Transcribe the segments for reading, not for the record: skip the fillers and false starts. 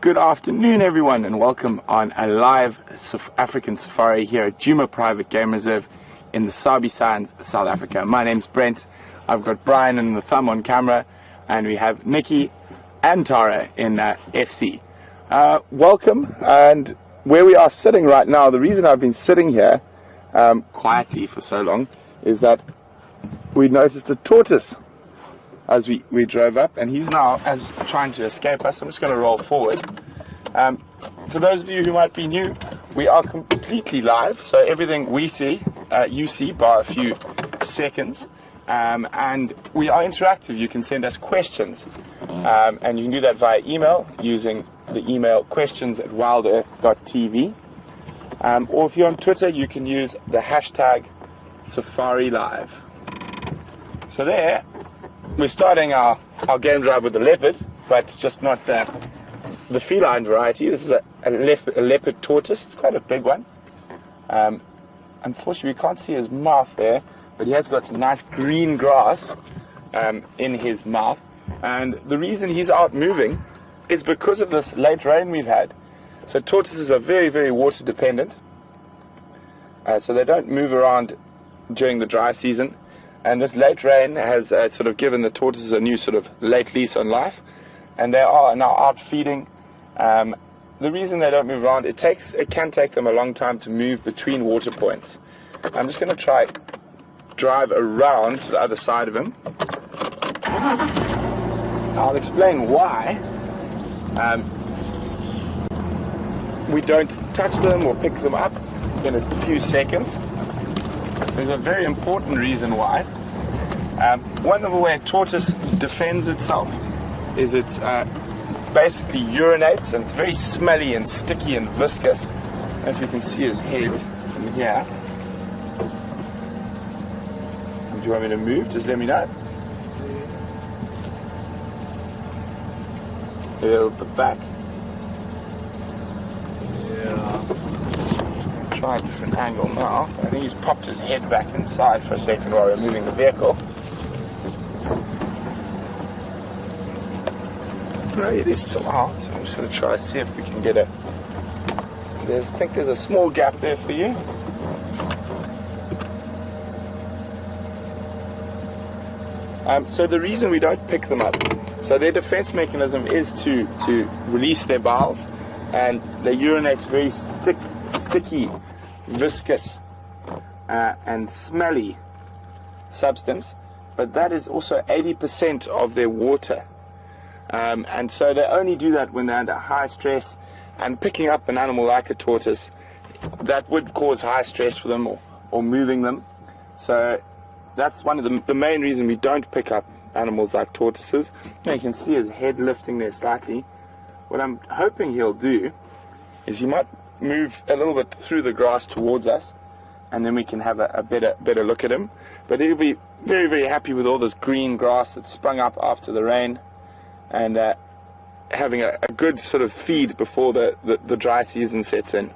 Good afternoon, everyone, and welcome on a live African safari here at Djuma Private Game Reserve in the Sabi Sands, South Africa. My name's Brent. I've got Brian and the thumb on camera, and we have Nikki and Tara in FC. Welcome, and where we are sitting right now, the reason I've been sitting here quietly for so long is that we noticed a tortoise as we drove up, and he's now trying to escape us. I'm just going to roll forward. For those of you who might be new, we are completely live, so everything we see, you see, bar a few seconds, and we are interactive. You can send us questions, and you can do that via email using the email questions@wildearth.tv, or if you're on Twitter, you can use the hashtag #SafariLive. So there, we're starting our game drive with the leopard, but just not the feline variety. This is a leopard tortoise. It's quite a big one. Unfortunately, we can't see his mouth there, but he has got some nice green grass in his mouth. And the reason he's out moving is because of this late rain we've had. So tortoises are very, very water dependent. So they don't move around during the dry season. And this late rain has sort of given the tortoises a new sort of late lease on life, and they are now out feeding. The reason they don't move around, it can take them a long time to move between water points. I'm just going to try drive around to the other side of him. I'll explain why we don't touch them or pick them up in a few seconds. There's a very important reason why. One of the way a tortoise defends itself is it's basically urinates, and it's very smelly and sticky and viscous. I don't know if you can see his head from here. Do you want me to move? Just let me know. A little bit back. Yeah. Try a different angle now. I think he's popped his head back inside for a second while we're moving the vehicle. No, it is still out, so I'm just going to try to see if we can get it. I think there's a small gap there for you. So the reason we don't pick them up, so their defense mechanism is to release their bowels, and they urinate very sticky, viscous and smelly substance, but that is also 80% of their water. And so they only do that when they're under high stress, and picking up an animal like a tortoise, that would cause high stress for them or moving them. So that's one of the main reason we don't pick up animals like tortoises. You can see his head lifting there slightly. What I'm hoping he'll do is he might move a little bit through the grass towards us, and then we can have a better look at him. But he'll be very, very happy with all this green grass that's sprung up after the rain, and having a good sort of feed before the dry season sets in.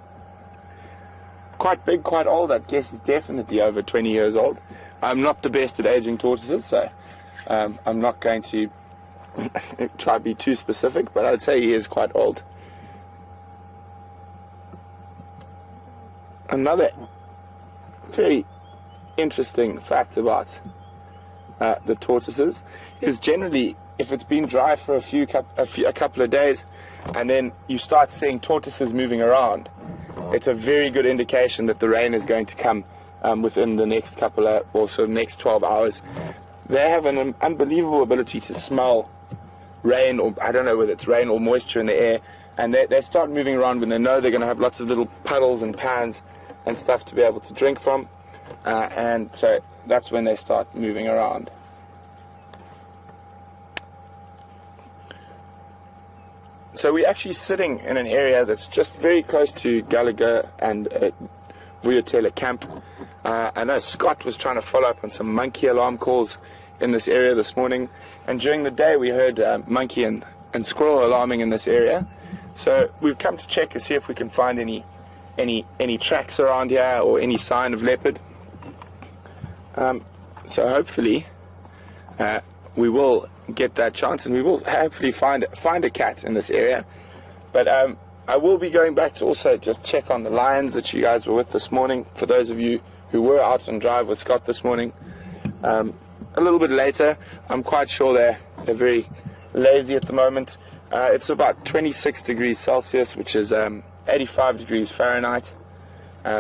Quite big, quite old. I guess he's definitely over 20 years old. I'm not the best at aging tortoises, so I'm not going to try to be too specific, but I'd say he is quite old. Another very interesting fact about the tortoises is generally, if it's been dry for a couple of days, and then you start seeing tortoises moving around, it's a very good indication that the rain is going to come within the next next 12 hours. They have an unbelievable ability to smell rain, or I don't know whether it's rain or moisture in the air, and they start moving around when they know they're going to have lots of little puddles and pans and stuff to be able to drink from, and so that's when they start moving around. So we're actually sitting in an area that's just very close to Gallagher and Vuyatela camp. I know Scott was trying to follow up on some monkey alarm calls in this area this morning, and during the day we heard monkey and squirrel alarming in this area. So we've come to check to see if we can find any tracks around here or any sign of leopard. So hopefully we will get that chance, and we will hopefully find a cat in this area. But I will be going back to also just check on the lions that you guys were with this morning. For those of you who were out on drive with Scott this morning, a little bit later, I'm quite sure they're very lazy at the moment. It's about 26 degrees Celsius, which is 85 degrees Fahrenheit.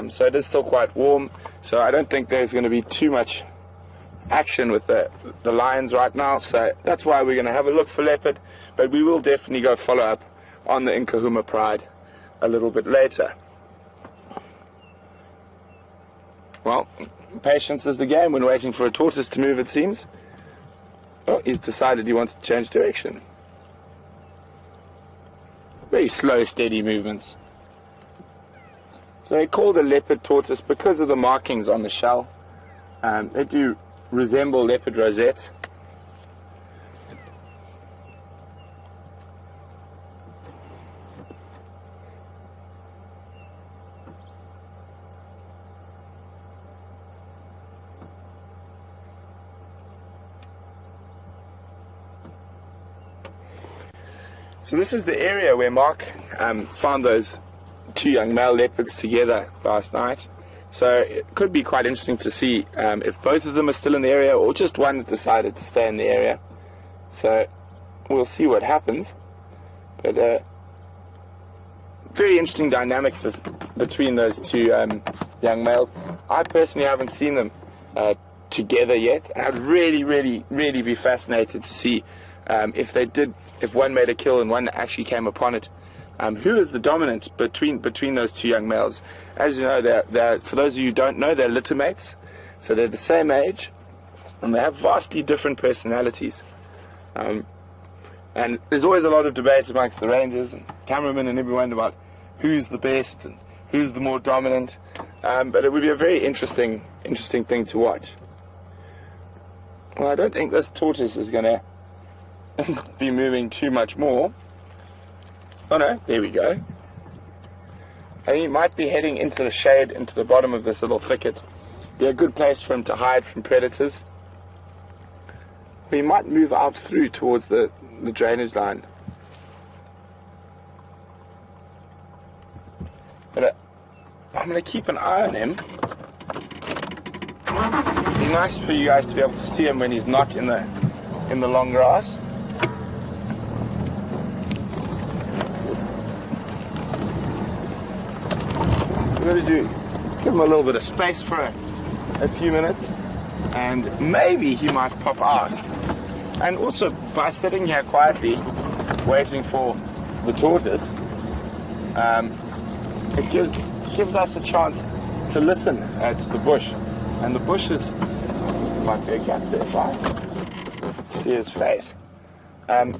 So it is still quite warm. So I don't think there's going to be too much action with the lions right now. So that's why we're going to have a look for leopard. But we will definitely go follow up on the Nkuhuma pride a little bit later. Well, patience is the game when waiting for a tortoise to move, it seems. Oh, he's decided he wants to change direction. Very slow, steady movements. So they're called a leopard tortoise because of the markings on the shell. They do resemble leopard rosettes. So this is the area where Mark found those two young male leopards together last night. So it could be quite interesting to see if both of them are still in the area or just one's decided to stay in the area. So we'll see what happens. But very interesting dynamics between those two young males. I personally haven't seen them together yet. I'd really be fascinated to see if one made a kill and one actually came upon it. Who is the dominant between those two young males? As you know, they're for those of you who don't know, they're littermates, so they're the same age, and they have vastly different personalities. And there's always a lot of debate amongst the rangers and cameramen and everyone about who's the best and who's the more dominant. But it would be a very interesting thing to watch. Well, I don't think this tortoise is going to be moving too much more. Oh no, there we go. I think he might be heading into the shade, into the bottom of this little thicket. Be a good place for him to hide from predators. He might move out through towards the drainage line. But I'm going to keep an eye on him. It'd be nice for you guys to be able to see him when he's not in the long grass. We're going to give him a little bit of space for a few minutes, and maybe he might pop out. And also, by sitting here quietly waiting for the tortoise, it gives us a chance to listen to the bush. And the bush might be a gap there, right? See his face. And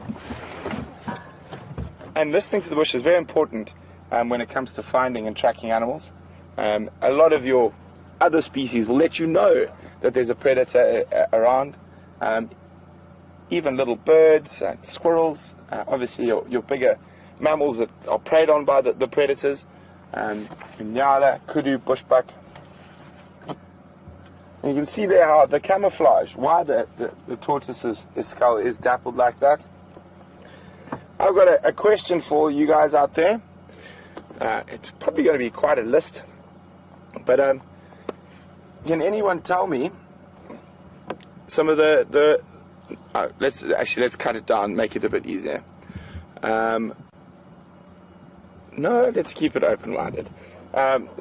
listening to the bush is very important when it comes to finding and tracking animals. A lot of your other species will let you know that there's a predator around. Even little birds, squirrels, obviously your bigger mammals that are preyed on by the predators. Nyala, kudu, bushbuck. And you can see there how the camouflage, why the tortoise's skull is dappled like that. I've got a question for you guys out there. It's probably going to be quite a list, but can anyone tell me some of let's cut it down, make it a bit easier. No, let's keep it open-minded.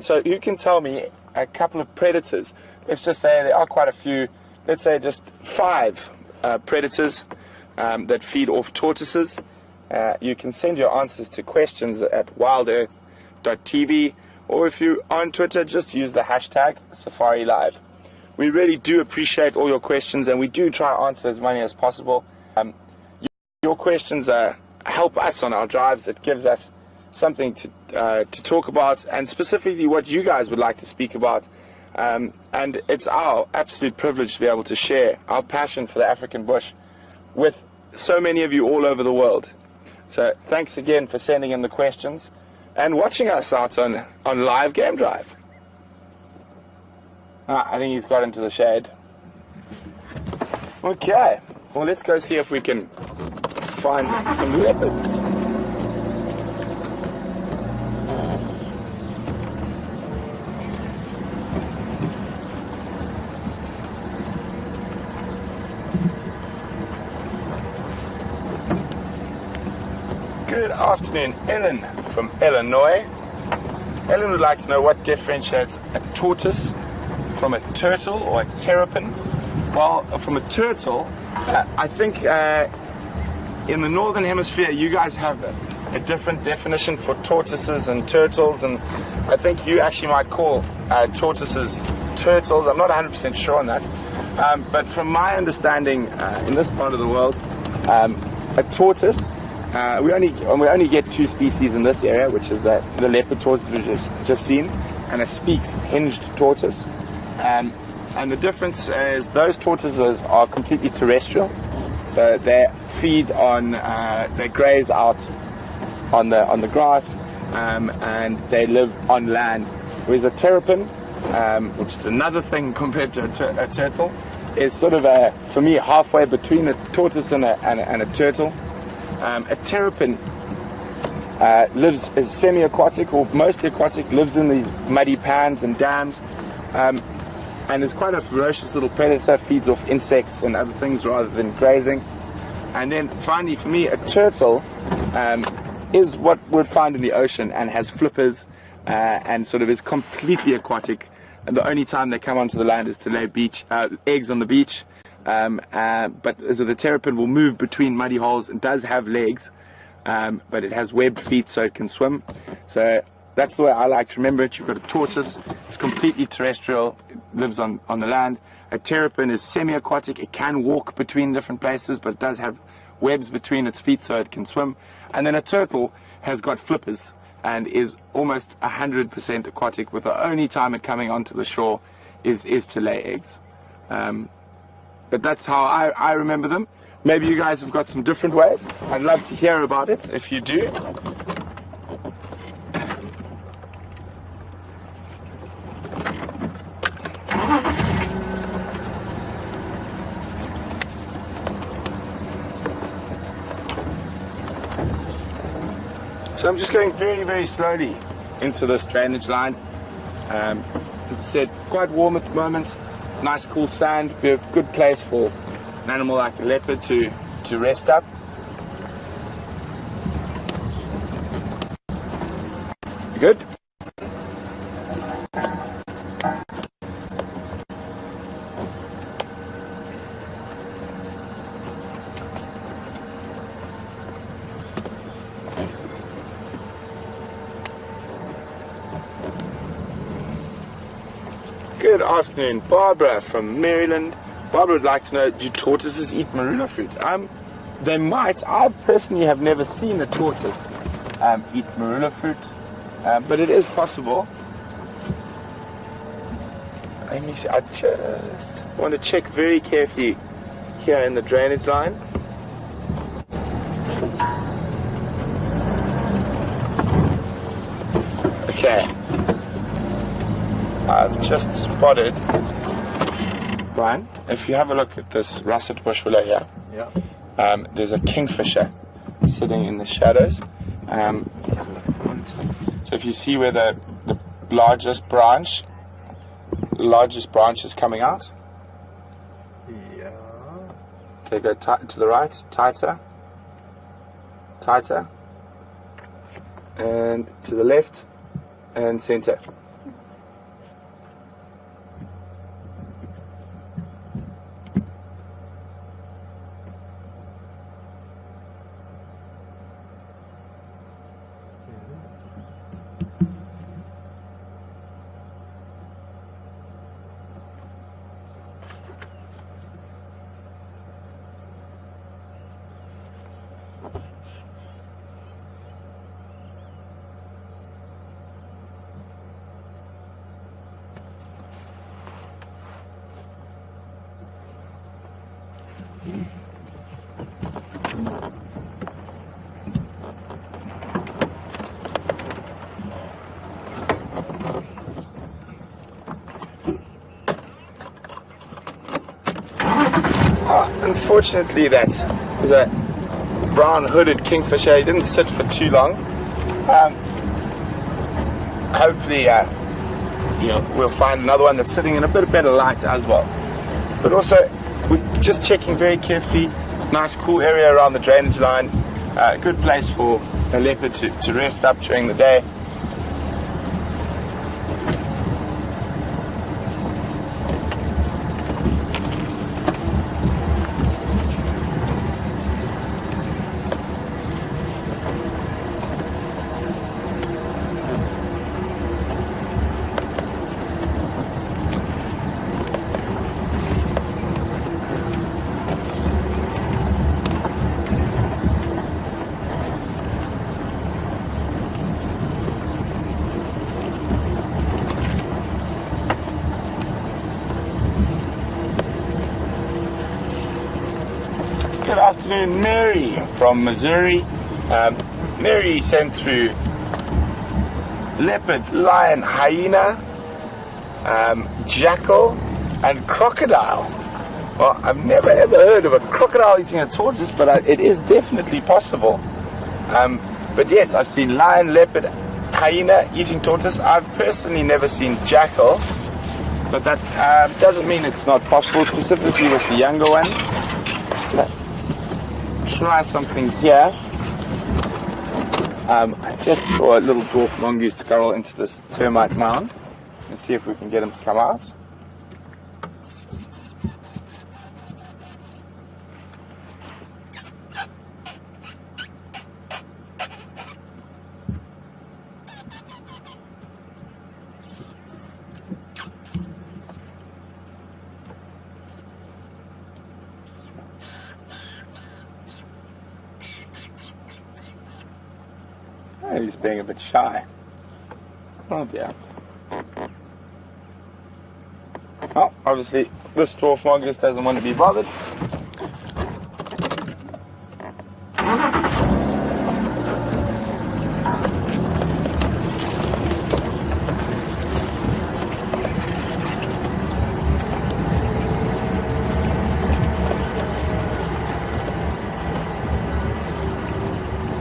So who can tell me a couple of predators? Let's just say there are quite a few. Let's say just 5 predators that feed off tortoises. You can send your answers to questions at WildEarth.tv, or if you're on Twitter, just use the hashtag #SafariLive. We really do appreciate all your questions, and we do try to answer as many as possible. Your questions help us on our drives. It gives us something to talk about, and specifically what you guys would like to speak about. And it's our absolute privilege to be able to share our passion for the African bush with so many of you all over the world. So thanks again for sending in the questions and watching us out on Live Game Drive. I think he's got into the shade. Okay, well, let's go see if we can find some leopards. Good afternoon, Ellen from Illinois. Ellen would like to know what differentiates a tortoise from a turtle or a terrapin. Well, from a turtle, I think in the northern hemisphere you guys have a different definition for tortoises and turtles, and I think you actually might call tortoises turtles. I'm not 100% sure on that, but from my understanding in this part of the world, a tortoise, we only get two species in this area, which is the leopard tortoise we just seen, and a Speke's hinged tortoise. And the difference is those tortoises are completely terrestrial, so they feed on, they graze out on the grass, and they live on land. Whereas a terrapin, which is another thing compared to a turtle, is sort of for me halfway between a tortoise and a turtle. A terrapin is semi-aquatic or mostly aquatic, lives in these muddy pans and dams, and is quite a ferocious little predator, feeds off insects and other things rather than grazing. And then finally for me, a turtle is what we'd find in the ocean and has flippers and sort of is completely aquatic, and the only time they come onto the land is to lay eggs on the beach. But so the terrapin will move between muddy holes and does have legs, but it has webbed feet so it can swim. So that's the way I like to remember it. You've got a tortoise, it's completely terrestrial, it lives on the land. A terrapin is semi-aquatic, it can walk between different places, but it does have webs between its feet so it can swim. And then a turtle has got flippers and is almost 100% aquatic, with the only time it coming onto the shore is to lay eggs. But that's how I remember them. Maybe you guys have got some different ways. I'd love to hear about it if you do. So I'm just going very, very slowly into this drainage line. As I said, quite warm at the moment. Nice cool sand, be a good place for an animal like a leopard to rest up. Good. Good afternoon, Barbara from Maryland. Barbara would like to know, do tortoises eat marula fruit? They might. I personally have never seen a tortoise eat marula fruit, but it is possible. Let me see. I just want to check very carefully here in the drainage line. Okay. I've just spotted, Brian, if you have a look at this russet bush willow here, there's a kingfisher sitting in the shadows. So if you see where the largest branch is coming out. Yeah. Okay, go to the right, tighter, and to the left, and center. Unfortunately, that is a brown-hooded kingfisher. He didn't sit for too long. Hopefully, we'll find another one that's sitting in a bit better light as well. But also, just checking very carefully. Nice cool area around the drainage line. Good place for a leopard to rest up during the day. Good afternoon, Mary from Missouri. Mary sent through leopard, lion, hyena, jackal, and crocodile. Well, I've never ever heard of a crocodile eating a tortoise, but it is definitely possible. But yes, I've seen lion, leopard, hyena eating tortoise. I've personally never seen jackal, but that doesn't mean it's not possible, specifically with the younger ones. Try something here. I just saw a little dwarf mongoose scurry into this termite mound. Let's see if we can get him to come out. He's being a bit shy. Oh dear. Oh, obviously this dwarf mongoose doesn't want to be bothered.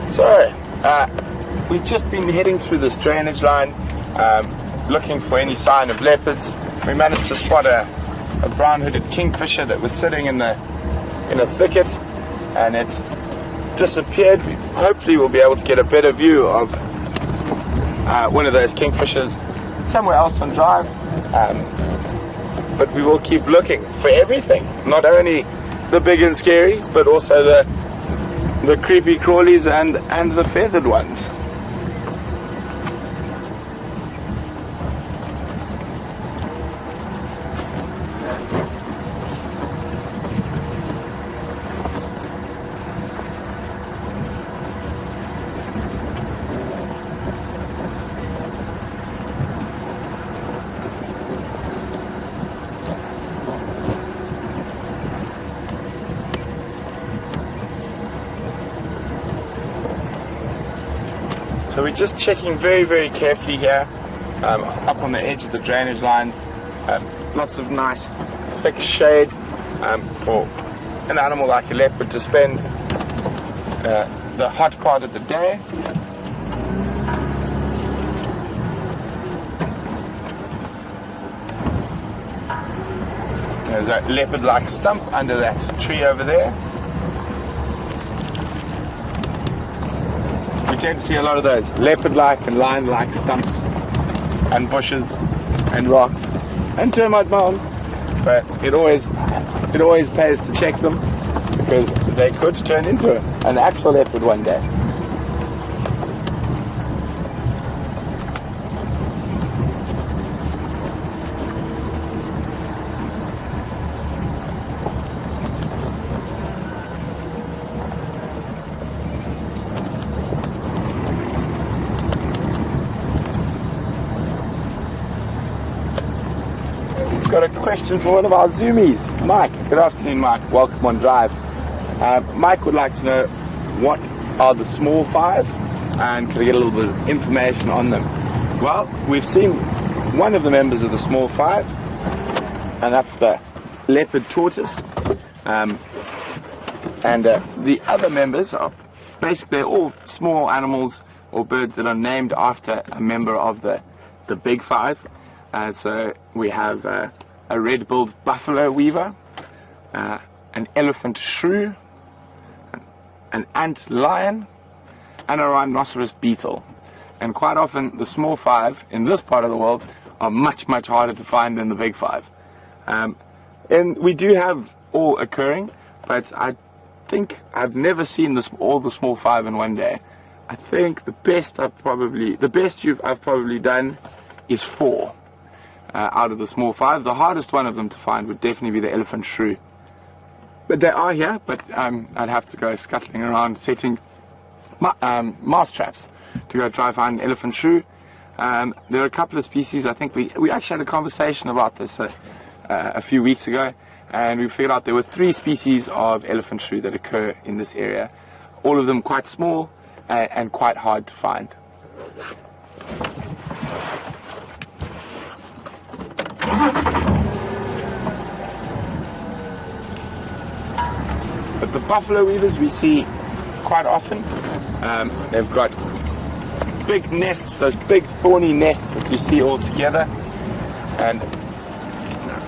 So, we've just been heading through this drainage line, looking for any sign of leopards. We managed to spot a brown-hooded kingfisher that was sitting in a thicket, and it disappeared. Hopefully we'll be able to get a better view of one of those kingfishers somewhere else on drive. But we will keep looking for everything, not only the big and scaries, but also the creepy crawlies and the feathered ones. So we're just checking very, very carefully here, up on the edge of the drainage lines. Lots of nice thick shade for an animal like a leopard to spend the hot part of the day. There's a leopard-like stump under that tree over there. We tend to see a lot of those leopard-like and lion-like stumps and bushes and rocks and termite mounds, but it always pays to check them, because they could turn into an actual leopard one day. Got a question for one of our Zoomies, Mike. Good afternoon, Mike. Welcome on Drive. Mike would like to know, what are the small five, and can I get a little bit of information on them? Well, we've seen one of the members of the small five, and that's the leopard tortoise. And the other members are basically all small animals or birds that are named after a member of the big five. So we have a red-billed buffalo weaver, an elephant shrew, an ant lion, and a rhinoceros beetle. And quite often the small five in this part of the world are much, much harder to find than the big five. And we do have all occurring, but I think I've never seen all the small five in one day. I think the best I've probably done is 4 out of the small 5. The hardest one of them to find would definitely be the elephant shrew. But they are here, but I'd have to go scuttling around setting mouse traps to go try find an elephant shrew. There are a couple of species. I think we actually had a conversation about this a few weeks ago, and we figured out there were 3 species of elephant shrew that occur in this area. All of them quite small and quite hard to find. But the buffalo weavers we see quite often. They've got big nests, those big thorny nests that you see all together, and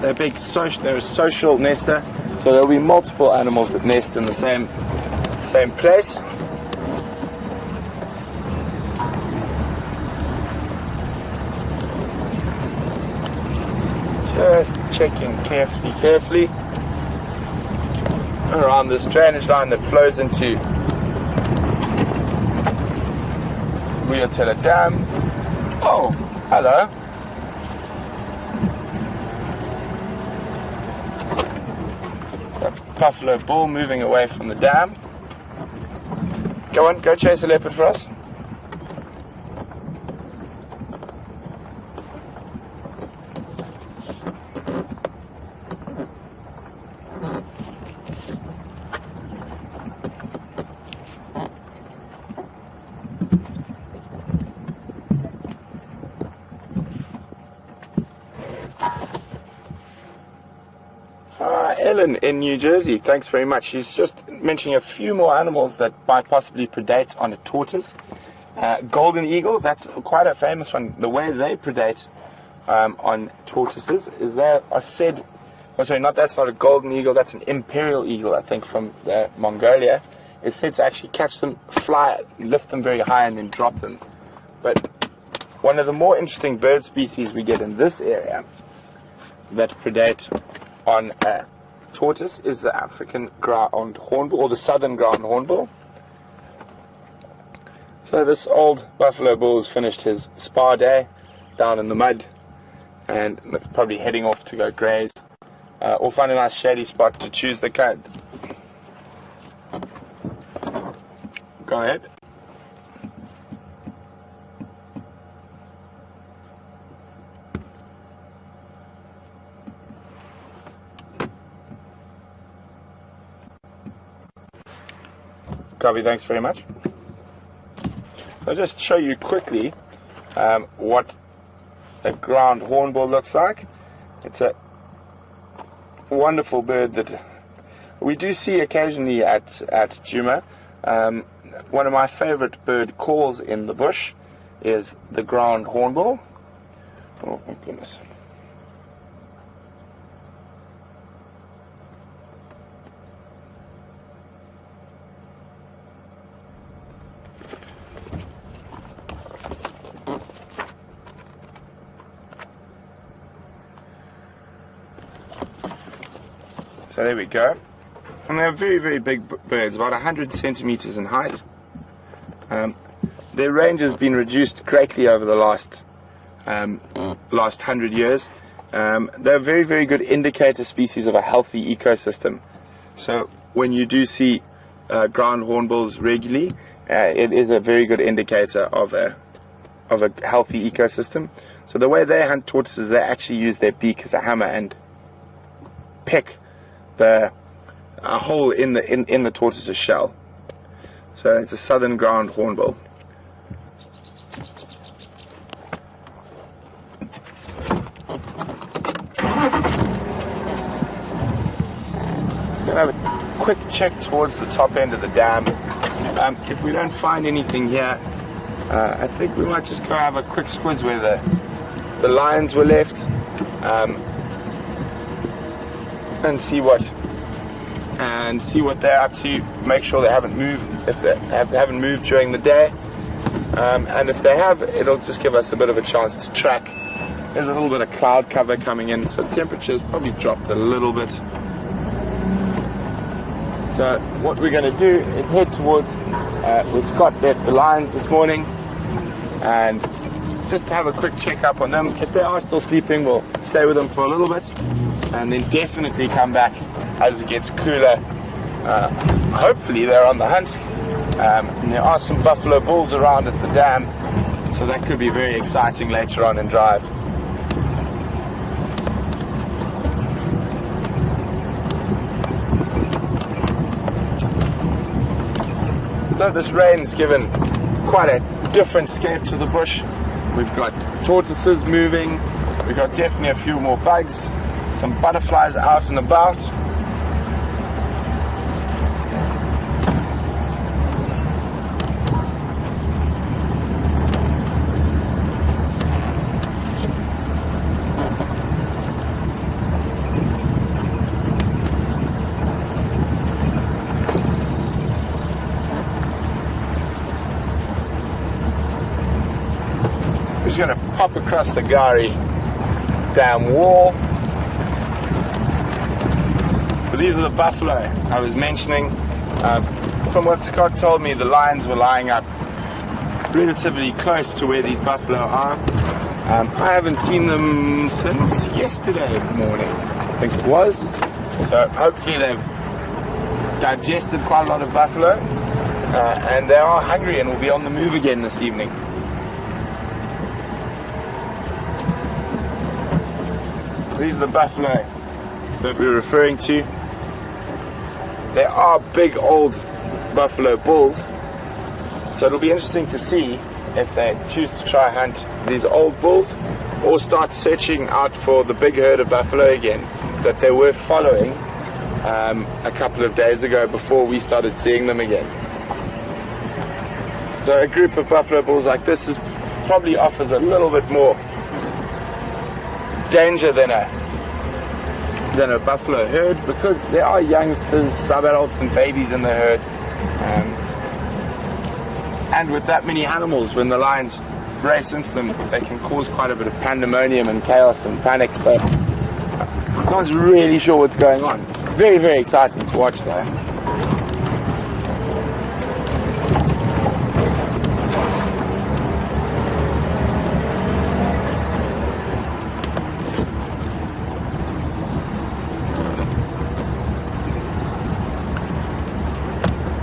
they're a social nester, so there'll be multiple animals that nest in the same place. Just checking carefully around this drainage line that flows into Vuyatela Dam. Oh, hello. A buffalo bull moving away from the dam. Go on, go chase a leopard for us. Ellen in New Jersey, thanks very much. She's just mentioning a few more animals that might possibly predate on a tortoise. Golden eagle, that's quite a famous one. The way they predate on tortoises is they are said, oh sorry, that's not a golden eagle, that's an imperial eagle, I think, from Mongolia. It's said to actually catch them, fly, lift them very high and then drop them. But one of the more interesting bird species we get in this area that predate on tortoise is the African ground hornbill, or the southern ground hornbill. So this old buffalo bull has finished his spa day down in the mud, and it's probably heading off to go graze or find a nice shady spot to choose the cud. Go ahead. Copy, thanks very much. So I'll just show you quickly what a ground hornbill looks like. It's a wonderful bird that we do see occasionally at Djuma. One of my favorite bird calls in the bush is the ground hornbill. Oh my goodness. So there we go. And they're very, very big birds, about 100 centimeters in height. Their range has been reduced greatly over the last 100 years. They're a very, very good indicator species of a healthy ecosystem. So when you do see ground hornbills regularly, it is a very good indicator of a healthy ecosystem. So the way they hunt tortoises, they actually use their beak as a hammer and pick a hole in the tortoise's shell. So it's a southern ground hornbill. Gonna have a quick check towards the top end of the dam. If we don't find anything here, I think we might just go have a quick squiz where the lions were left. And see what and see what they're up to. Make sure they haven't moved, if they haven't moved during the day, and if they have, it'll just give us a bit of a chance to track. There's a little bit of cloud cover coming in, so temperature's probably dropped a little bit. So what we're going to do is head towards where Scott left the lions this morning, and just have a quick check up on them. If they are still sleeping, we'll stay with them for a little bit, and then definitely come back as it gets cooler. Hopefully they're on the hunt, and there are some buffalo bulls around at the dam, so that could be very exciting later on in drive. Though this rain's given quite a different scape to the bush. We've got tortoises moving, we've got definitely a few more bugs, some butterflies out and about. Just going to pop across the Gari dam wall. So these are the buffalo I was mentioning. From what Scott told me, the lions were lying up relatively close to where these buffalo are. I haven't seen them since yesterday morning, I think it was. So hopefully they've digested quite a lot of buffalo, and they are hungry and will be on the move again this evening. These are the buffalo that we're referring to. They are big old buffalo bulls, so it'll be interesting to see if they choose to try hunt these old bulls or start searching out for the big herd of buffalo again that they were following a couple of days ago before we started seeing them again. So a group of buffalo bulls like this probably offers a little bit more danger than a buffalo herd, because there are youngsters, sub-adults and babies in the herd, and with that many animals, when the lions race into them, they can cause quite a bit of pandemonium and chaos and panic. So no one's really sure what's going on. Very, very exciting to watch though.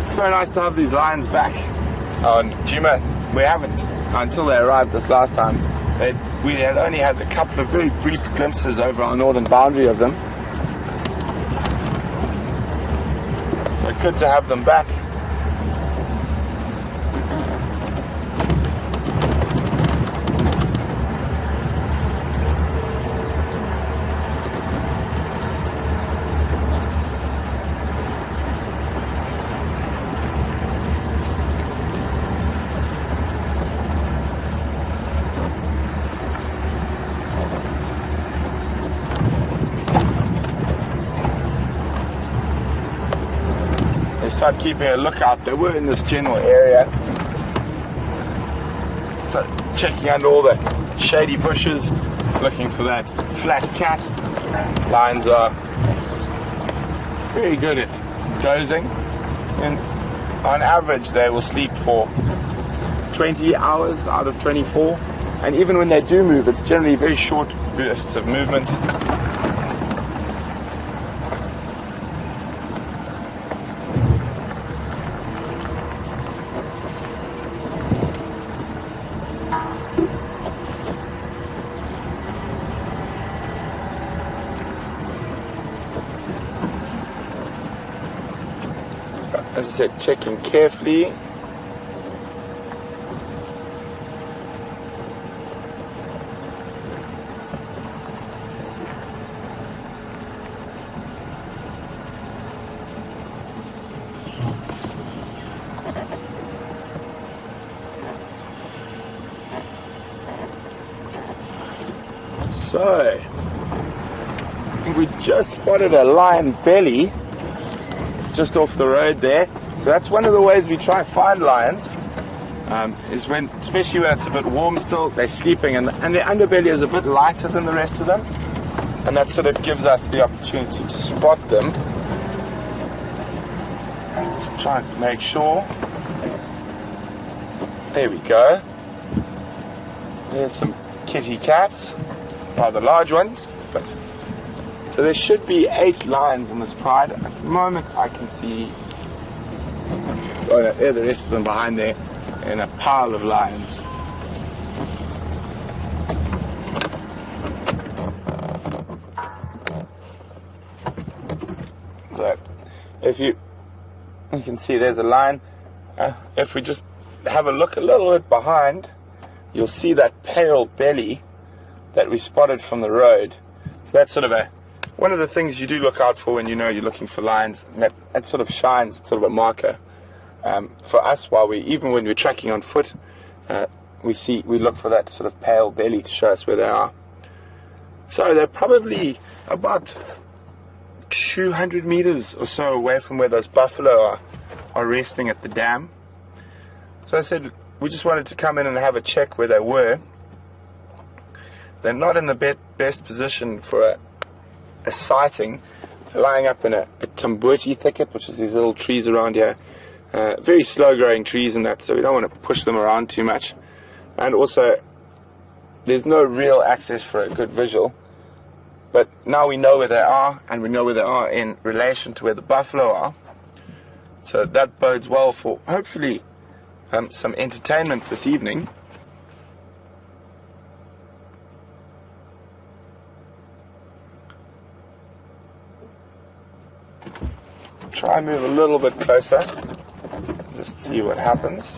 So nice to have these lions back on Djuma. We haven't, until they arrived this last time. We had only had a couple of very brief glimpses over our northern boundary of them. So good to have them back. Start keeping a lookout. They were in this general area, so checking under all the shady bushes, looking for that flat cat. Lions are very good at dozing, and on average they will sleep for 20 hours out of 24, and even when they do move, it's generally very short bursts of movement. As I said, checking carefully. So, I think we just spotted a lion belly just off the road there. So that's one of the ways we try to find lions, is when, especially when it's a bit warm still, they're sleeping and their underbelly is a bit lighter than the rest of them, and that sort of gives us the opportunity to spot them. Just trying to make sure. There we go. There's some kitty cats, rather large ones, but so there should be 8 lions in this pride. At the moment I can see, oh no, there the rest of them behind there in a pile of lions. So if you can see there's a lion. If we just have a look a little bit behind, you'll see that pale belly that we spotted from the road. So that's sort of one of the things you do look out for when you know you're looking for lions. And that sort of shines, it's sort of a marker for us. Even when we're tracking on foot, we look for that sort of pale belly to show us where they are. So they're probably about 200 meters or so away from where those buffalo are resting at the dam. So I said we just wanted to come in and have a check where they were. They're not in the best position for a sighting. They're lying up in a tambuti thicket, which is these little trees around here. Very slow growing trees and that, so we don't want to push them around too much. And also, there's no real access for a good visual. But now we know where they are, and we know where they are in relation to where the buffalo are. So that bodes well for, hopefully, some entertainment this evening. Try and move a little bit closer, just see what happens.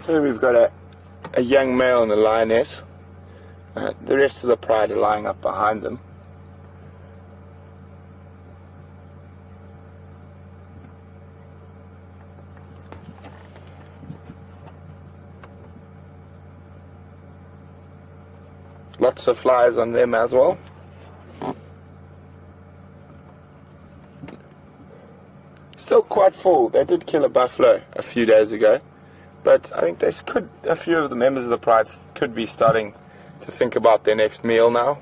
So we've got a young male and a lioness. The rest of the pride are lying up behind them. Lots of flies on them as well. Still quite full. They did kill a buffalo a few days ago. But I think a few of the members of the pride could be starting to think about their next meal now.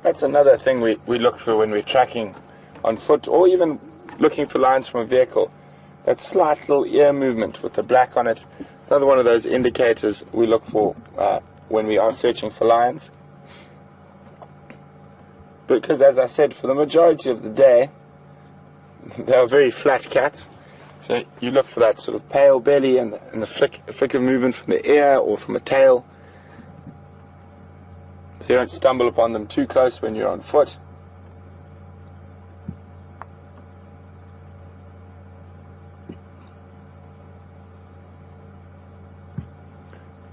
That's another thing we look for when we're tracking on foot, or even looking for lions from a vehicle. That slight little ear movement with the black on it, another one of those indicators we look for when we are searching for lions. Because as I said, for the majority of the day, they are very flat cats. So you look for that sort of pale belly and the flick of movement from the ear or from a tail. So you don't stumble upon them too close when you're on foot.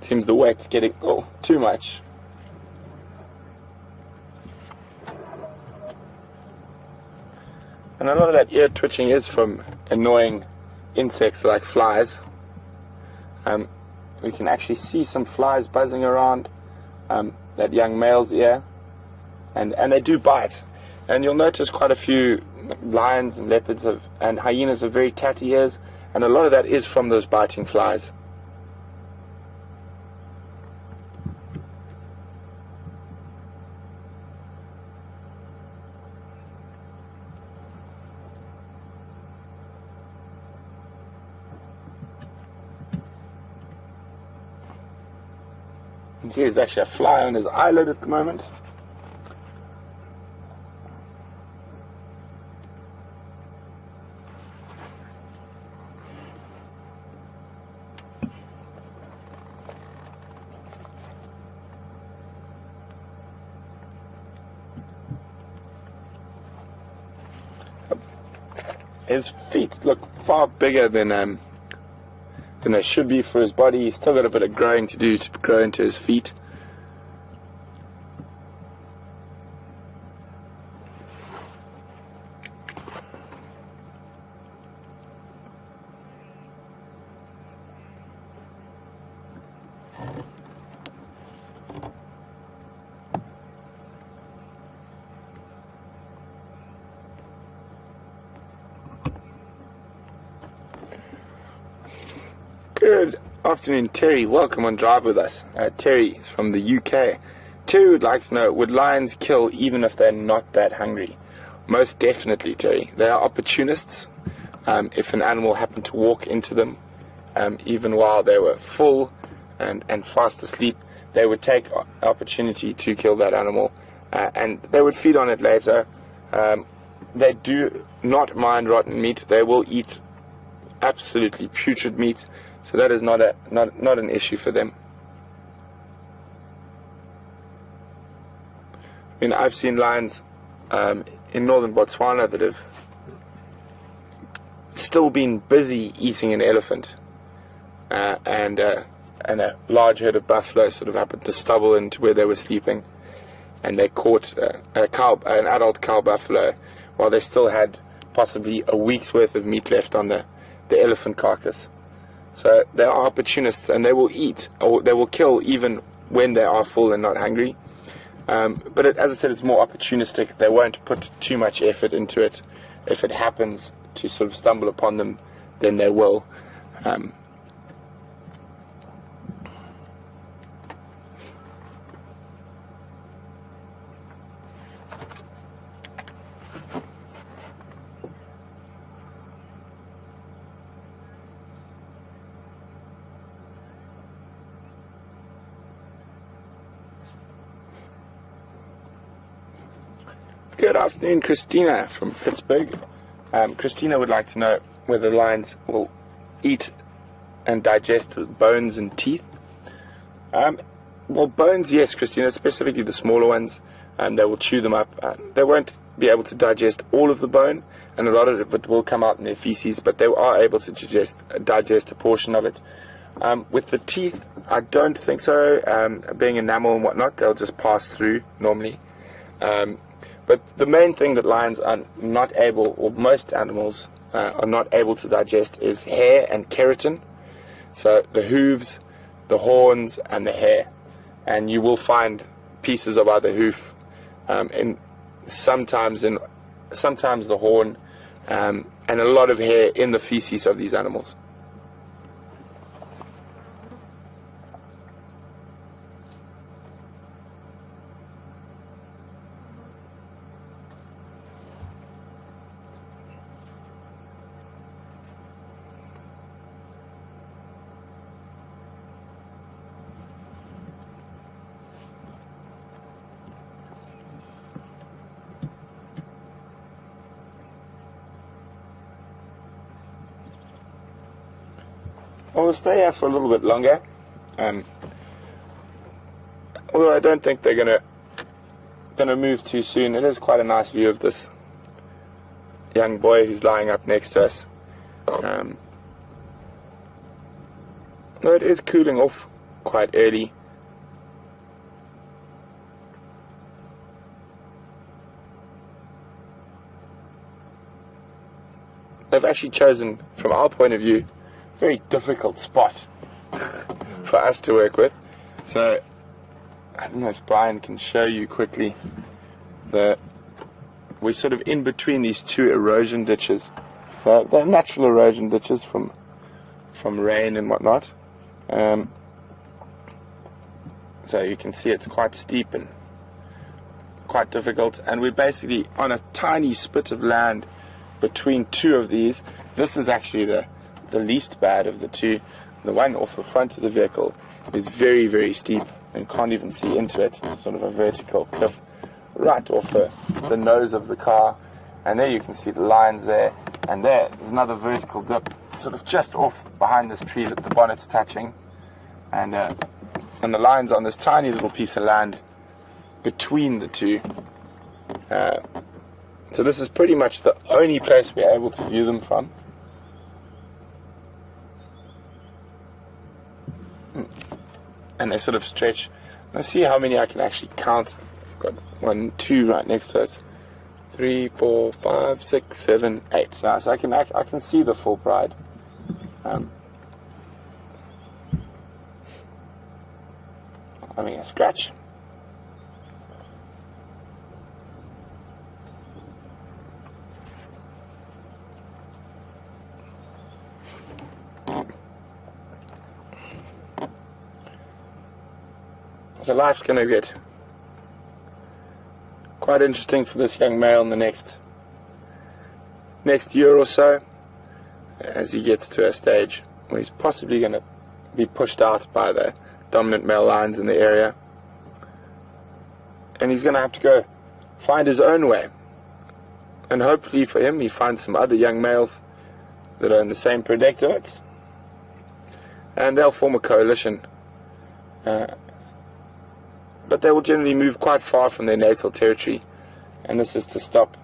Seems the wet's getting too much. And a lot of that ear twitching is from annoying insects like flies. We can actually see some flies buzzing around that young male's ear, and they do bite. And you'll notice quite a few lions and leopards and hyenas have very tatty ears, and a lot of that is from those biting flies. You can see there's actually a fly on his eyelid at the moment. his feet look far bigger than they should be for his body. He's still got a bit of growing to do to grow into his feet. Good afternoon, Terry. Welcome on Drive with us. Terry is from the UK. Terry would like to know, would lions kill even if they're not that hungry? Most definitely, Terry. They are opportunists. If an animal happened to walk into them, even while they were full and fast asleep, they would take opportunity to kill that animal, and they would feed on it later. They do not mind rotten meat. They will eat absolutely putrid meat. So that is not an issue for them. I mean, I've seen lions in northern Botswana that have still been busy eating an elephant, and a large herd of buffalo sort of happened to stumble into where they were sleeping, and they caught an adult cow buffalo while they still had possibly a week's worth of meat left on the elephant carcass. So they are opportunists, and they will eat, or they will kill even when they are full and not hungry. But as I said, it's more opportunistic. They won't put too much effort into it. If it happens to sort of stumble upon them, then they will. Good afternoon, Christina from Pittsburgh. Christina would like to know whether lions will eat and digest bones and teeth. Well, bones, yes, Christina, specifically the smaller ones, and they will chew them up. They won't be able to digest all of the bone, and a lot of it will come out in their feces, but they are able to digest a portion of it. With the teeth, I don't think so. Being enamel and whatnot, they'll just pass through normally. But the main thing that lions are not able, or most animals are not able to digest, is hair and keratin. So the hooves, the horns, and the hair. And you will find pieces of either hoof, sometimes the horn, and a lot of hair in the feces of these animals. We'll stay here for a little bit longer, although I don't think they're gonna move too soon. It is quite a nice view of this young boy who's lying up next to us. Though it is cooling off quite early. They've actually chosen, from our point of view, very difficult spot for us to work with. So I don't know if Brian can show you quickly. We're sort of in between these two erosion ditches. They're natural erosion ditches from rain and whatnot. So you can see it's quite steep and quite difficult, and we're basically on a tiny spit of land between two of these. This is actually the least bad of the two. The one off the front of the vehicle is very, very steep and can't even see into it. It's sort of a vertical cliff right off the nose of the car, and there you can see the lines there, and there's another vertical dip sort of just off behind this tree that the bonnet's touching, and the lines on this tiny little piece of land between the two. So this is pretty much the only place we're able to view them from. And they sort of stretch. Let's see how many I can actually count. I've got 1, 2 right next to us. 3, 4, 5, 6, 7, 8. So I can see the full pride. Having a scratch. So life's going to get quite interesting for this young male in the next year or so, as he gets to a stage where he's possibly going to be pushed out by the dominant male lions in the area, and he's going to have to go find his own way. And hopefully for him, he finds some other young males that are in the same predicament, and they'll form a coalition. But they will generally move quite far from their natal territory, and this is to stop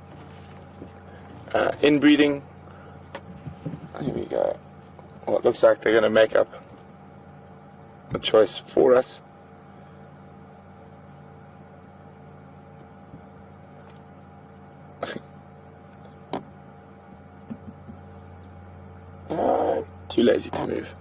inbreeding. Here we go. Well, it looks like they're going to make up a choice for us. Too lazy to move.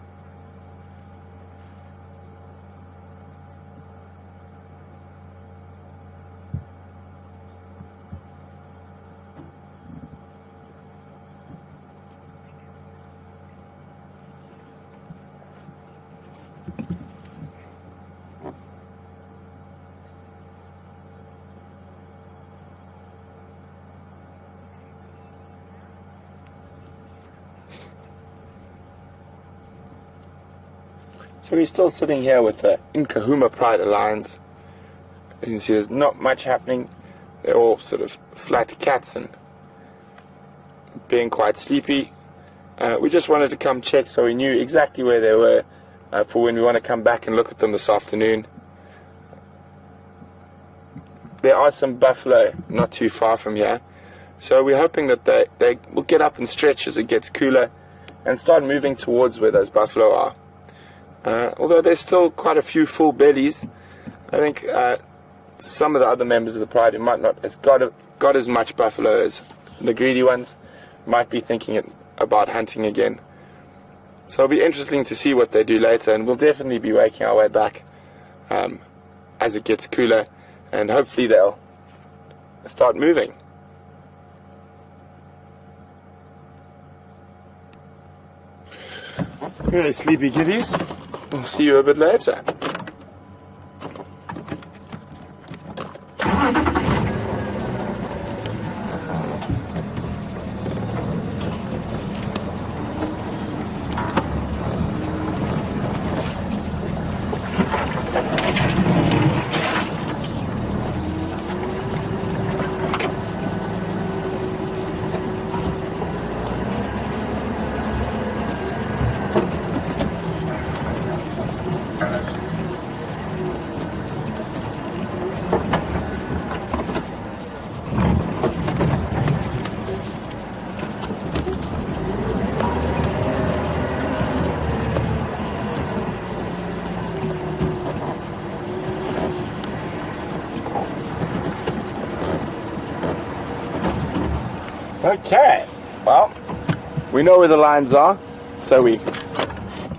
So we're still sitting here with the Nkuhuma Pride Alliance. As you can see, there's not much happening. They're all sort of flat cats and being quite sleepy. We just wanted to come check so we knew exactly where they were for when we want to come back and look at them this afternoon. There are some buffalo not too far from here, so we're hoping that they will get up and stretch as it gets cooler and start moving towards where those buffalo are. Although there's still quite a few full bellies, I think some of the other members of the pride who might not have got as much buffalo as the greedy ones might be thinking about hunting again. So it'll be interesting to see what they do later, and we'll definitely be making our way back as it gets cooler, and hopefully they'll start moving. Really sleepy kitties. We'll see you a bit later. Okay, well, we know where the lines are, so we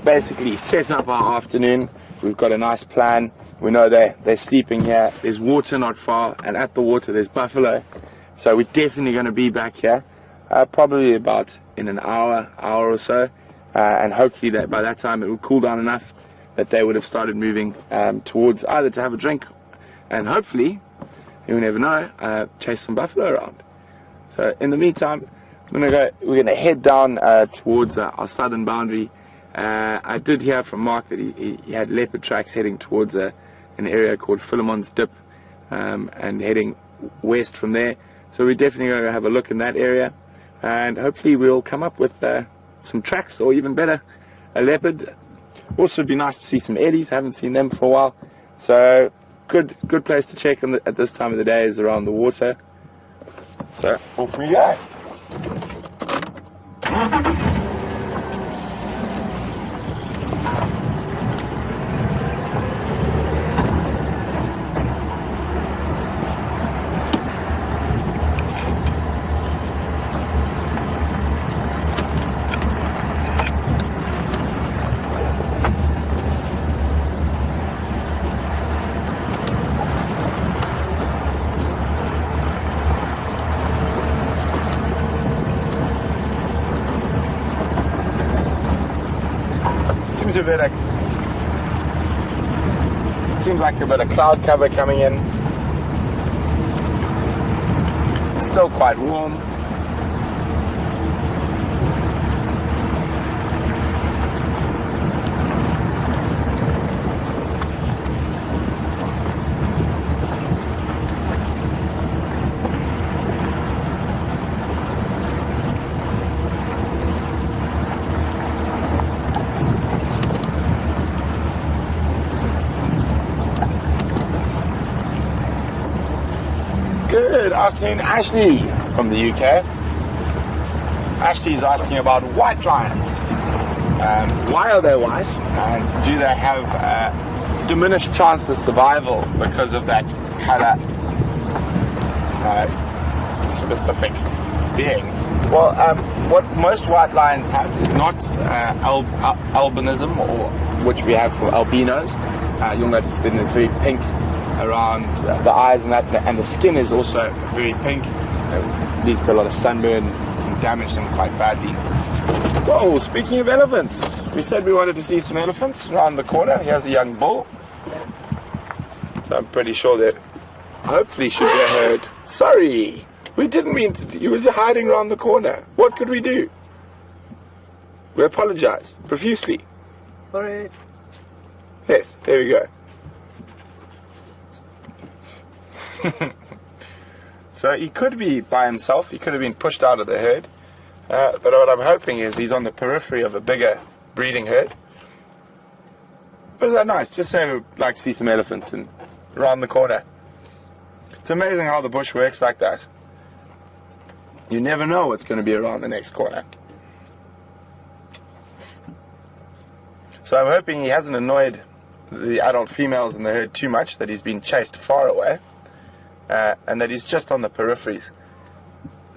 basically set up our afternoon. We've got a nice plan. We know they're sleeping here. There's water not far, and at the water there's buffalo. So we're definitely going to be back here, probably about in an hour or so, and hopefully that by that time it will cool down enough that they would have started moving towards either to have a drink, and hopefully, you never know, chase some buffalo around. So in the meantime, we're going to head down towards our southern boundary. I did hear from Mark that he had leopard tracks heading towards an area called Philemon's Dip, and heading west from there. So we're definitely going to have a look in that area, and hopefully we'll come up with some tracks, or even better, a leopard. Also, it'd be nice to see some ellies. I haven't seen them for a while. So good place to check at this time of the day is around the water. So off we go. Seems like a bit of cloud cover coming in. Still quite warm. Good afternoon, Ashley from the UK. Ashley's asking about white lions. Why are they white? And do they have diminished chance of survival because of that color specific being? Well, what most white lions have is not albinism, or which we have for albinos. You'll notice that it's very pink around the eyes and that, and the skin is also very pink. It leads to a lot of sunburn, can damage them quite badly. Whoa, speaking of elephants, we said we wanted to see some elephants around the corner. Here's a young bull. So I'm pretty sure that hopefully should be a herd. Sorry, we didn't mean to. You were hiding around the corner. What could we do? We apologize profusely. Sorry. Yes, there we go. So he could be by himself, he could have been pushed out of the herd, but what I'm hoping is he's on the periphery of a bigger breeding herd. Was that nice? Just say we'd like to see some elephants and around the corner. It's amazing how the bush works like that. You never know what's going to be around the next corner. So I'm hoping he hasn't annoyed the adult females in the herd too much, that he's been chased far away. And that he's just on the peripheries.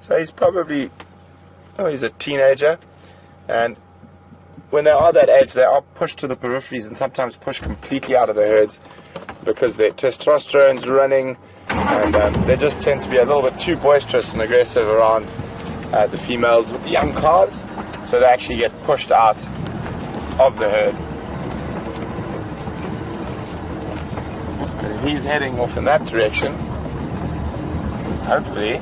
So he's probably, he's a teenager, and when they are that age, they are pushed to the peripheries and sometimes pushed completely out of the herds because their testosterone's running, and they just tend to be a little bit too boisterous and aggressive around the females with the young calves, so they actually get pushed out of the herd. And he's heading off in that direction. Hopefully,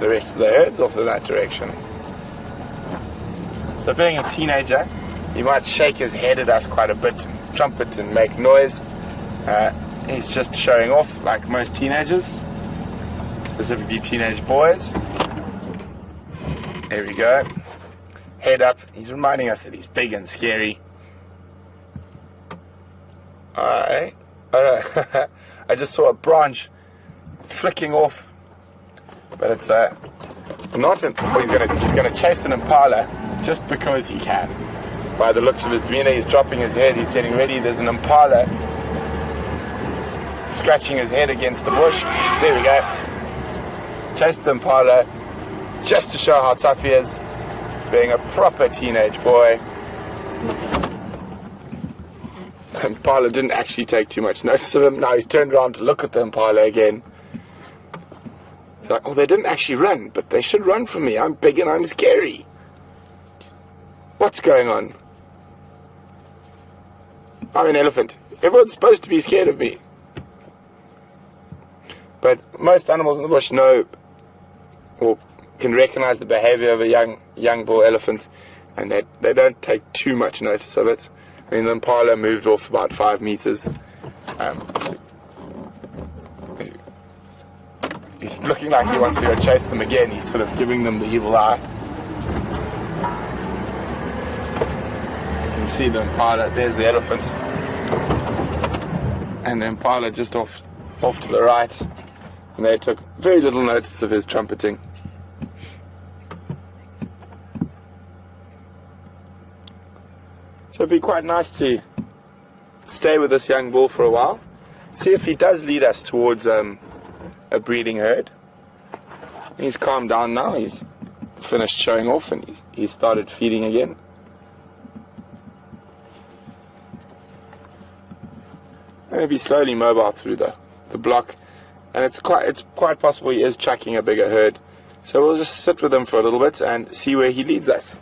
the rest of the herd's off in that direction. So being a teenager, he might shake his head at us quite a bit, trumpet and make noise. He's just showing off like most teenagers, specifically teenage boys. There we go. Head up. He's reminding us that he's big and scary. I just saw a branch flicking off, but it's not. He's going to chase an impala just because he can. By the looks of his demeanor, he's dropping his head. He's getting ready. There's an impala scratching his head against the bush. There we go. Chase the impala just to show how tough he is, being a proper teenage boy. The impala didn't actually take too much notice of him. Now he's turned around to look at the impala again. He's like, oh, they didn't actually run, but they should run from me. I'm big and I'm scary. What's going on? I'm an elephant. Everyone's supposed to be scared of me. But most animals in the bush know or can recognize the behavior of a young bull elephant, and they don't take too much notice of it. I mean, the impala moved off about 5 meters. He's looking like he wants to go chase them again. He's sort of giving them the evil eye. You can see the impala. There's the elephant. And the impala just off to the right. and they took very little notice of his trumpeting. So it'd be quite nice to stay with this young bull for a while, see if he does lead us towards a breeding herd. He's calmed down now, he's finished showing off, and he's started feeding again. Maybe slowly mobile through the block, and it's quite possible he is tracking a bigger herd. So we'll just sit with him for a little bit and see where he leads us.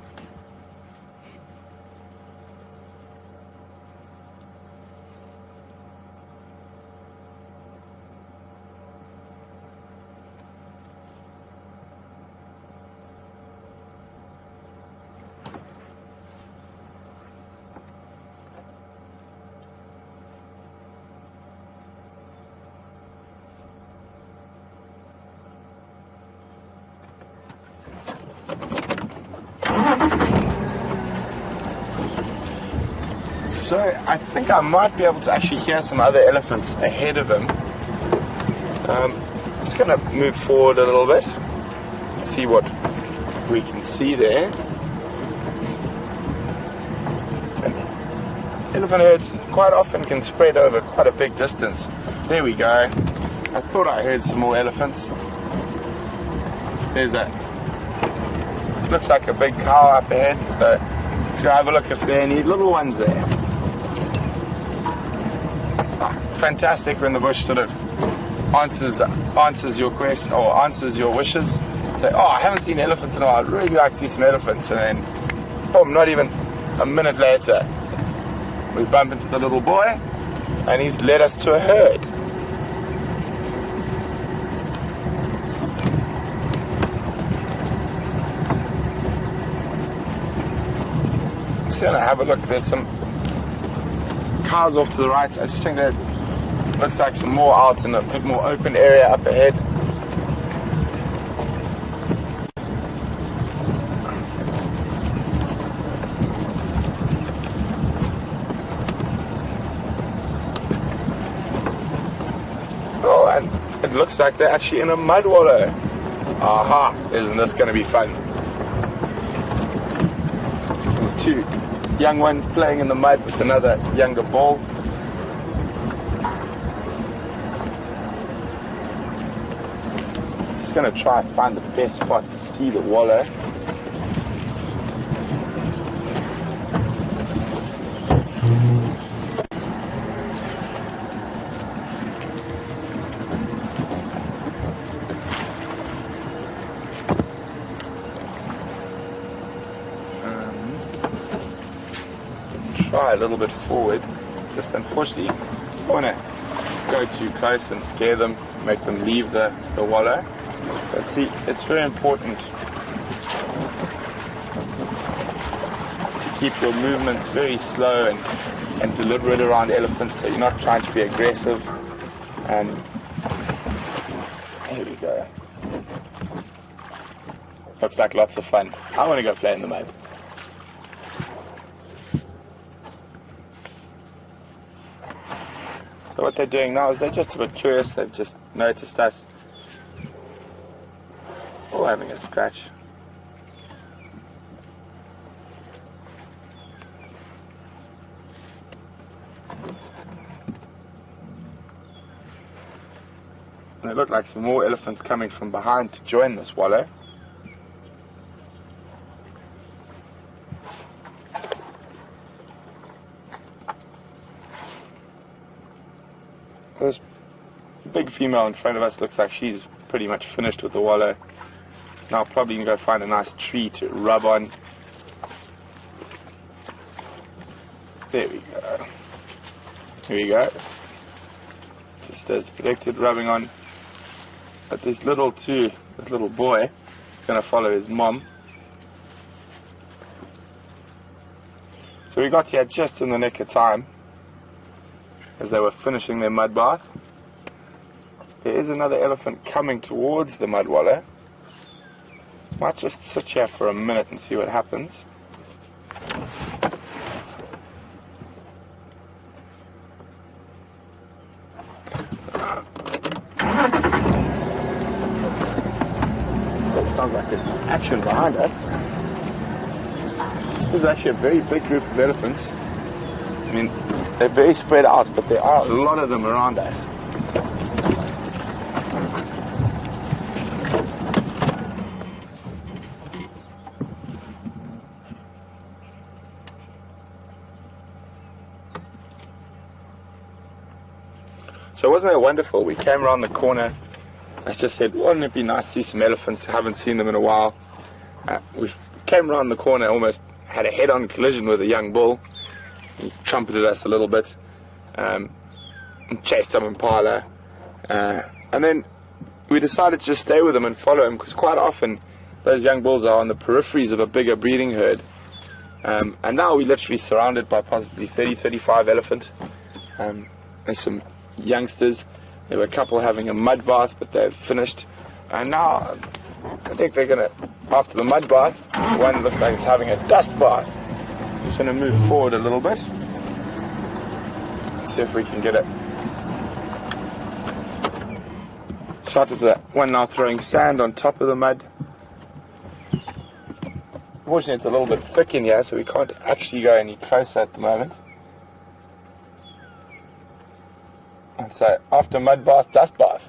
So I think I might be able to actually hear some other elephants ahead of him. I'm just going to move forward a little bit and see what we can see there. And elephant herds quite often can spread over quite a big distance. There we go. I thought I heard some more elephants. There's looks like a big cow up ahead, so let's go have a look if there are any little ones there. It's fantastic when the bush sort of answers your question or answers your wishes. Say, oh, I haven't seen elephants in a while, I'd really like to see some elephants, and then boom, not even a minute later we bump into the little boy and he's led us to a herd. Going to have a look. There's some cows off to the right. I just think that looks like some more out in a bit more open area up ahead. Oh, and it looks like they're actually in a mud wallow. Aha, isn't this going to be fun? There's two young ones playing in the mud with another younger bull. Just going to try and find the best spot to see the wallow. Try a little bit forward. Just unfortunately, I don't want to go too close and scare them, make them leave the wallow. But see, it's very important to keep your movements very slow and deliberate around elephants, so you're not trying to be aggressive. And here we go. Looks like lots of fun. I want to go play in the mud. So what they're doing now is they're just a bit curious. They've just noticed us. Oh, having a scratch. And they look like some more elephants coming from behind to join this wallow. This big female in front of us looks like she's pretty much finished with the wallow. Now probably going to go find a nice tree to rub on. There we go. Here we go. Just as predicted, rubbing on. But this little boy is going to follow his mom. So we got here just in the nick of time as they were finishing their mud bath. There is another elephant coming towards the mud wallow. Might just sit here for a minute and see what happens. there's action behind us. This is actually a very big group of elephants. I mean, they're very spread out, but there are a lot of them around us. So wasn't that wonderful? We came around the corner. I just said, wouldn't it be nice to see some elephants? I haven't seen them in a while. We came around the corner, almost had a head-on collision with a young bull. He trumpeted us a little bit, and chased some impala. And then we decided to just stay with him and follow him, because quite often those young bulls are on the peripheries of a bigger breeding herd. And now we're literally surrounded by possibly 30, 35 elephants, and some youngsters. There were a couple having a mud bath, but they've finished. And now I think they're going to, after the mud bath, one looks like it's having a dust bath. Just going to move forward a little bit. See if we can get a shot of that one now throwing sand on top of the mud. Unfortunately, it's a little bit thick in here, so we can't actually go any closer at the moment. And so, after mud bath, dust bath.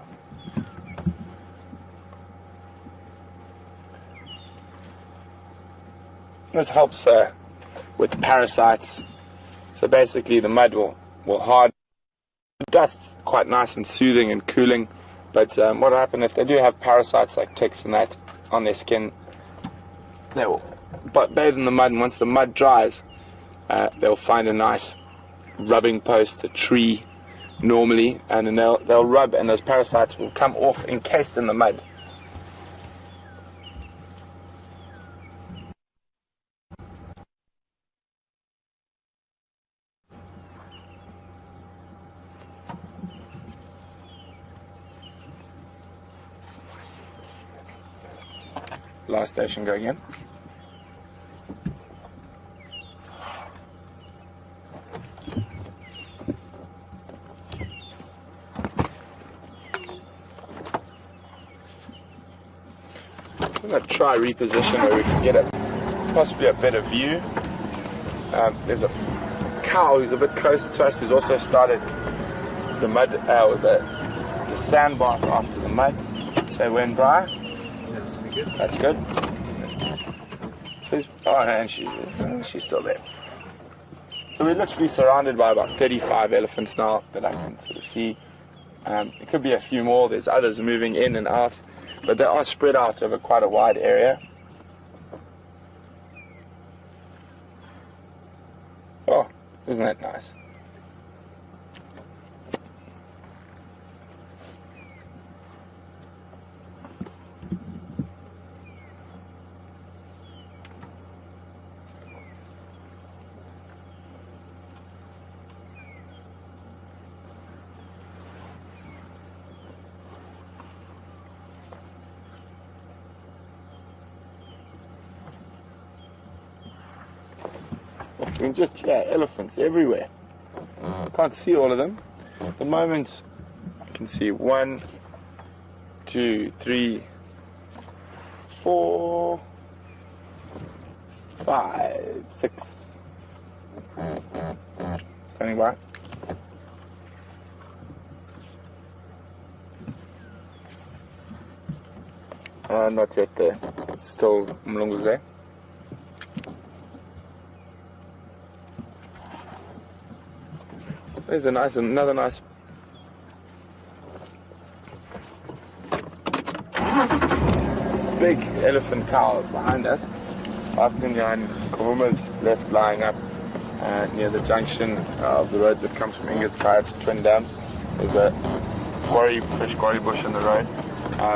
This helps with parasites. So basically the mud will harden. The dust's quite nice and soothing and cooling, but what will happen if they do have parasites like ticks and that on their skin, they will bathe in the mud, and once the mud dries, they'll find a nice rubbing post, a tree normally, and then they'll rub, and those parasites will come off encased in the mud. Last station going in. I'm going to try reposition where we can get possibly a better view. There's a cow who's a bit closer to us who's also started the mud, the sand bath after the mud. So when dry. That's good. So and she's still there. So we're literally surrounded by about 35 elephants now that I can sort of see. It could be a few more. There's others moving in and out, but they are spread out over quite a wide area. Oh, isn't that nice? You can just hear elephants everywhere. I can't see all of them. At the moment, I can see 1, 2, 3, 4, 5, 6. Standing by. Not yet there. Still Mlungu's there. There's another nice big elephant cow behind us, past behind Nkuhuma's left, lying up near the junction of the road that comes from Ingerskaya to Twin Dams. There's a fish quarry bush in the road.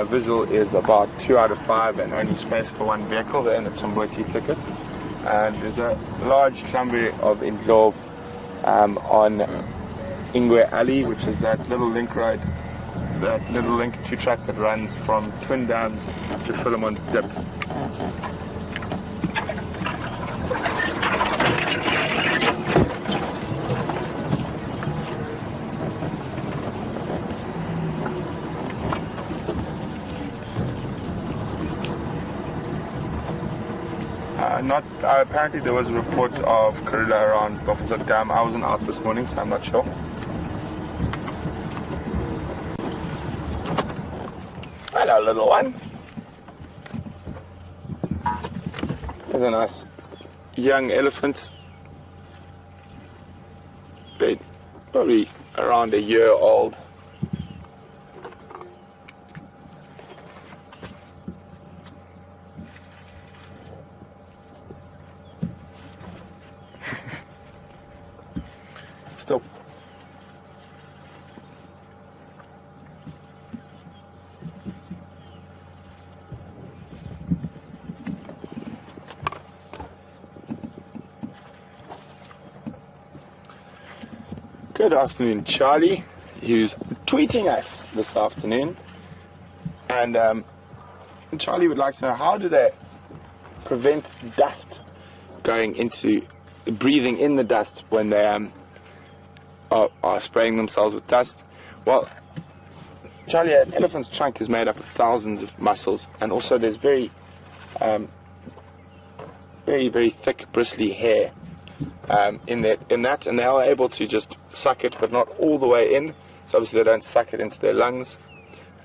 Visual is about 2 out of 5 and only space for one vehicle there in the Tumboti thicket. And there's a large number of Indlov on Ingwe Alley, which is that little link road, that little link 2-track that runs from Twin Dams to Philemon's Dip. Not apparently there was a report of Karula around Buffalo Dam. I wasn't out this morning, so I'm not sure. Hello, little one. There's a nice young elephant. Probably around a year old. Still. Good afternoon, Charlie, who's tweeting us this afternoon. And Charlie would like to know, how do they prevent dust going into, breathing in the dust when they are spraying themselves with dust? Well, Charlie, an elephant's trunk is made up of thousands of muscles, and also there's very, very thick, bristly hair in that, and they are able to just suck it, but not all the way in. So obviously they don't suck it into their lungs,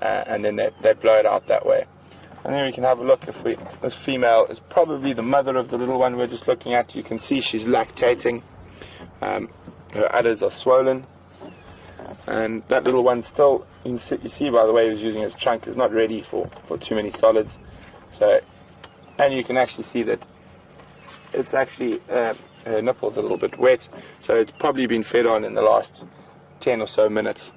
and then they blow it out that way. And then we can have a look. This female is probably the mother of the little one we're just looking at. You can see she's lactating. Her udders are swollen, and that little one still, you see by the way he was using his trunk, is not ready for too many solids. So, and you can actually see that it's actually her nipple's a little bit wet, so it's probably been fed on in the last 10 or so minutes.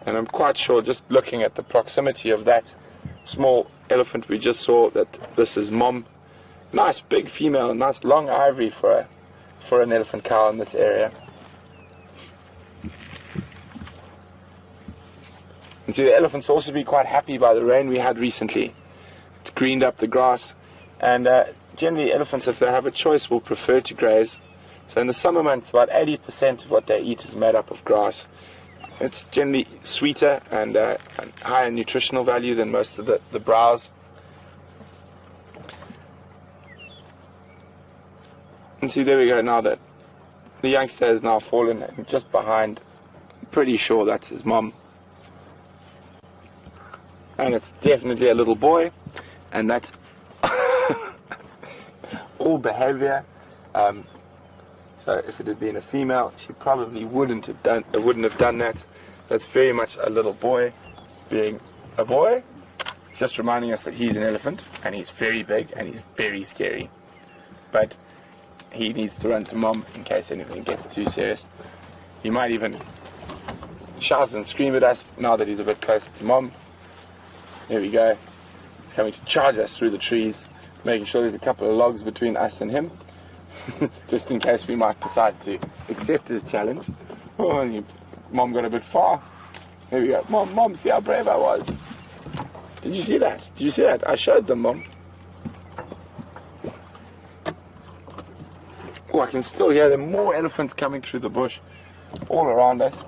And I'm quite sure, just looking at the proximity of that small elephant we just saw, that this is mom. Nice big female, nice long ivory for an elephant cow in this area. And see, the elephants also be quite happy by the rain we had recently. It's greened up the grass, and generally elephants, if they have a choice, will prefer to graze. So in the summer months, about 80% of what they eat is made up of grass. It's generally sweeter and higher nutritional value than most of the browse. And see, there we go, now that the youngster has now fallen just behind. I'm pretty sure that's his mom. And it's definitely a little boy, and that's all behavior. So if it had been a female, she probably wouldn't have done that. That's very much a little boy being a boy. It's just reminding us that he's an elephant, and he's very big, and he's very scary. But he needs to run to mom in case anything gets too serious. He might even shout and scream at us now that he's a bit closer to mom. There we go. He's coming to charge us through the trees, making sure there's a couple of logs between us and him, just in case we might decide to accept his challenge. Oh, mom got a bit far. There we go. Mom, see how brave I was. Did you see that? Did you see that? I showed them, mom. Oh, I can still hear them. More elephants coming through the bush all around us.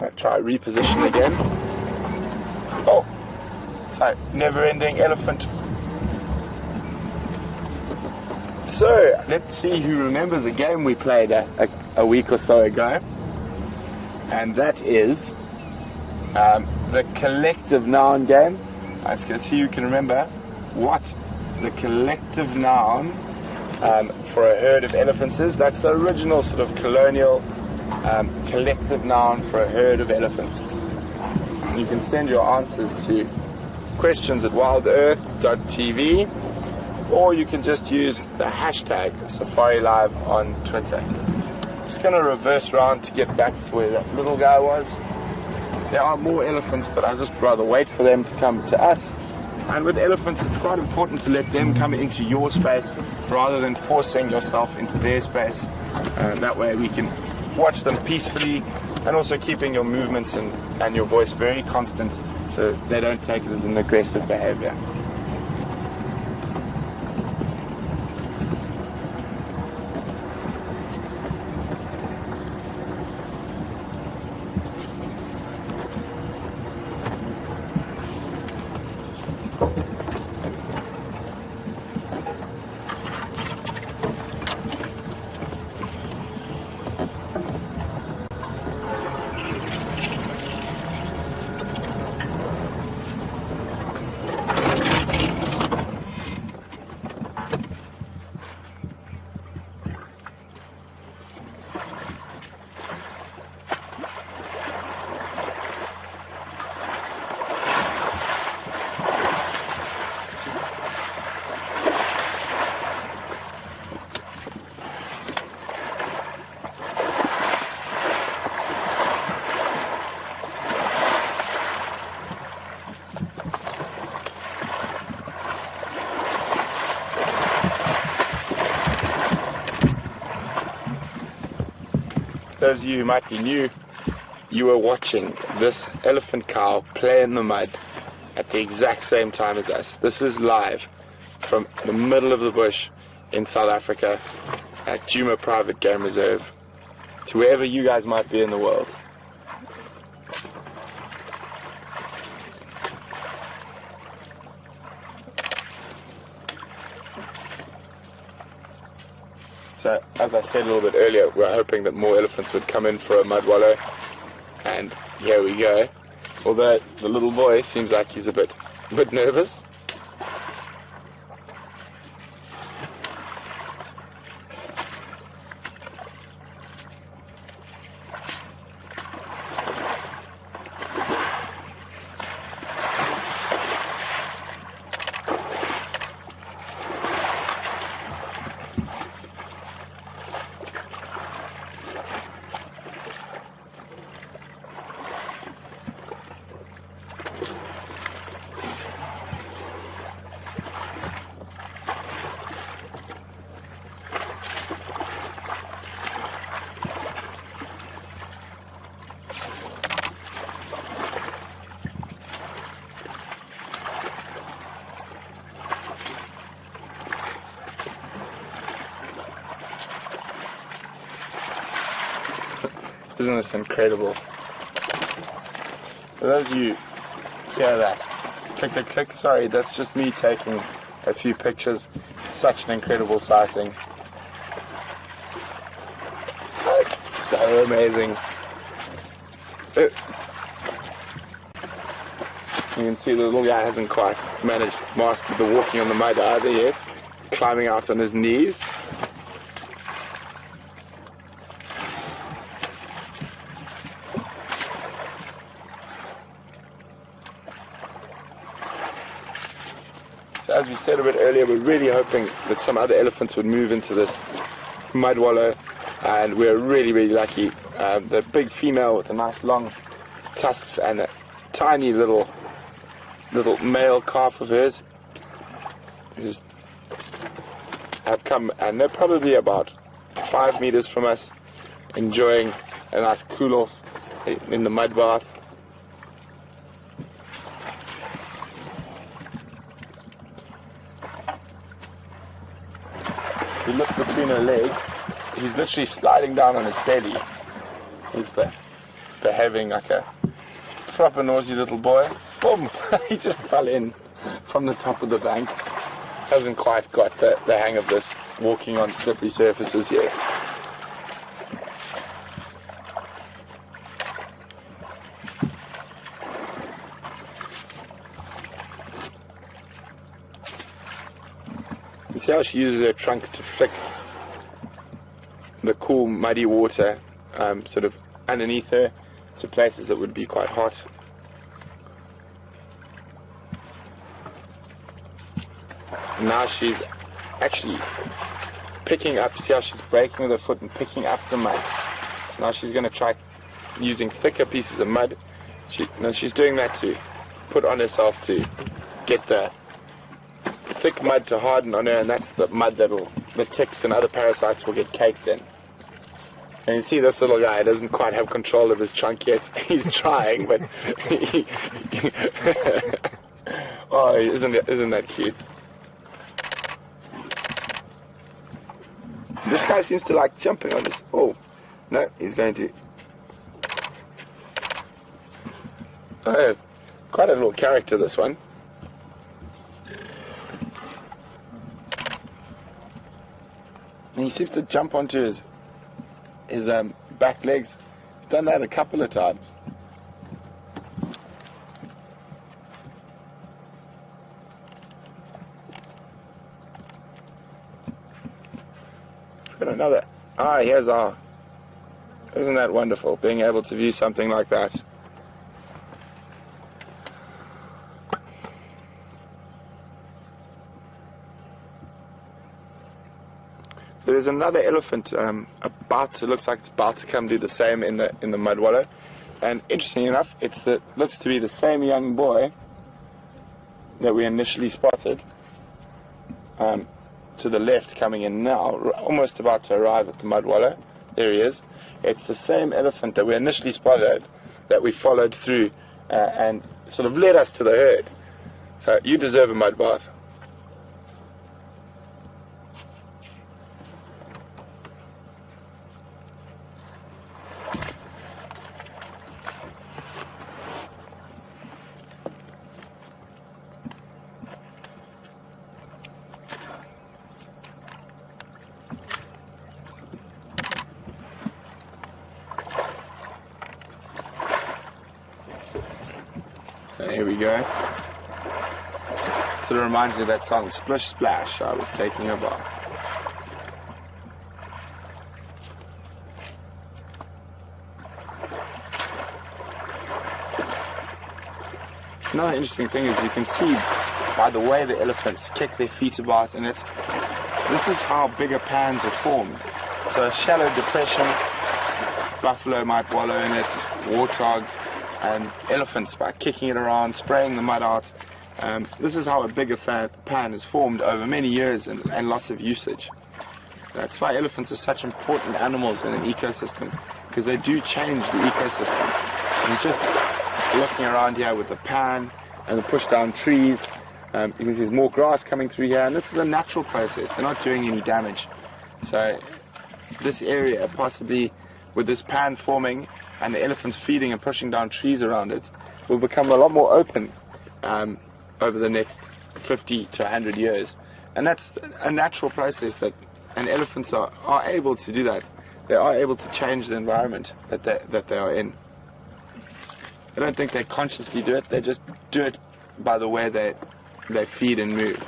I'll try reposition again. Oh, so never-ending elephant. So let's see who remembers a game we played a week or so ago, and that is the collective noun game. I was going to see who can remember what the collective noun for a herd of elephants is. That's the original sort of colonial collective noun for a herd of elephants. You can send your answers to questions@wildearth.tv, or you can just use the hashtag Safari Live on Twitter. I'm just going to reverse round to get back to where that little guy was. There are more elephants, but I'd just rather wait for them to come to us. And with elephants, it's quite important to let them come into your space rather than forcing yourself into their space. That way we can watch them peacefully, and also keeping your movements and your voice very constant so they don't take it as an aggressive behavior. those of you who might be new, you are watching this elephant cow play in the mud at the exact same time as us. This is live from the middle of the bush in South Africa at Djuma Private Game Reserve to wherever you guys might be in the world. So, as I said a little bit earlier, we're hoping that more elephants would come in for a mud wallow, and here we go. Although the little boy seems like he's a bit nervous. Isn't this incredible? For those of you hear that, click, click, click, sorry, that's just me taking a few pictures. It's such an incredible sighting. It's so amazing. You can see the little guy hasn't quite managed to master the walking on the mud either yet, climbing out on his knees. So as we said a bit earlier, we're really hoping that some other elephants would move into this mud wallow, and we're really, really lucky. The big female with the nice long tusks and a tiny little male calf of hers have come, and they're probably about 5 meters from us, enjoying a nice cool off in the mud bath. If you look between her legs, he's literally sliding down on his belly. He's behaving like a proper noisy little boy. Boom! He just fell in from the top of the bank. Hasn't quite got the hang of this walking on slippery surfaces yet. You see how she uses her trunk to flick the cool muddy water sort of underneath her to places that would be quite hot. Now she's actually picking up, see how she's breaking with her foot and picking up the mud. Now she's going to try using thicker pieces of mud. She's doing that to put on herself to get the thick mud to harden on her, and that's the mud that the ticks and other parasites will get caked in. And you see this little guy doesn't quite have control of his trunk yet. He's trying, but oh, isn't that cute? This guy seems to like jumping on this. Oh, no, he's going to. Oh, quite a little character, this one. And he seems to jump onto his back legs. He's done that a couple of times. Got another. Here's our. Isn't that wonderful, being able to view something like that? So there's another elephant it looks like it's about to come do the same in the mud wallow, and interestingly enough, looks to be the same young boy that we initially spotted. To the left, coming in now, almost about to arrive at the mud wallow. There he is. It's the same elephant that we initially spotted, that we followed through and sort of led us to the herd. So you deserve a mud bath. Here we go. Sort of reminds me of that song, Splish Splash, I was taking a bath. Another interesting thing is you can see by the way the elephants kick their feet about, and this is how bigger pans are formed. So a shallow depression, buffalo might wallow in it, warthog, and elephants by kicking it around, spraying the mud out. This is how a bigger pan is formed over many years and lots of usage. That's why elephants are such important animals in an ecosystem, because they do change the ecosystem. And just looking around here with the pan and the push down trees, you can see there's more grass coming through here, and this is a natural process. They're not doing any damage. So this area, possibly with this pan forming and the elephants feeding and pushing down trees around it, will become a lot more open over the next 50 to 100 years. And that's a natural process, and elephants are able to do that. They are able to change the environment that they are in. I don't think they consciously do it, they just do it by the way they feed and move.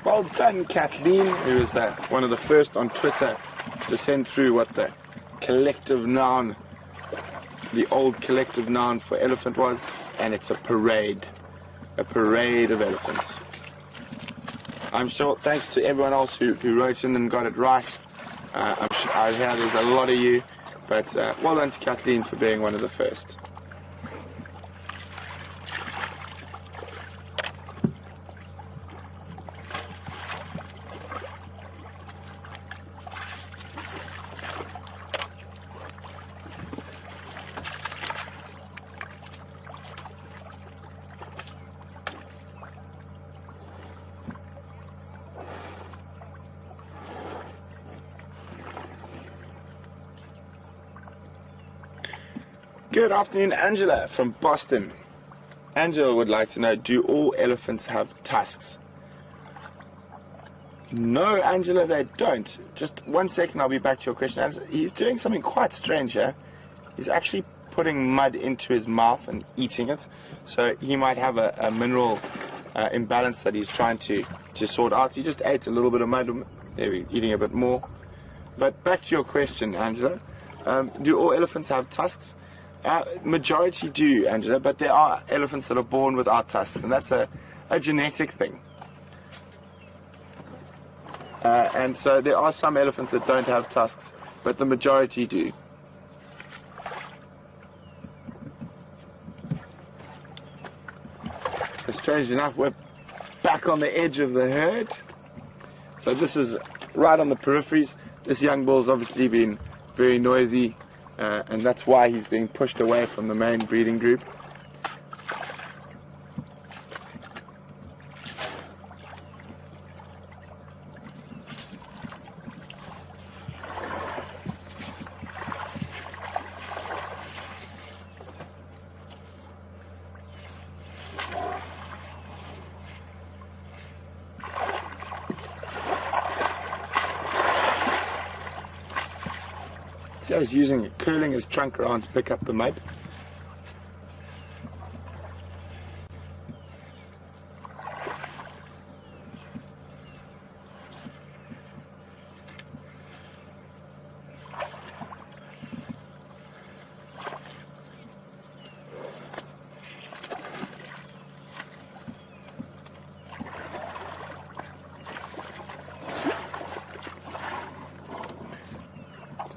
Well done, Kathleen, who is one of the first on Twitter to send through what the collective noun, the old collective noun for elephant was, and it's a parade of elephants. I'm sure, thanks to everyone else who wrote in and got it right. I'm sure I hear there's a lot of you, but well done to Kathleen for being one of the first. Good afternoon, Angela from Boston. Angela would like to know, do all elephants have tusks? No, Angela, they don't. Just 1 second, I'll be back to your question. Angela, he's doing something quite strange here. He's actually putting mud into his mouth and eating it. So he might have a mineral imbalance that he's trying to sort out. He just ate a little bit of mud. There, we're eating a bit more. But back to your question, Angela. Do all elephants have tusks? Majority do, Angela, but there are elephants that are born without tusks, and that's a genetic thing. And so there are some elephants that don't have tusks, but the majority do. So strange enough, we're back on the edge of the herd. So this is right on the peripheries. This young bull's obviously been very noisy, and that's why he's being pushed away from the main breeding group. So he's curling his trunk around to pick up the mud.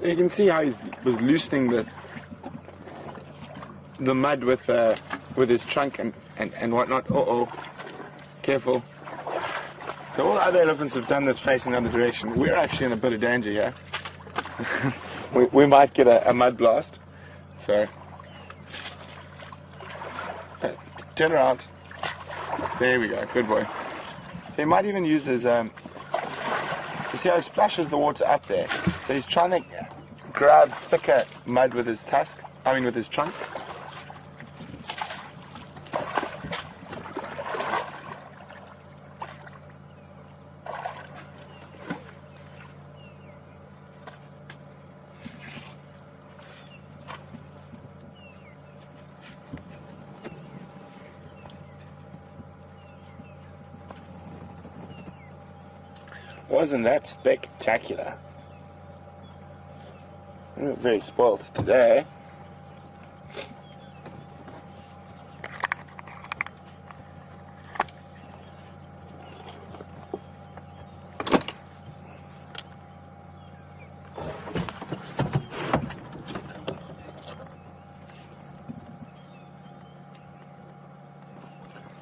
You can see how he was loosening the mud with his trunk and whatnot. Uh-oh. Careful. So all the other elephants have done this facing the other direction. We're actually in a bit of danger here. we might get a mud blast. So, turn around. There we go. Good boy. So he might even use his... you see how he splashes the water up there? So he's trying to grab thicker mud with his with his trunk. Wasn't that spectacular? I'm very spoiled today.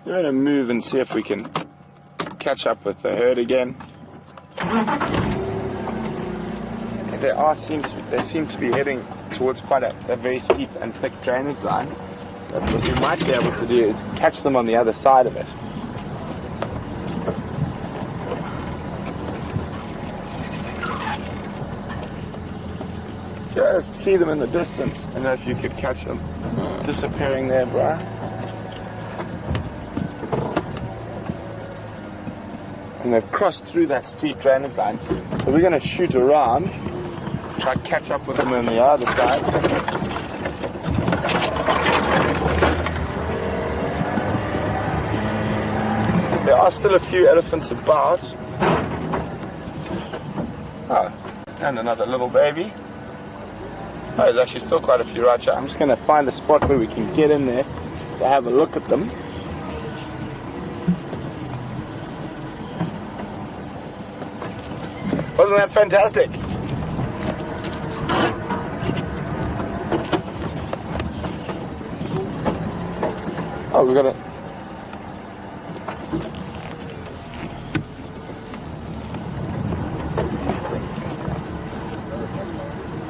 We're going to move and see if we can catch up with the herd again. They seem to be heading towards quite a very steep and thick drainage line. But what we might be able to do is catch them on the other side of it. Just see them in the distance. I don't know if you could catch them disappearing there, bruh. And they've crossed through that steep drainage line. So we're going to shoot around, try to catch up with them on the other side. There are still a few elephants about. Oh, and another little baby. Oh, there's actually still quite a few right here. I'm just going to find a spot where we can get in there to have a look at them. Wasn't that fantastic? Oh, we got it.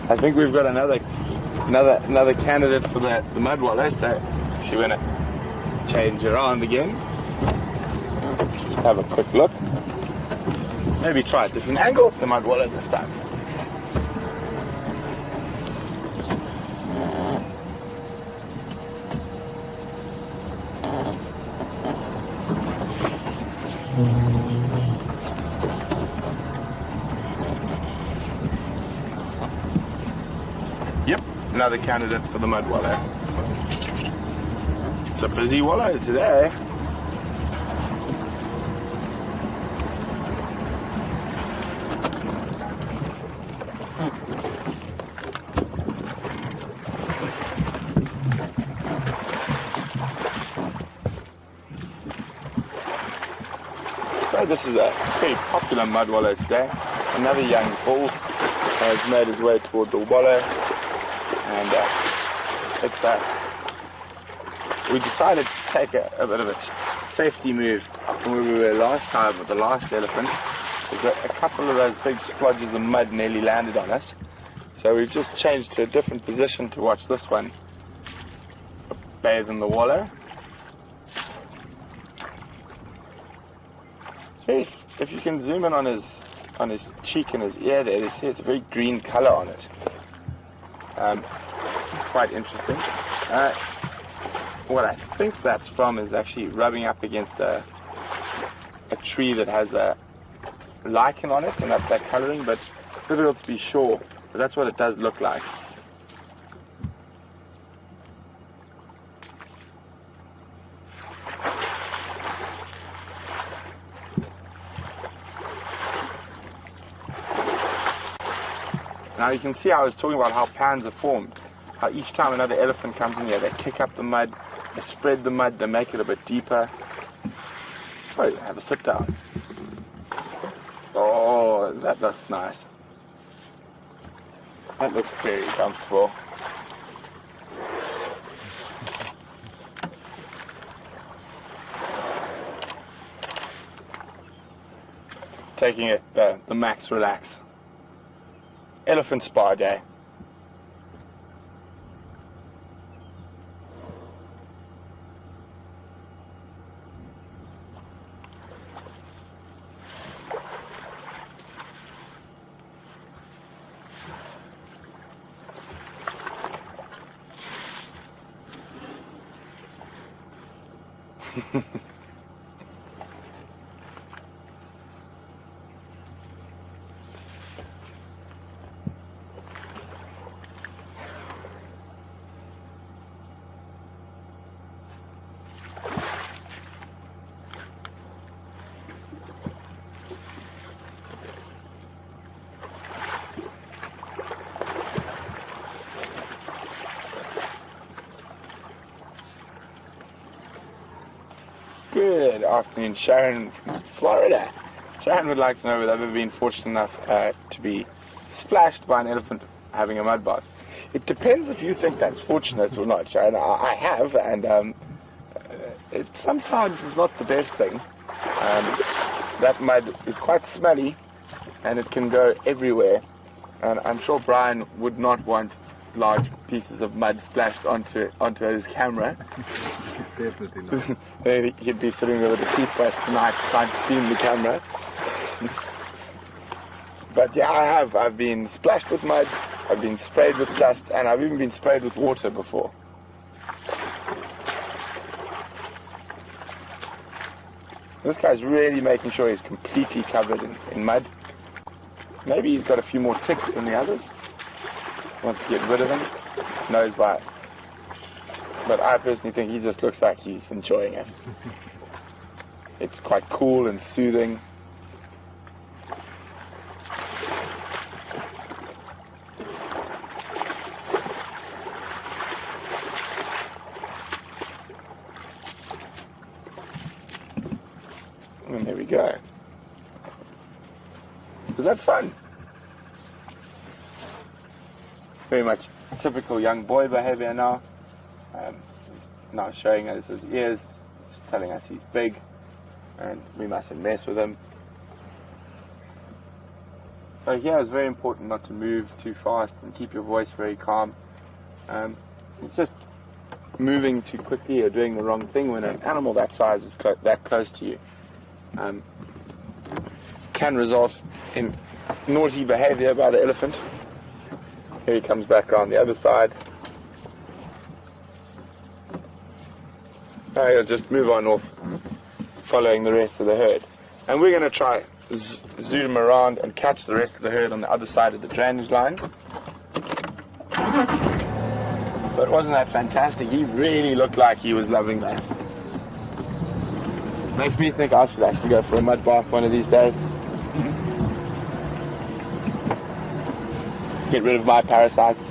I think we've got another candidate for the mud wallow, so if you want to change around again, just have a quick look. Maybe try a different angle, the mud wallow this time. Yep, another candidate for the mud wallow. It's a busy wallow today. This is a pretty popular mud wallow today. Another young bull has made his way toward the wallow, and we decided to take a bit of a safety move from where we were last time with the last elephant. A couple of those big splodges of mud nearly landed on us, so we've just changed to a different position to watch this one bathe in the wallow. If you can zoom in on his cheek and his ear there, you see it's a very green color on it. Quite interesting. What I think that's from is actually rubbing up against a tree that has a lichen on it and that coloring, but difficult to be sure. But that's what it does look like. Now you can see how I was talking about how pans are formed. How each time another elephant comes in here, they kick up the mud, they spread the mud, they make it a bit deeper. Oh, have a sit down. Oh, that looks nice. That looks very comfortable. Taking it the max relax. Elephant spa day. Good afternoon, Sharon from Florida. Sharon would like to know whether I've ever been fortunate enough to be splashed by an elephant having a mud bath. It depends if you think that's fortunate or not, Sharon. I have, and it sometimes is not the best thing. That mud is quite smelly, and it can go everywhere. And I'm sure Brian would not want large pieces of mud splashed onto his camera. Definitely not. He'd be sitting there with a toothbrush tonight trying to clean the camera. But yeah, I've been splashed with mud, I've been sprayed with dust, and I've even been sprayed with water before. This guy's really making sure he's completely covered in mud. Maybe he's got a few more ticks than the others. Wants to get rid of them. Knows by it. But I personally think he just looks like he's enjoying it. It's quite cool and soothing. And there we go. Was that fun? Very much typical young boy behavior now. Now showing us his ears, telling us he's big and we mustn't mess with him. So yeah, it's very important not to move too fast and keep your voice very calm. It's just moving too quickly or doing the wrong thing when an animal that size is that close to you can result in naughty behavior by the elephant. Here he comes back around the other side. Now he'll just move on off, following the rest of the herd. And we're going to try zoom around and catch the rest of the herd on the other side of the drainage line. But wasn't that fantastic? He really looked like he was loving that. Makes me think I should actually go for a mud bath one of these days. Get rid of my parasites.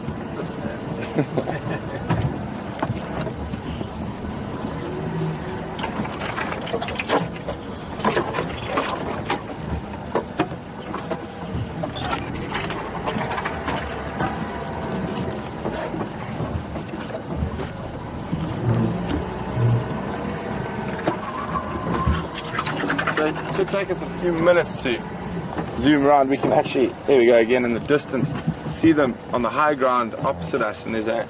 So it could take us a few minutes to zoom around. We can actually, there we go again in the distance, see them on the high ground opposite us, and there's a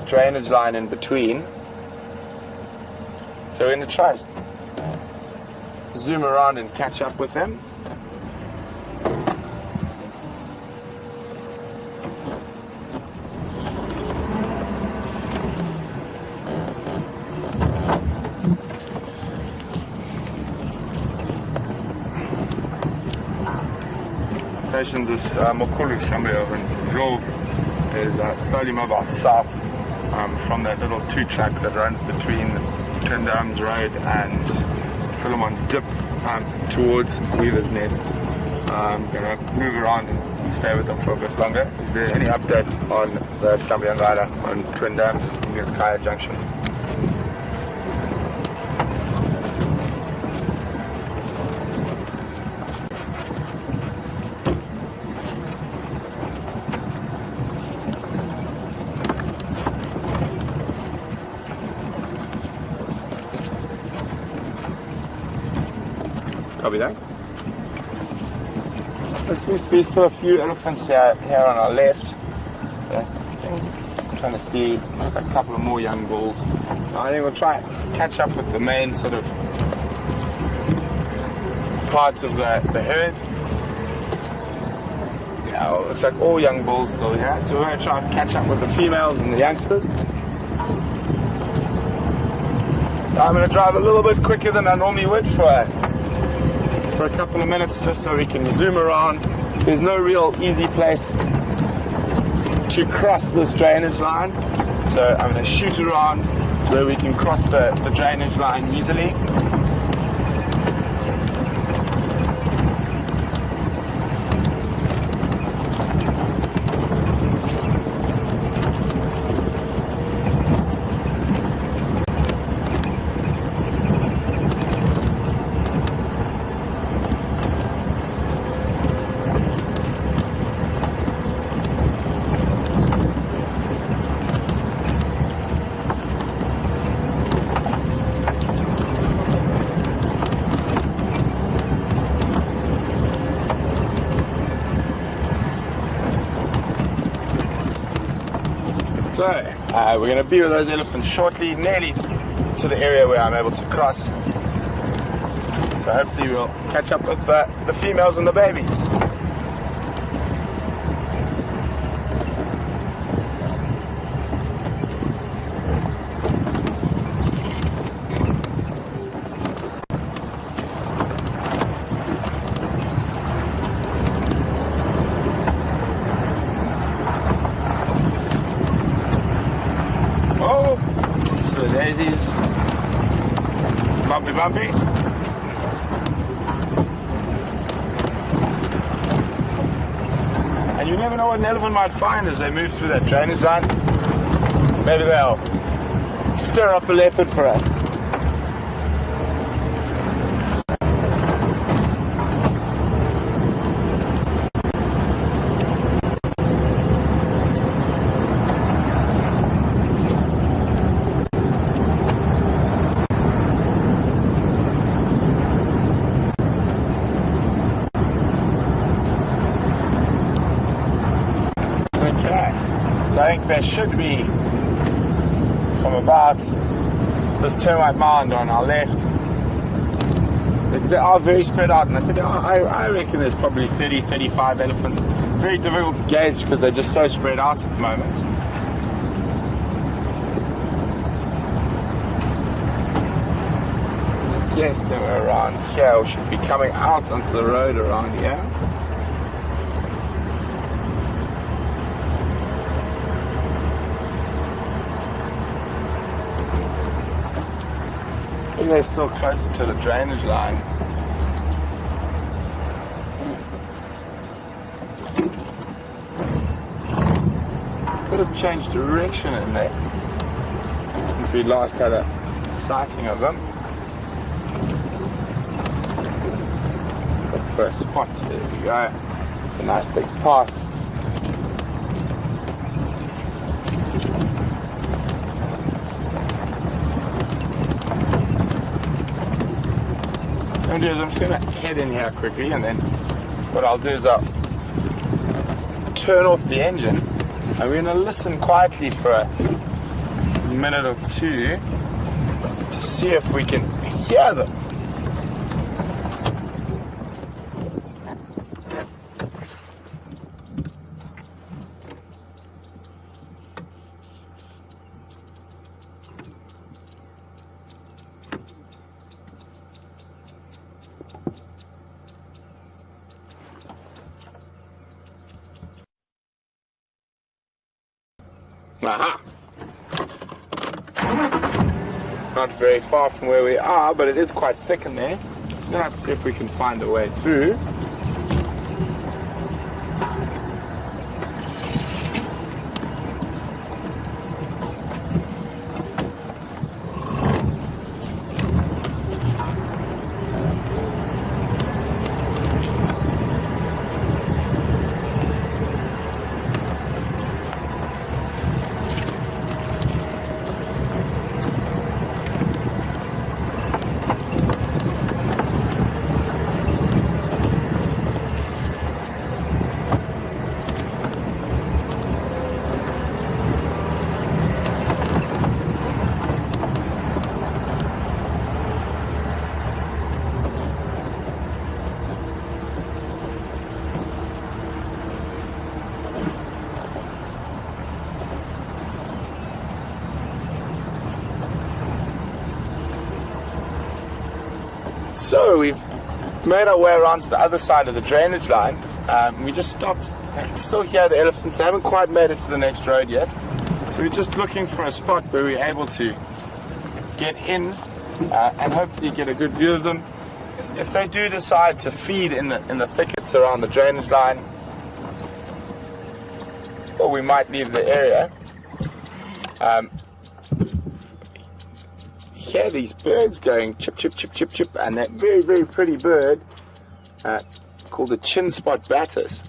drainage line in between. So we're going to try zoom around and catch up with them. Stations is Mokulu Shambio and Grove is slightly mobile south from that little two-track that runs between Twin Dams Road and Philemon's Dip towards Weaver's Nest. I'm going to move around and stay with them for a bit longer. Is there any update on the Shambiyangala on Twin Dams near Kaya Junction? Copy that. There seems to be still a few elephants here on our left. I'm trying to see just a couple of more young bulls. I think we'll try and catch up with the main sort of parts of the herd. Yeah, it looks like all young bulls still here. So we're going to try and catch up with the females and the youngsters. I'm going to drive a little bit quicker than I normally would for a couple of minutes just so we can zoom around. There's no real easy place to cross this drainage line, so I'm going to shoot around to where we can cross the drainage line easily. So, we're going to be with those elephants shortly, nearly to the area where I'm able to cross. So hopefully we'll catch up with the females and the babies. Daisies, bumpy. And you never know what an elephant might find as they move through that drainage line. Maybe they'll stir up a leopard for us. I think there should be from about this termite mound on our left, because they are very spread out, and I said I reckon there's probably 30-35 elephants. Very difficult to gauge because they're just so spread out at the moment. Yes, they were around here, or should be coming out onto the road around here. I think they're still closer to the drainage line. Could have changed direction in there since we last had a sighting of them. Look for a spot. There we go. It's a nice big path. What I'm going to do is I'm just going to head in here quickly, and then what I'll do is I'll turn off the engine and we're going to listen quietly for a minute or two to see if we can hear them. Aha! Not very far from where we are, but it is quite thick in there. We're going to have to see if we can find a way through. So we've made our way around to the other side of the drainage line. We just stopped. I can still hear the elephants. They haven't quite made it to the next road yet. So we're just looking for a spot where we're able to get in and hopefully get a good view of them. If they do decide to feed in the thickets around the drainage line, or we might leave the area. Hear these birds going chip, chip, chip, chip, chip, and that very, very pretty bird called the chin spot batters.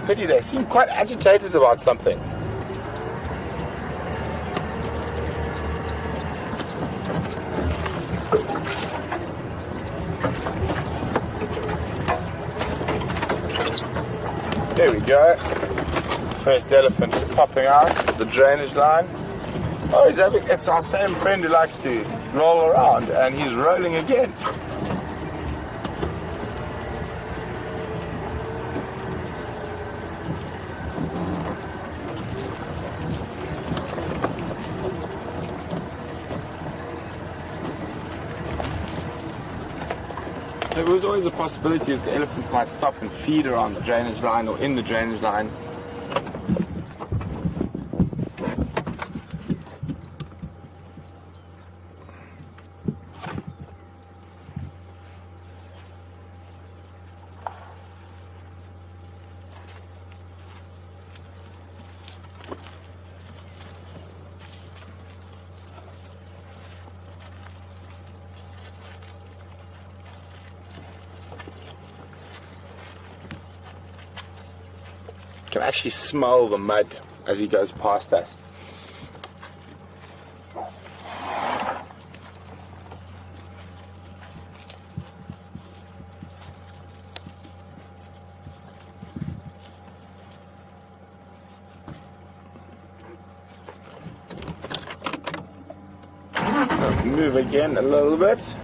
Pity, they seem quite agitated about something. There we go. First elephant popping out of the drainage line. Oh, it's our same friend who likes to roll around, and he's rolling again. There was always a possibility that the elephants might stop and feed around the drainage line or in the drainage line. Can actually smell the mud as he goes past us. Move again a little bit.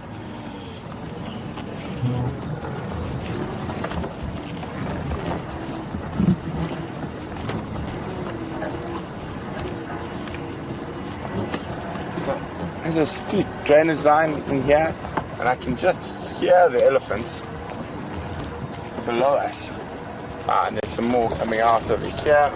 There's a steep drainage line in here, and I can just hear the elephants below us. And there's some more coming out over here.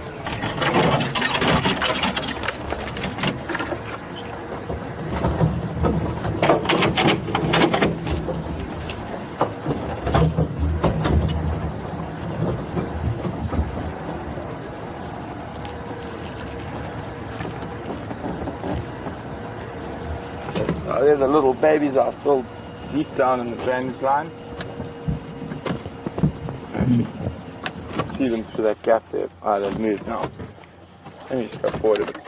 Oh, there the little babies are still deep down in the drainage line. Actually, you can see them through that gap there. Ah, they've moved now. Let me just go forward a bit.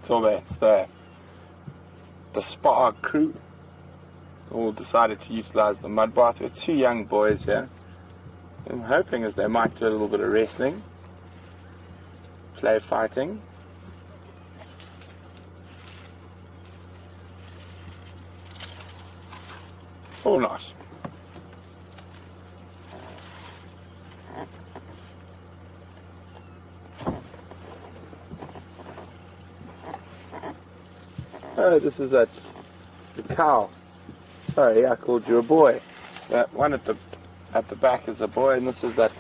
So that's the spa crew all decided to utilize the mud bath. With two young boys here. I'm hoping as they might do a little bit of wrestling, play fighting. Or not. Oh, this is the cow. Sorry, I called you a boy. That one at the back is a boy, and this is that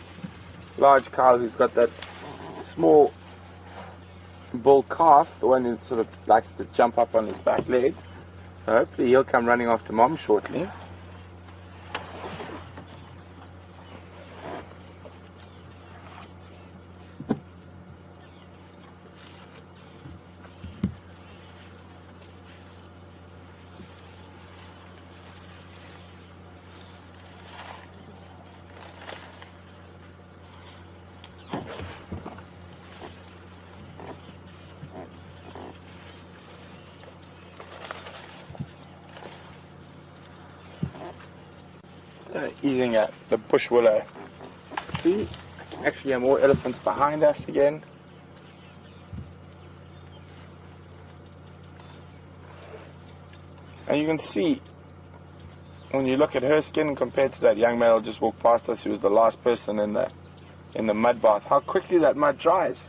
large cow who's got that small bull calf, the one who sort of likes to jump up on his back legs. So hopefully he'll come running off to mom shortly. Eating the bush willow tree. Actually, more elephants behind us again. And you can see, when you look at her skin compared to that young male who just walked past us, who was the last person in the mud bath, how quickly that mud dries.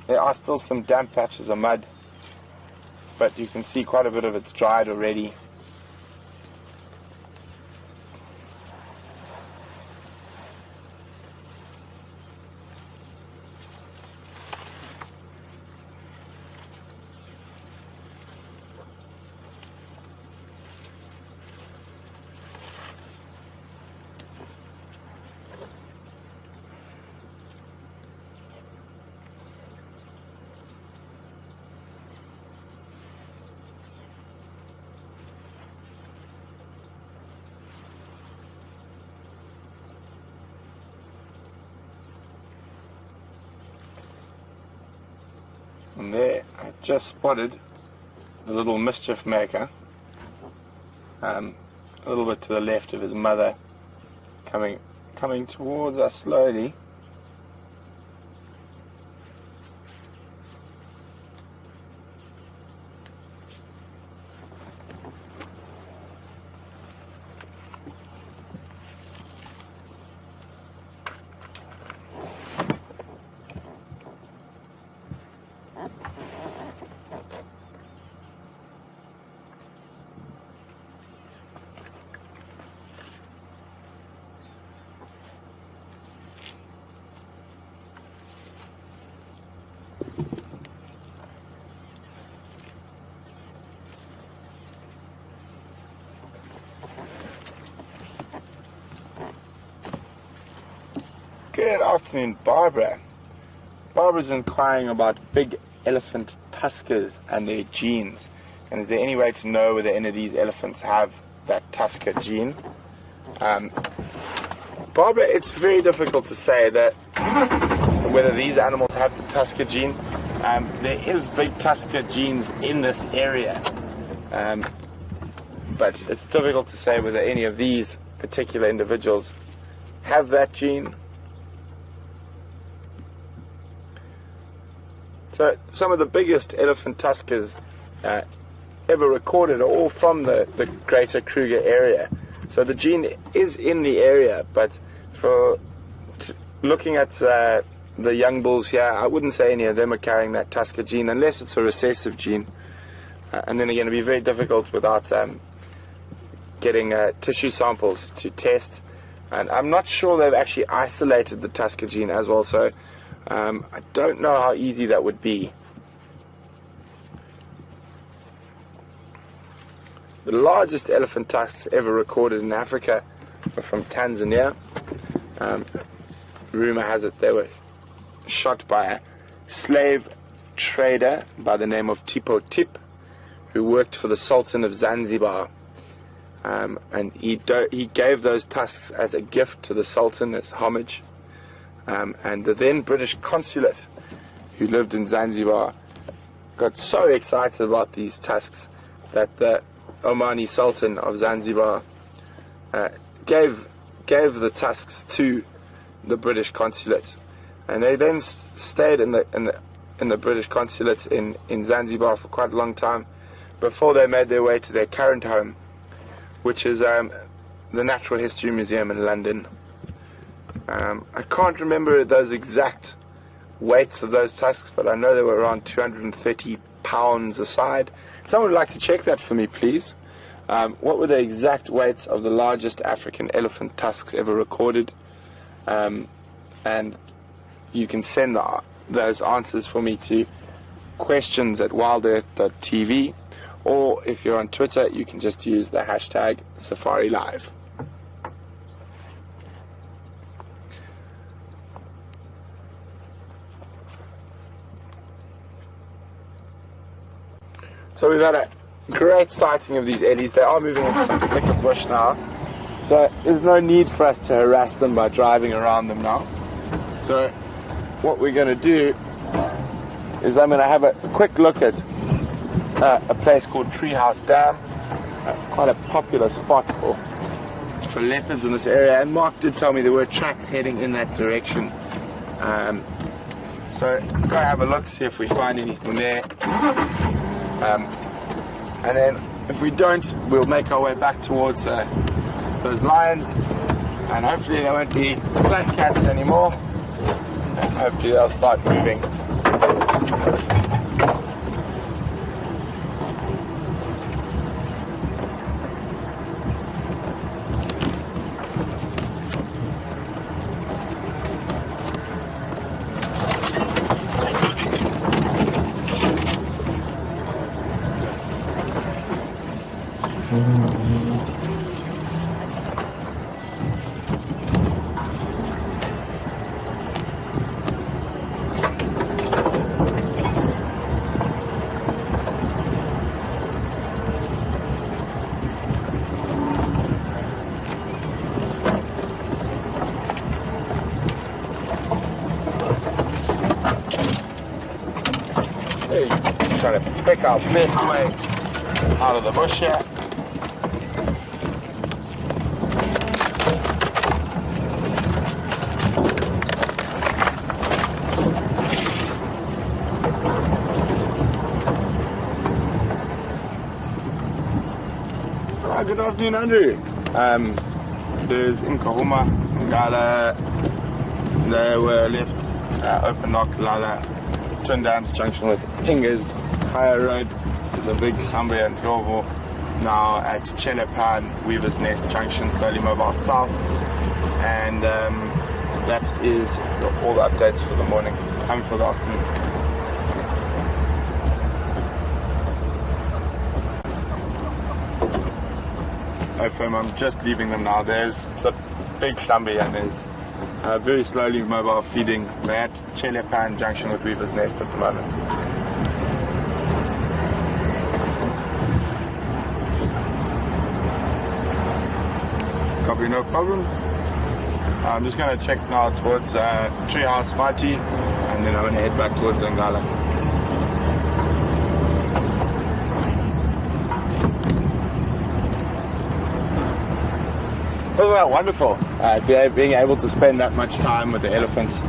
There are still some damp patches of mud, but you can see quite a bit of it's dried already. And there, I just spotted the little mischief maker, a little bit to the left of his mother, coming towards us slowly. Good afternoon, Barbara. Barbara's inquiring about big elephant tuskers and their genes. And is there any way to know whether any of these elephants have that tusker gene? Barbara, it's very difficult to say that whether these animals have the tusker gene. There is big tusker genes in this area, but it's difficult to say whether any of these particular individuals have that gene. So some of the biggest elephant tuskers ever recorded are all from the greater Kruger area. So the gene is in the area, but for looking at the young bulls here, I wouldn't say any of them are carrying that tusker gene unless it's a recessive gene. And then again, it'd be very difficult without getting tissue samples to test. And I'm not sure they've actually isolated the tusker gene as well, so I don't know how easy that would be. The largest elephant tusks ever recorded in Africa are from Tanzania. Rumor has it they were shot by a slave trader by the name of Tipo Tip, who worked for the Sultan of Zanzibar. And he gave those tusks as a gift to the Sultan as homage. And the then British consulate, who lived in Zanzibar, got so excited about these tusks that the Omani Sultan of Zanzibar gave the tusks to the British consulate, and they then stayed in the British consulate in Zanzibar for quite a long time before they made their way to their current home, which is the Natural History Museum in London. I can't remember those exact weights of those tusks, but I know they were around 230 pounds a side. Someone would like to check that for me, please. What were the exact weights of the largest African elephant tusks ever recorded? And you can send those answers for me to questions@wildearth.tv, or if you're on Twitter, you can just use the hashtag #SafariLive. So we've had a great sighting of these ellies. They are moving into some thicker bush now, so there's no need for us to harass them by driving around them now. So what we're going to do is I'm going to have a quick look at a place called Treehouse Dam, quite a popular spot for leopards in this area, and Mark did tell me there were tracks heading in that direction. So go have a look, see if we find anything there. And then If we don't, we'll make our way back towards those lions, and hopefully there won't be black cats anymore, and hopefully they'll start moving. Just trying to pick our best way out of the bush here. Good afternoon, Andrew. There's Nkuhuma, Ngala, they were left open knock, Lala, Twin Dams junction with Ingers, Higher Road. There's a big Cambria and Glovo now at Chelepan, Weaver's Nest Junction, slowly mobile south. And that is all the updates for the morning, for the afternoon. I'm just leaving them now. It's a big Clamby and there's very slowly mobile feeding. They're at Chelepan junction with Weaver's Nest at the moment. Copy, no problem. I'm just going to check now towards Treehouse Mighty, and then I'm going to head back towards Ngala. Wasn't that wonderful? Being able to spend that much time with the elephants.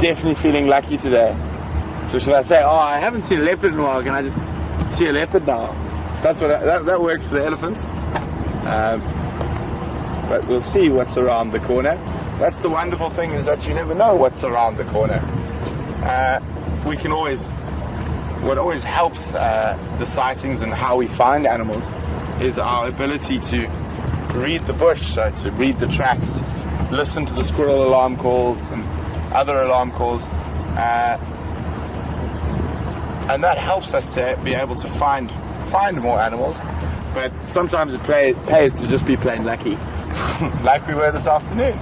Definitely feeling lucky today. So should I say, oh, I haven't seen a leopard in a while, can I just see a leopard now? So that's what that works for the elephants. But we'll see what's around the corner. That's the wonderful thing, is that you never know what's around the corner. We can what always helps the sightings and how we find animals is our ability to read the bush, so to read the tracks, listen to the squirrel alarm calls and other alarm calls, and that helps us to be able to find more animals. But sometimes it pays to just be plain lucky, like we were this afternoon.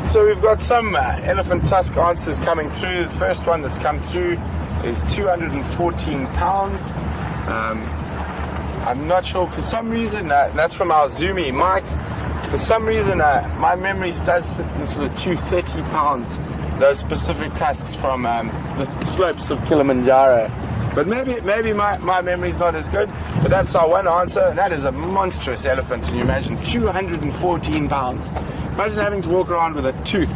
So we've got some elephant tusk answers coming through. The first one that's come through is 214 pounds. I'm not sure, for some reason, that's from our Zoomy Mike. For some reason, my memory does sit in sort of 230 pounds, those specific tusks from the slopes of Kilimanjaro. But maybe my memory's not as good, but that's our one answer, and that is a monstrous elephant. Can you imagine? 214 pounds. Imagine having to walk around with a tooth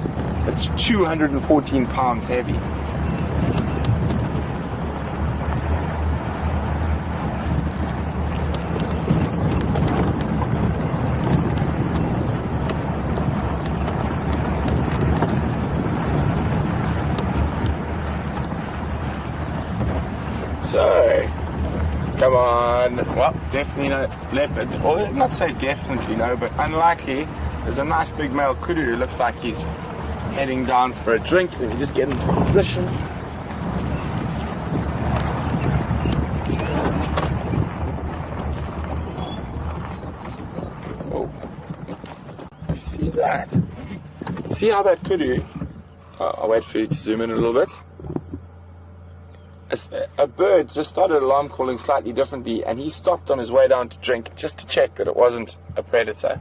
that's 214 pounds heavy. So, come on. Well, definitely no leopard. Or not say definitely no, but unlikely. There's a nice big male kudu who looks like he's heading down for a drink. Let me just get into position. that. See how that kudu, I'll wait for you to zoom in a little bit. A bird just started alarm calling slightly differently, and he stopped on his way down to drink just to check that it wasn't a predator.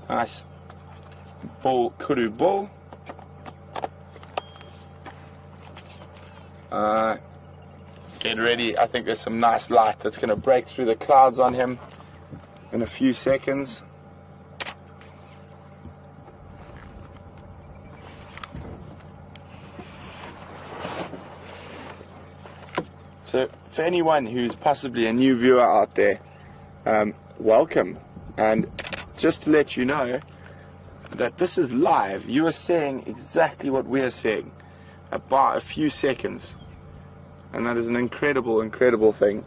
Nice bull, kudu bull. Get ready. I think there's some nice light that's going to break through the clouds on him in a few seconds. So for anyone who's possibly a new viewer out there, welcome. And just to let you know that this is live, you are seeing exactly what we are seeing about a few seconds, and that is an incredible, incredible thing.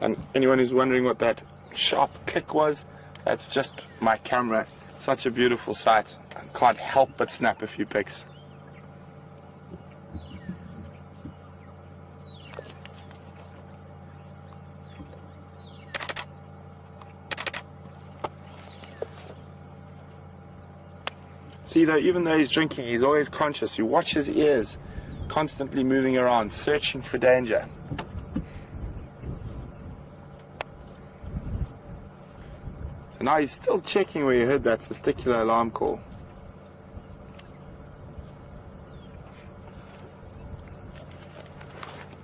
And anyone who's wondering what that sharp click was, that's just my camera. Such a beautiful sight. I can't help but snap a few pics. See though, even though he's drinking, he's always conscious. You watch his ears constantly moving around, searching for danger. So now he's still checking where you heard that testicular alarm call.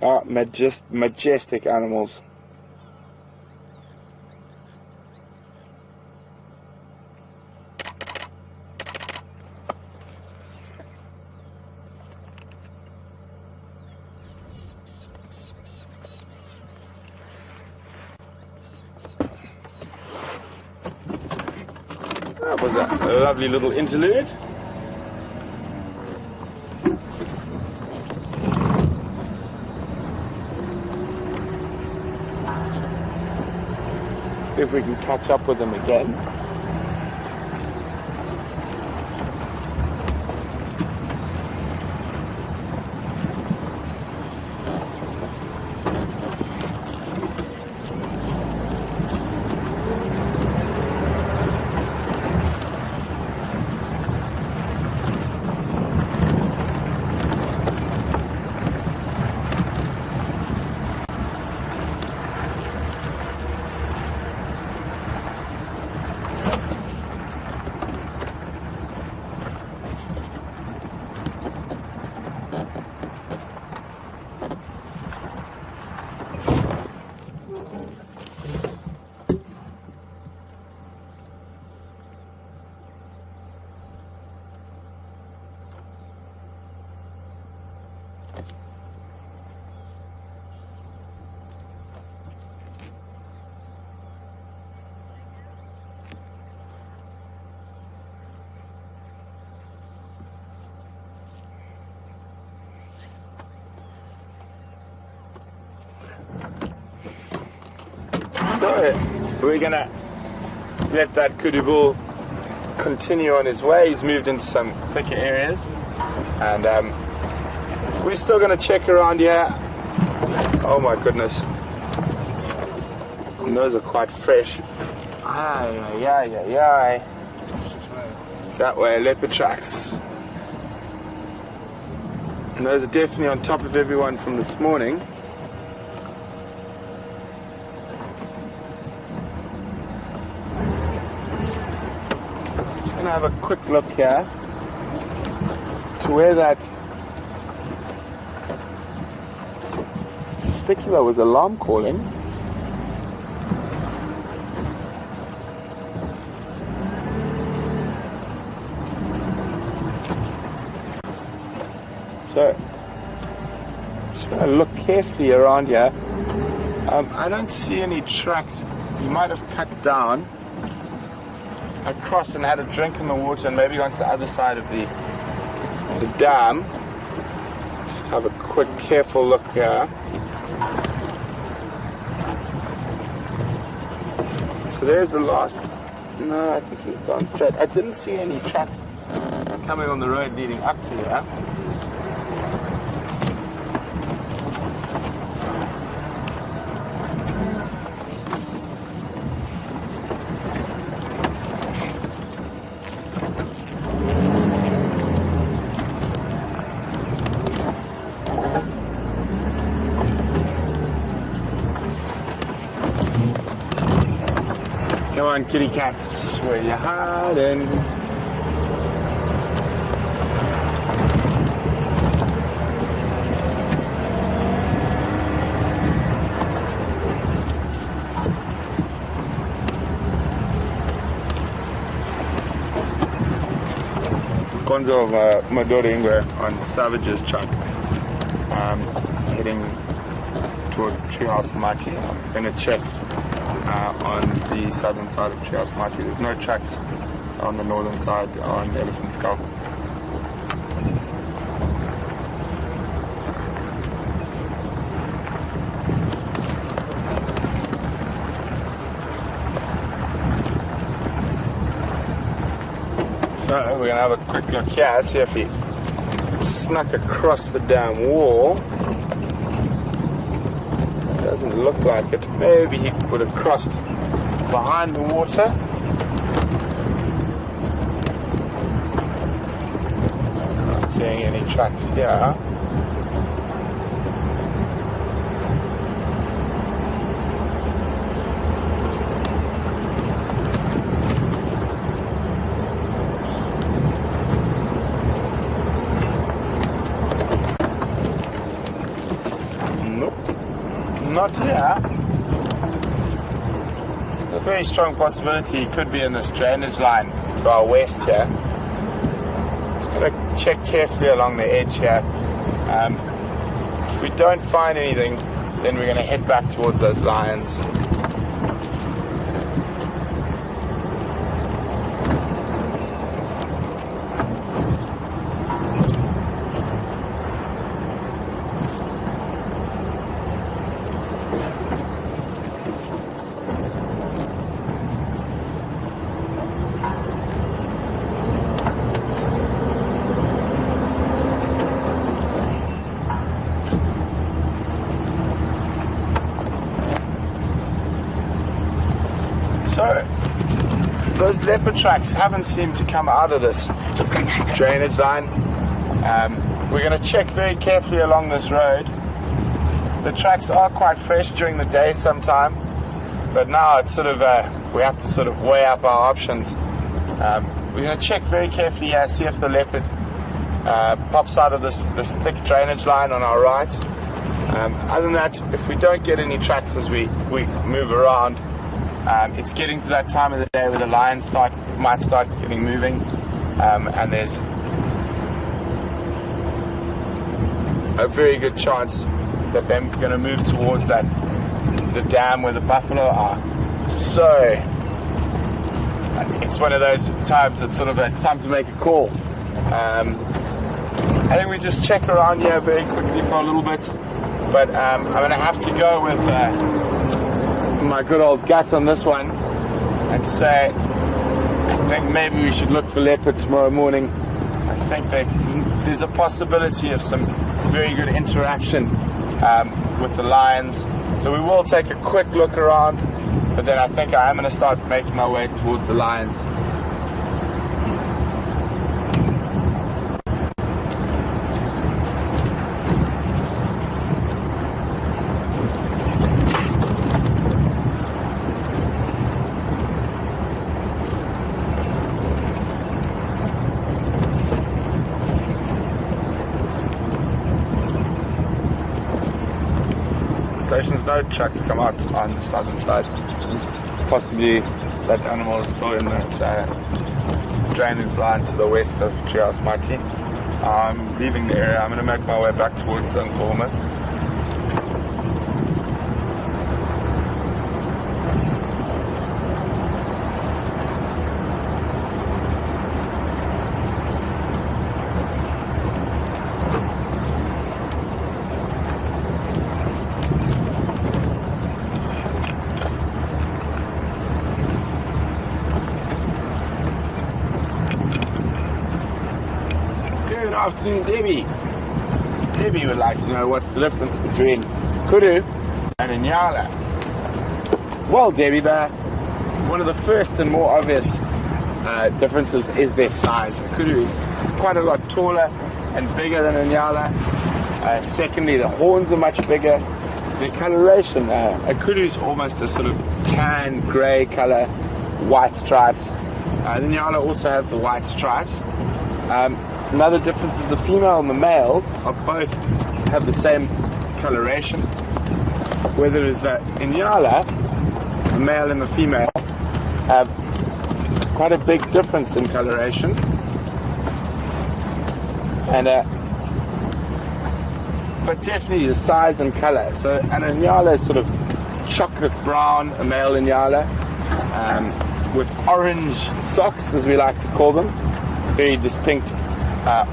Ah, majestic animals. That was a lovely little interlude. See if we can catch up with them again. So we're gonna let that kudu bull continue on his way. He's moved into some thicker areas, and we're still gonna check around here. Oh my goodness, and those are quite fresh. Aye. That way, leopard tracks. And those are definitely on top of everyone from this morning. Have a quick look here to where that testicular was alarm calling. So just going to look carefully around here. I don't see any tracks. He might have cut down across and had a drink in the water and maybe gone to the other side of the dam. have a quick, careful look here. So there's the last. No, I think he's gone straight. I didn't see any tracks coming on the road leading up to here. Come on, kitty cats, where you hiding? Gonzo of Madoringa on Savage's truck, heading towards Treehouse Mati. I'm going to check on the southern side of Treehouse Mati. There's no tracks on the northern side on Elephant Skull. So we're going to have a quick look here, see if he snuck across the damn wall. Doesn't look like it. Maybe he would have crossed behind the water. Not seeing any tracks here. Not here. A very strong possibility he could be in this drainage line to our west here. Just got to check carefully along the edge here. If we don't find anything, then we're going to head back towards those lions. So, those leopard tracks haven't seemed to come out of this drainage line. We're going to check very carefully along this road. The tracks are quite fresh during the day sometime, but now it's sort of, we have to sort of weigh up our options. We're going to check very carefully here, see if the leopard pops out of this thick drainage line on our right. Other than that, if we don't get any tracks as we move around, it's getting to that time of the day where the lions might start getting moving, and there's a very good chance that they're going to move towards the dam where the buffalo are. So it's one of those times it's sort of time to make a call. I think we just check around here very quickly for a little bit, but I'm going to have to go with my good old gut on this one and say I think maybe we should look for leopard tomorrow morning. I think there's a possibility of some very good interaction with the lions, so we will take a quick look around, but then I think I am going to start making my way towards the lions. Stations, no trucks come out on the southern side. Possibly that animal is still in that drainage line to the west of Treehouse Mati. I'm leaving the area. I'm going to make my way back towards the Nkuhumas. afternoon, Debbie. Debbie would like to know what's the difference between kudu and inyala. Well, Debbie, one of the first and more obvious differences is their size. A kudu is quite a lot taller and bigger than inyala. Secondly, the horns are much bigger. The coloration, a kudu is almost a sort of tan, grey colour, white stripes. The inyala also have the white stripes. Another difference is the female and the males are both have the same coloration. Whether it's the inyala, the male and the female, have quite a big difference in coloration. And but definitely the size and colour. So an inyala is sort of chocolate brown, a male inyala, with orange socks, as we like to call them, very distinct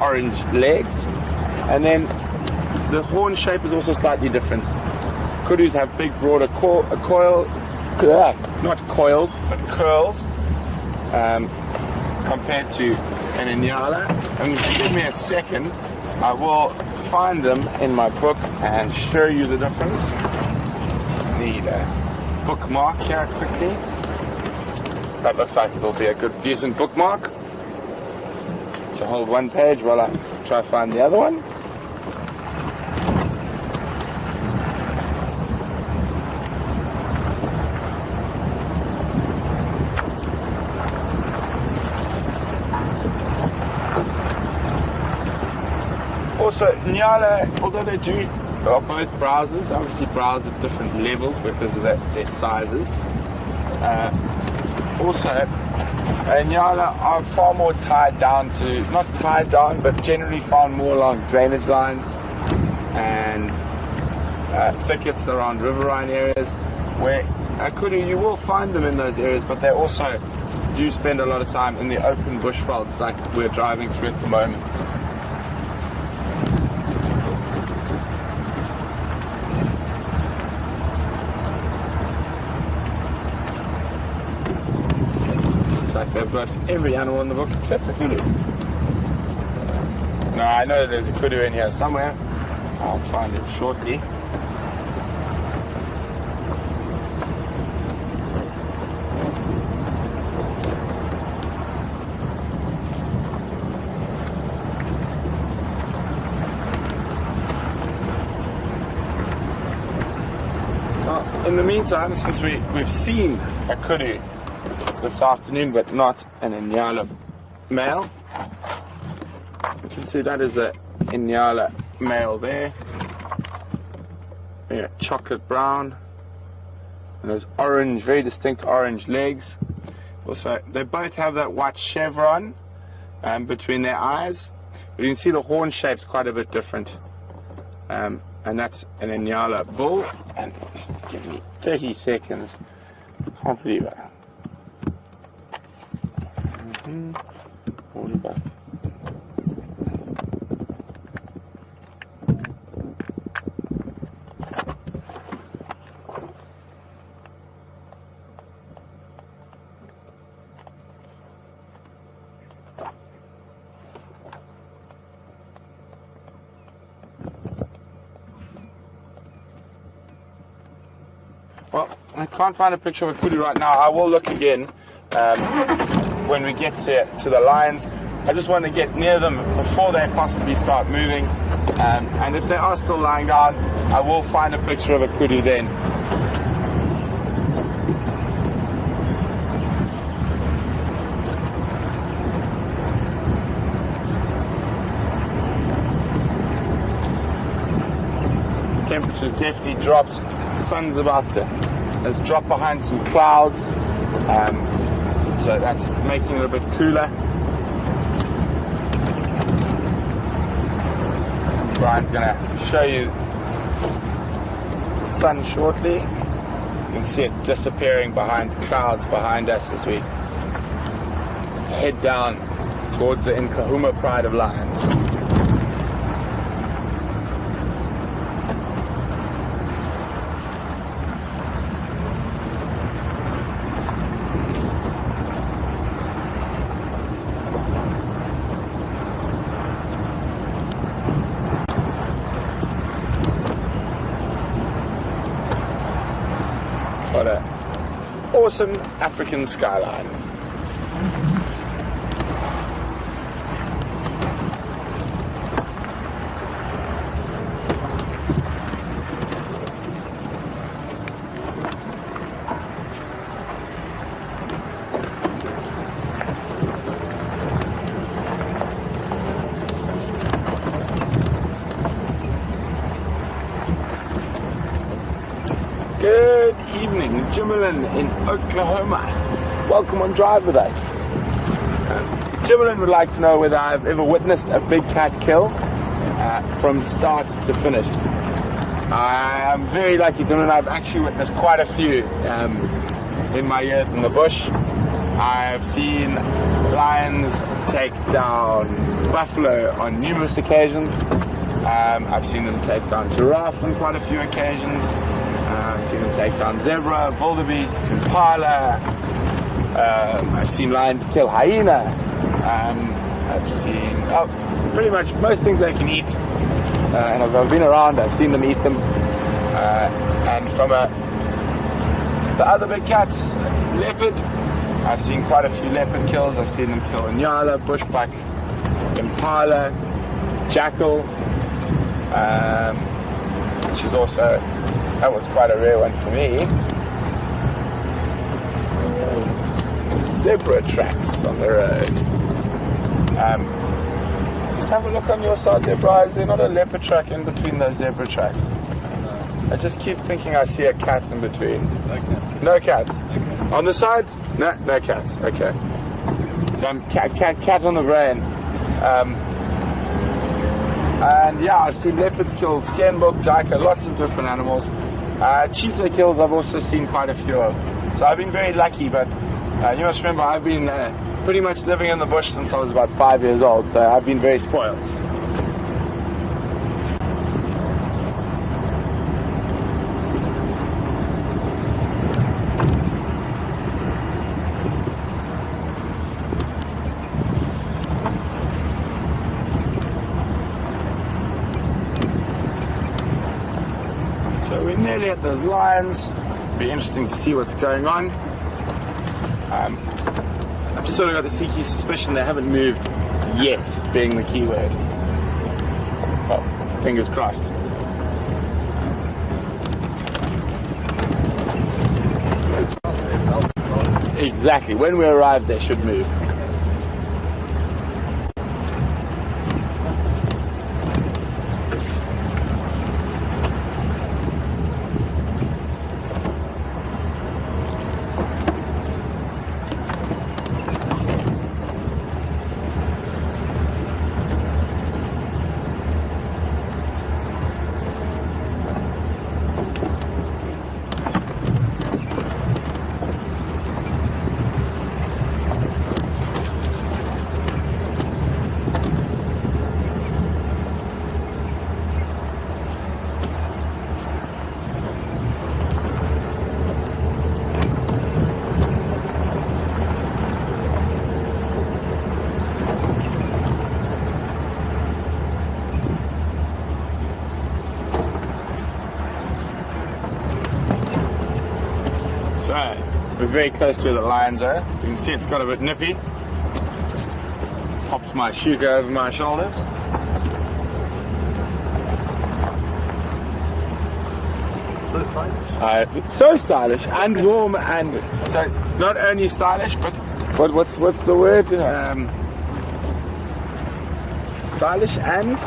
orange legs, and then the horn shape is also slightly different. Kudus have big, broader not coils, but curls, compared to an inyala. And if you give me a second, I will find them in my book and show you the difference. Just need a bookmark here quickly. That looks like it'll be a good, decent bookmark to hold one page while I try to find the other one. Also, inyala, although they are both browsers, obviously browse at different levels because of their sizes. Also, inyala are far more tied down to, not tied down, but generally found more along drainage lines and thickets around riverine areas, where kudu, you will find them in those areas, but they also do spend a lot of time in the open bushvelds like we're driving through at the moment. They've got every animal in the book except a kudu. Now I know there's a kudu in here somewhere. I'll find it shortly. Well, in the meantime, since we've seen a kudu this afternoon, but not an inyala male. You can see that is a inyala male there. Yeah, chocolate brown. And those orange, very distinct orange legs. Also, they both have that white chevron between their eyes. But you can see the horn shape's quite a bit different. And that's an inyala bull. And just give me 30 seconds. Can't believe it. Well, I can't find a picture of a kudu right now. I will look again when we get to the lines. I just want to get near them before they possibly start moving. And if they are still lying down, I will find a picture of a kudu then. Temperature's definitely dropped. The sun's has dropped behind some clouds, so that's making it a bit cooler. Brian's going to show you the sun shortly. You can see it disappearing behind clouds behind us as we head down towards the Nkuhuma Pride of Lions. What a awesome African skyline. Good evening, Djuma in Oklahoma. Welcome on Drive with us. Djuma would like to know whether I've ever witnessed a big cat kill from start to finish. I am very lucky, Djuma. I've actually witnessed quite a few in my years in the bush. I've seen lions take down buffalo on numerous occasions. I've seen them take down giraffe on quite a few occasions. I've seen them take down zebra, wildebeest, impala. I've seen lions kill hyena. I've seen pretty much most things they can eat. And if I've been around, I've seen them eat them. And from the other big cats, leopard, I've seen quite a few leopard kills. I've seen them kill nyala, bushbuck, impala, jackal, which is also, that was quite a rare one for me. Zebra tracks on the road. Just have a look on your side there, Brian. Is there not a leopard track in between those zebra tracks? I just keep thinking I see a cat in between. No cats. Okay. On the side? No cats. Okay. So I'm cat on the brain. And yeah, I've seen leopards kill steenbok, duiker, lots of different animals. Cheetah kills I've also seen quite a few of. So I've been very lucky, but you must remember I've been pretty much living in the bush since I was about 5 years old, so I've been very spoiled. So we're nearly at those lions. Be interesting to see what's going on. I've sort of got a sneaky suspicion they haven't moved yet, being the key word. Well, fingers crossed. Exactly. When we arrive, they should move. We're very close to where the lions are. You can see it's got a bit nippy. Just popped my shuka over my shoulders. So stylish. So stylish and warm, and so not only stylish, but what's the word? Stylish and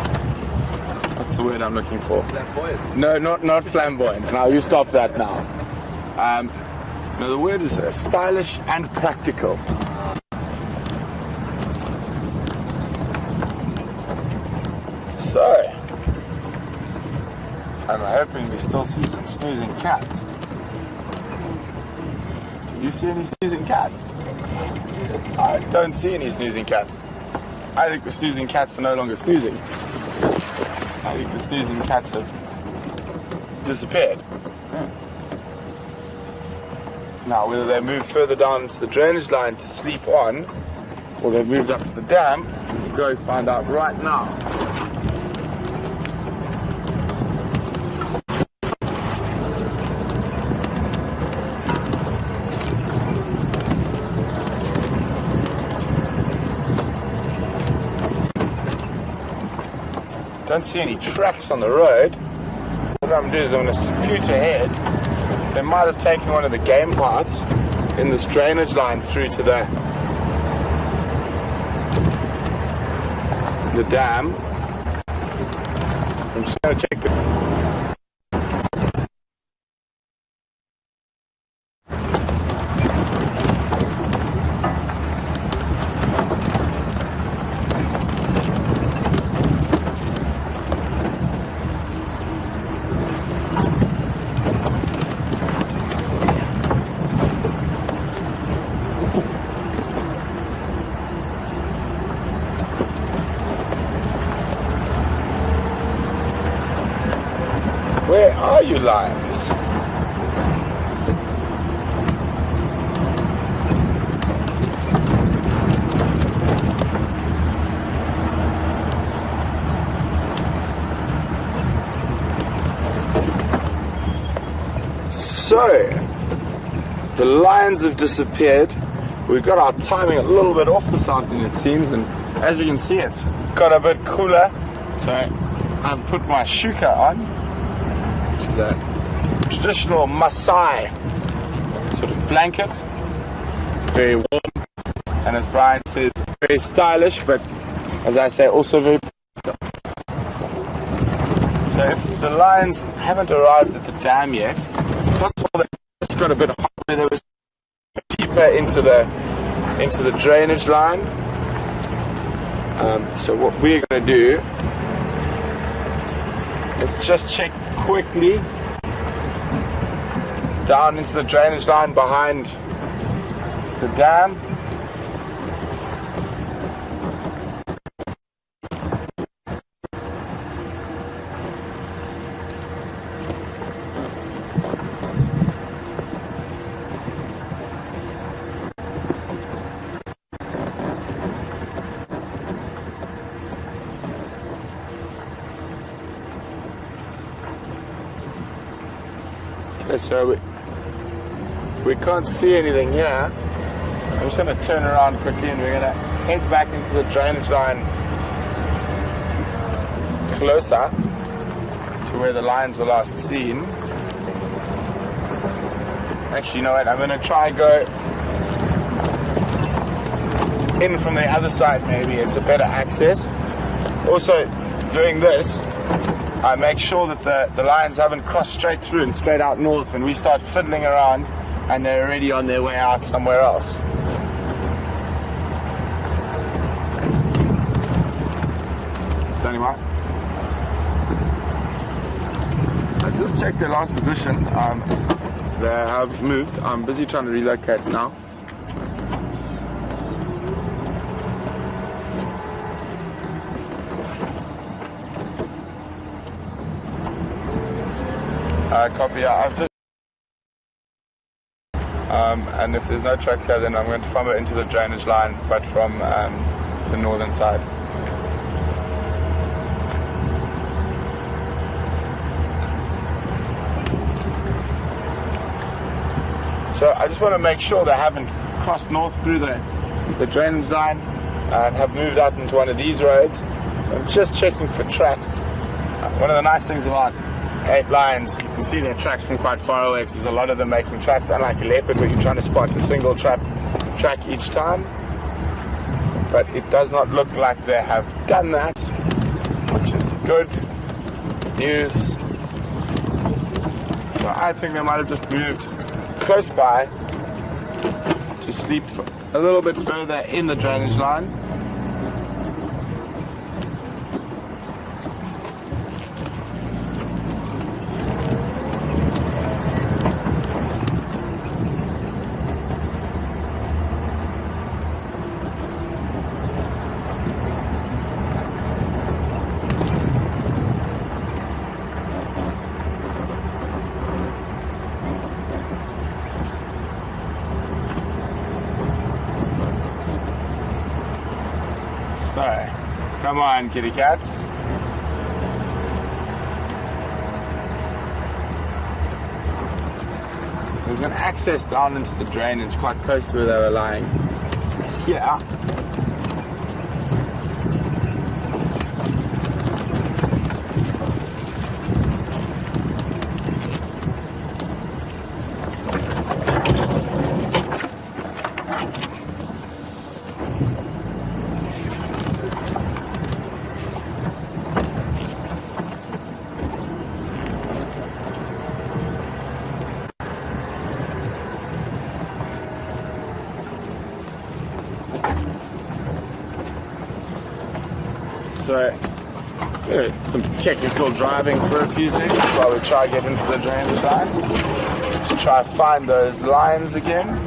what's the word I'm looking for? Flamboyant. No, not flamboyant. Now you stop that now. No, the word is stylish and practical. So, I'm hoping we still see some snoozing cats. Do you see any snoozing cats? I don't see any snoozing cats. I think the snoozing cats are no longer snoozing. I think the snoozing cats have disappeared. Now, whether they moved further down to the drainage line to sleep on, or they've moved up to the dam, we'll go find out right now. don't see any tracks on the road. What I'm going to do is I'm going to scoot ahead. They might have taken one of the game paths in this drainage line through to the dam. I'm just going to check the... Where are you, lions? So, the lions have disappeared. We've got our timing a little bit off this afternoon, it seems, and as you can see, it's got a bit cooler. So, I've put my shuka on. The traditional Maasai sort of blanket, very warm, and as Brian says, very stylish, but as I say, also very practical. So if the lions haven't arrived at the dam yet, it's possible they just got a bit hot where they were deeper into the drainage line. So what we're going to do is just check quickly down into the drainage line behind the dam. So we can't see anything here. I'm just going to turn around quickly and we're going to head back into the drainage line closer to where the lions were last seen. Actually, you know what? I'm going to try and go in from the other side maybe. It's a better access. Also, doing this, I make sure that the lions haven't crossed straight through and straight out north, and we start fiddling around and they're already on their way out somewhere else. Standing by. I just checked their last position. They have moved. I'm busy trying to relocate now. Copy. I've just and if there's no tracks here, then I'm going to follow it into the drainage line, but from the northern side. So I just want to make sure they haven't crossed north through the drainage line and have moved out into one of these roads. I'm just checking for tracks. One of the nice things about 8 lions, you can see their tracks from quite far away because there's a lot of them making tracks, unlike a leopard where you're trying to spot a single track each time. But it does not look like they have done that, which is good news. So I think they might have just moved close by to sleep a little bit further in the drainage line. Come on, kitty cats. There's an access down into the drainage quite close to where they were lying. Yeah. So some technical driving for a few seconds while we try to get into the drainage line to try find those lines again.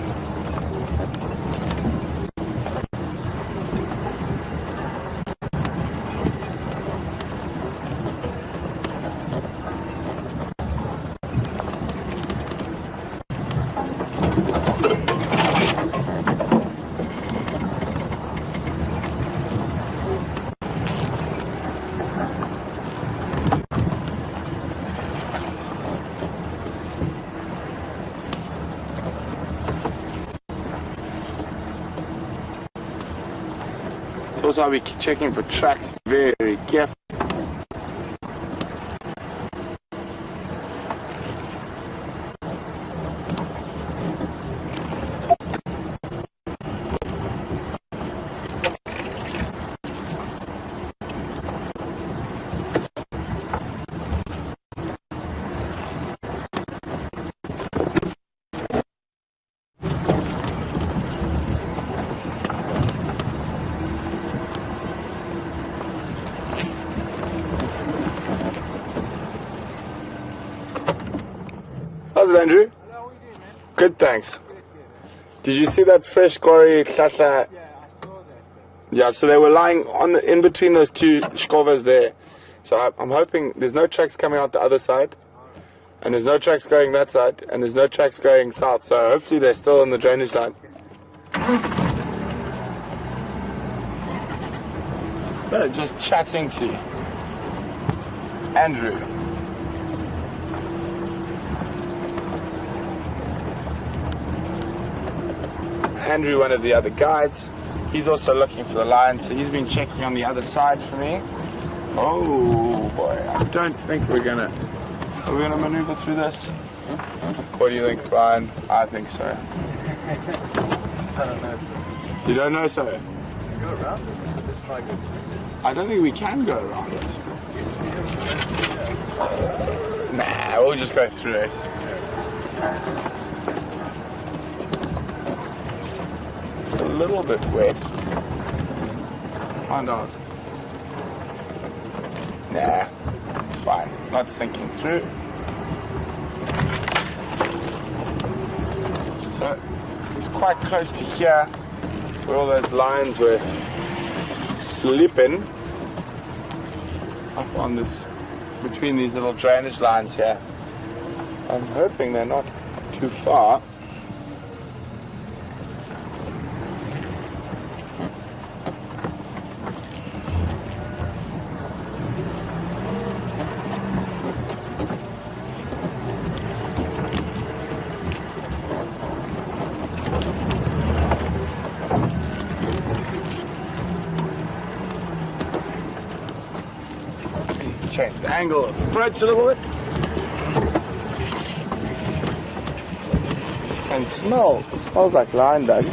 Also, I'll be checking for tracks very carefully. How's it, Andrew? Hello, how are you doing, man? Good, thanks. Good. Did you see that fresh quarry hlahla? Yeah, I saw that. Yeah, so they were lying in between those two shkovas there. So I'm hoping there's no tracks coming out the other side, and there's no tracks going that side, and there's no tracks going south. So hopefully they're still in the drainage line. Just chatting to Andrew. Andrew, one of the other guides, he's also looking for the line, so he's been checking on the other side for me. Oh boy, I don't think are we gonna maneuver through this? What do you think, Brian? I think so. I don't know. You don't know so? You go around it? Just try good. I don't think we can go around it. Nah, we'll just go through it. It's a little bit wet. Find out. Nah, it's fine. Not sinking through. So it's quite close to here where all those lines were slipping up on this, between these little drainage lines here. I'm hoping they're not too far. Change the angle of approach a little bit. And smell. It smells like line, Doug.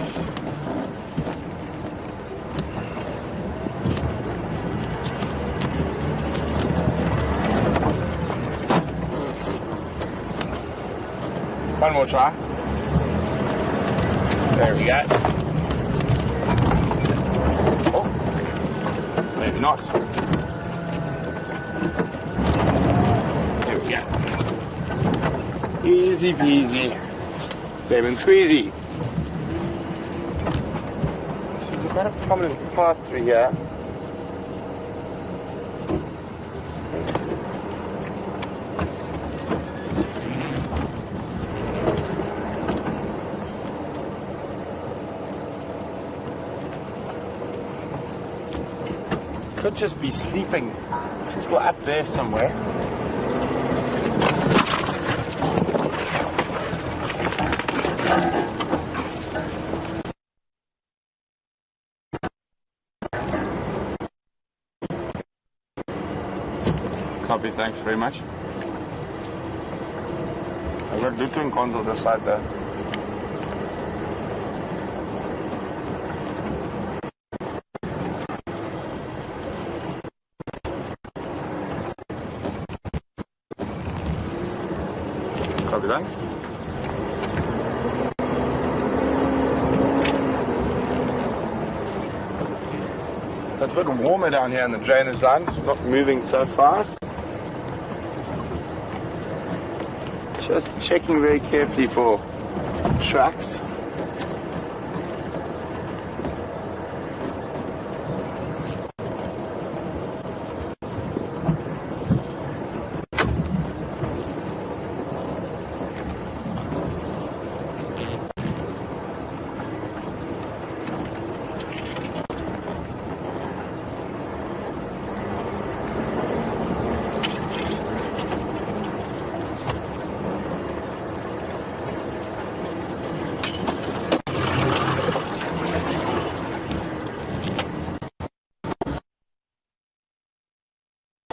One more try. There we go. Oh, maybe not. Easy peasy, lemon squeezy. This is quite a prominent path through here. Could just be sleeping, still up there somewhere. Copy, thanks very much. I've got Luton cons on the side there. Copy, thanks. So it's a bit warmer down here in the drainage line, so we're not moving so fast. Just checking very carefully for tracks.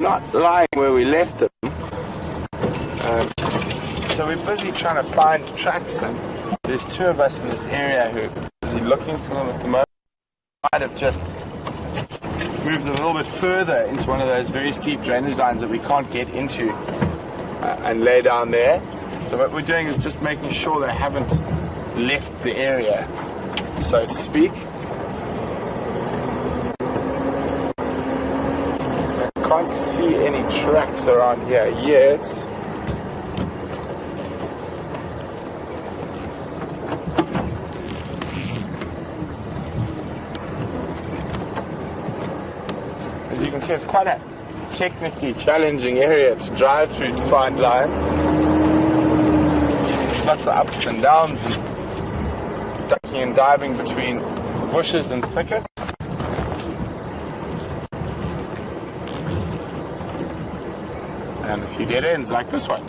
Not lying where we left them. So we're busy trying to find tracks, and there's two of us in this area who are busy looking for them at the moment. Might have just moved a little bit further into one of those very steep drainage lines that we can't get into and lay down there. So what we're doing is just making sure they haven't left the area, so to speak. Can't see any tracks around here yet. As you can see, it's quite a technically challenging area to drive through to find lines. Lots of ups and downs and ducking and diving between bushes and thickets. And a few dead ends like this one.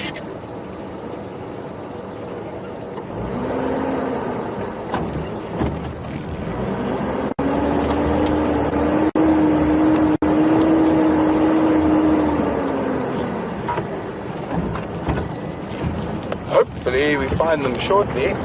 Hopefully we find them shortly.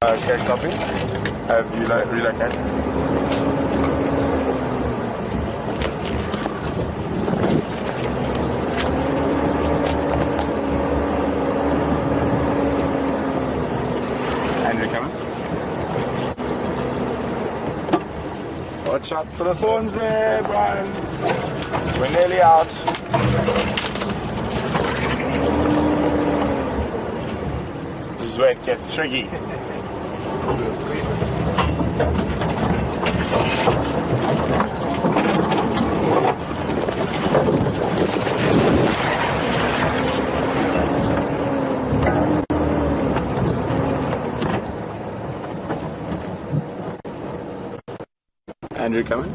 Okay, copy. Have you relocated? Andrew coming? Watch out for the thorns there, Brian. We're nearly out. This is where it gets tricky. Andrew coming?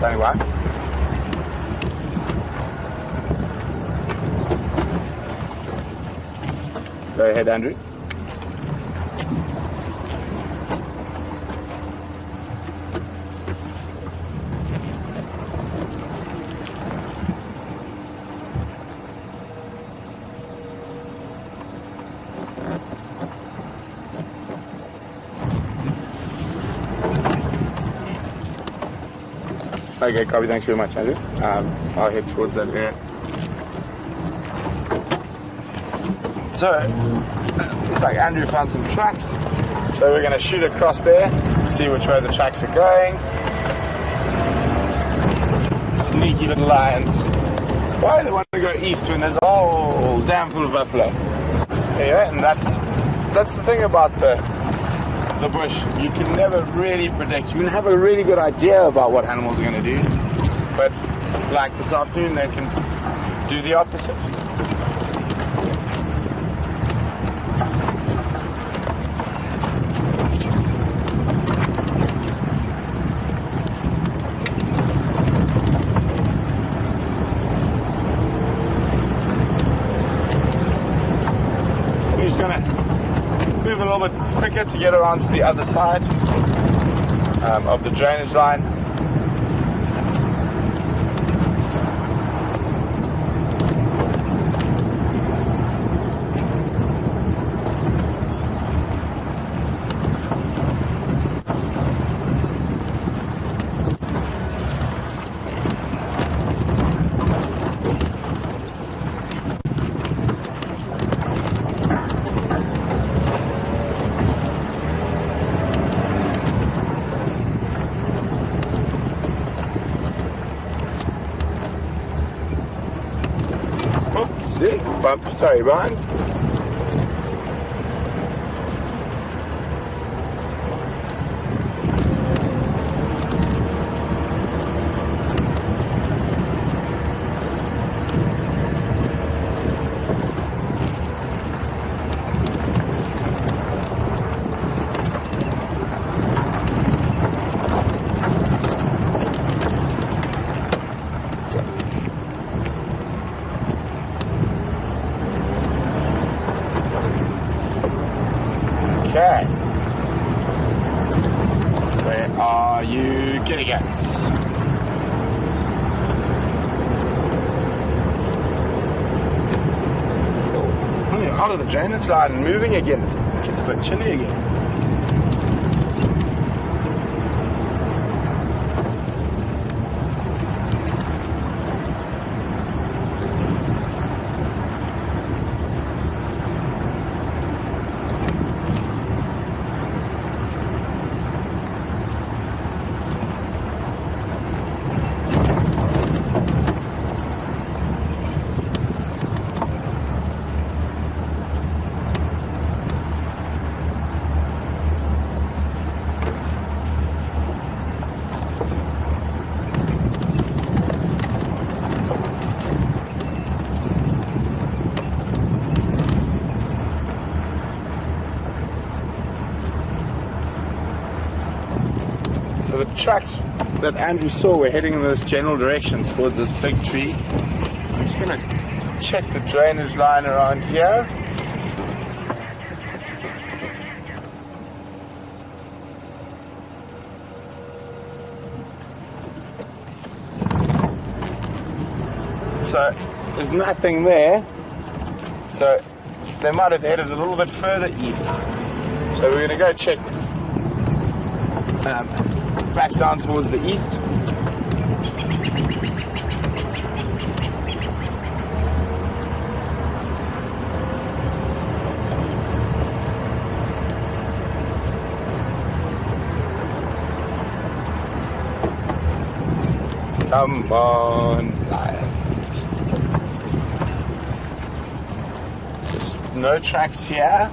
Anyway. Go ahead, Andrew. Okay, copy. Thanks very much, Andrew. I'll head towards that area. So, looks like Andrew found some tracks. So we're going to shoot across there, see which way the tracks are going. Sneaky little lions. Why do they want to go east when there's a whole dam full of buffalo? Anyway, and that's the thing about the the bush, you can never really predict. You can have a really good idea about what animals are going to do, but like this afternoon, they can do the opposite. We're just going to move a little bit quicker to get around to the other side of the drainage line. Bump, sorry, Brian. Okay. Where are you, kitty cats? Oh, you're out of the drainage line and moving again. It gets a bit chilly again. So the tracks that Andrew saw were heading in this general direction towards this big tree. I'm just going to check the drainage line around here. So there's nothing there. So they might have headed a little bit further east. So we're going to go check back down towards the east. Come on, lions. There's no tracks here.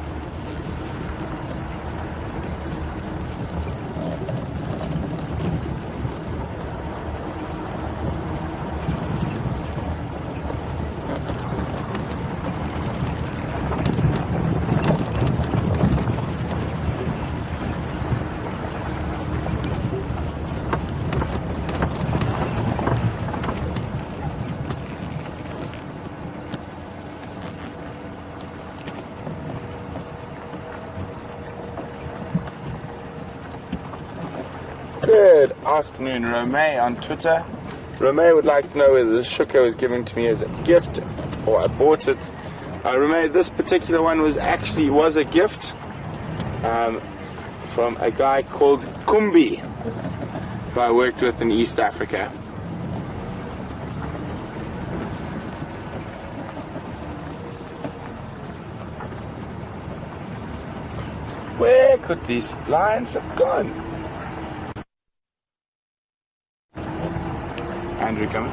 Good afternoon, Romay on Twitter. Romay would like to know whether this shuka was given to me as a gift or I bought it. Romay, this particular one was a gift from a guy called Kumbi, who I worked with in East Africa. Where could these lions have gone? Andrew coming.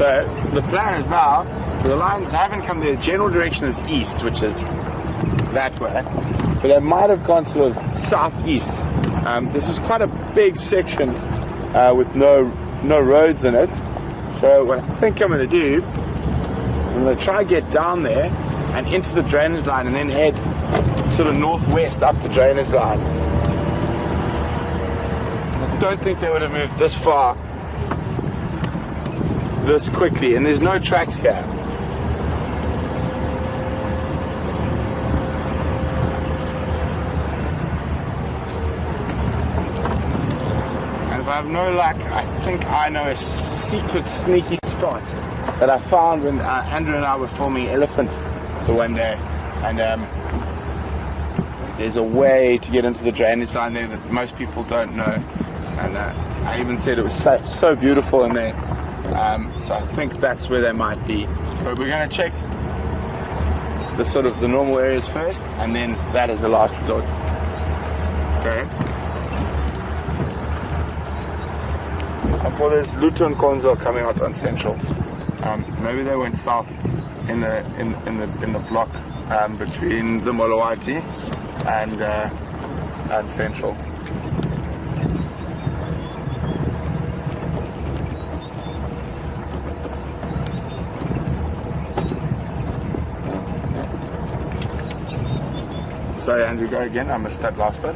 So the plan is now, so the lions haven't come there. The general direction is east, which is that way, but they might have gone sort of southeast. This is quite a big section with no roads in it. So what I think I'm going to do is I'm going to try and get down there and into the drainage line and then head sort of northwest up the drainage line. I don't think they would have moved this far this quickly, and there's no tracks here. And if I have no luck, I think I know a secret sneaky spot that I found when Andrew and I were filming Elephant the one day, and there's a way to get into the drainage line there that most people don't know, and I even said it was so beautiful in there. So I think that's where they might be, but we're going to check the sort of the normal areas first, and then that is the last resort. Okay. And for this Luto and Konzo coming out on Central, maybe they went south in the block between the Molowati and Central. Sorry, Andrew, go again. I missed that last bit.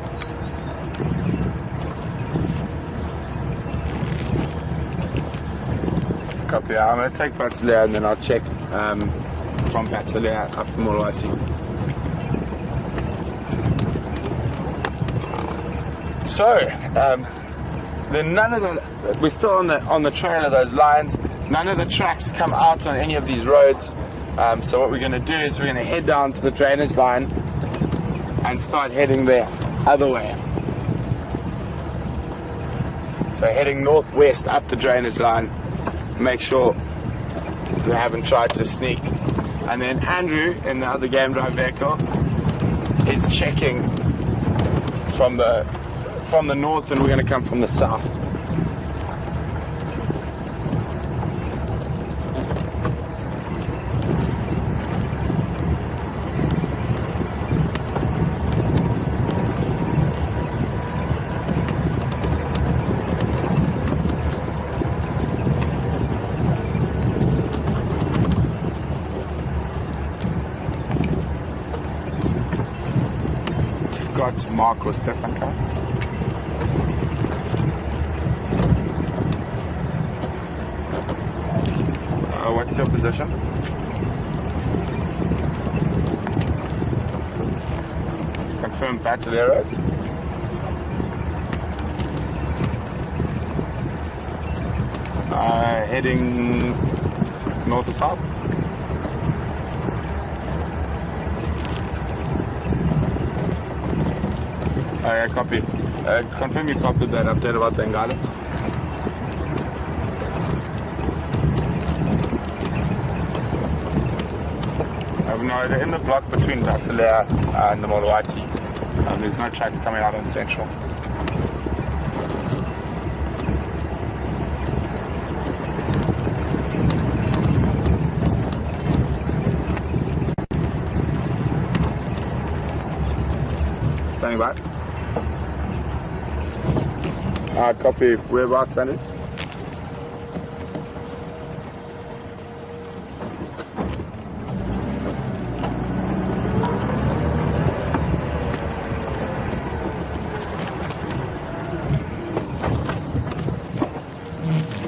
Copy. I'm going to take Batsalea and then I'll check from Batsalea up to Molowati. So, then none of the, we're still on the trail of those lines. None of the tracks come out on any of these roads. So what we're going to do is we're going to head down to the drainage line and start heading the other way. So heading northwest up the drainage line, make sure they haven't tried to sneak. And then Andrew in the other game drive vehicle is checking from the north, and we're going to come from the south. Got Marco Stefanka. What's your position? Confirm Battle Road. Heading north or south? I copy. Confirm you copied that update about the Bengalis. No, they're in the block between Batsalea and the Molowati. There's no tracks coming out on Central. Standing by. Copy. Whereabouts, Andy?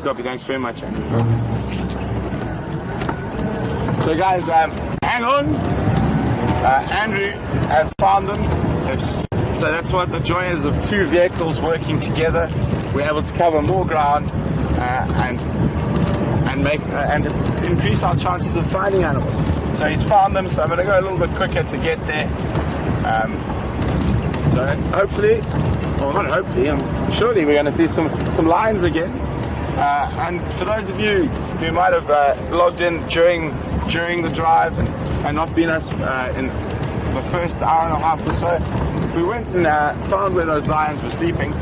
Copy. Thanks very much, Andrew. So, guys, hang on. Andrew has found them. So that's what the joy is of two vehicles working together. We're able to cover more ground and increase our chances of finding animals. So he's found them. So I'm going to go a little bit quicker to get there. So hopefully, well, not hopefully, surely we're going to see some lions again. And for those of you who might have logged in during the drive and not been us in the first hour and a half or so, we went and found where those lions were sleeping,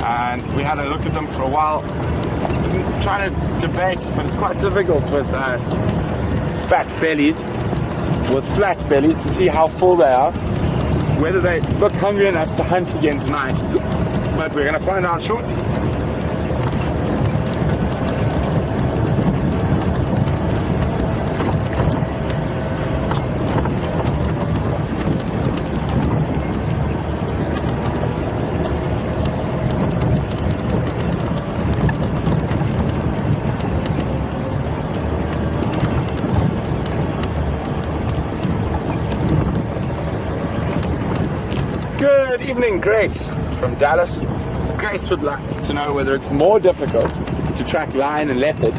and we had a look at them for a while. trying to debate, but it's quite difficult with fat bellies, with flat bellies, to see how full they are, whether they look hungry enough to hunt again tonight. But we're going to find out shortly. Good evening, Grace from Dallas. Grace would like to know whether it's more difficult to track lion and leopard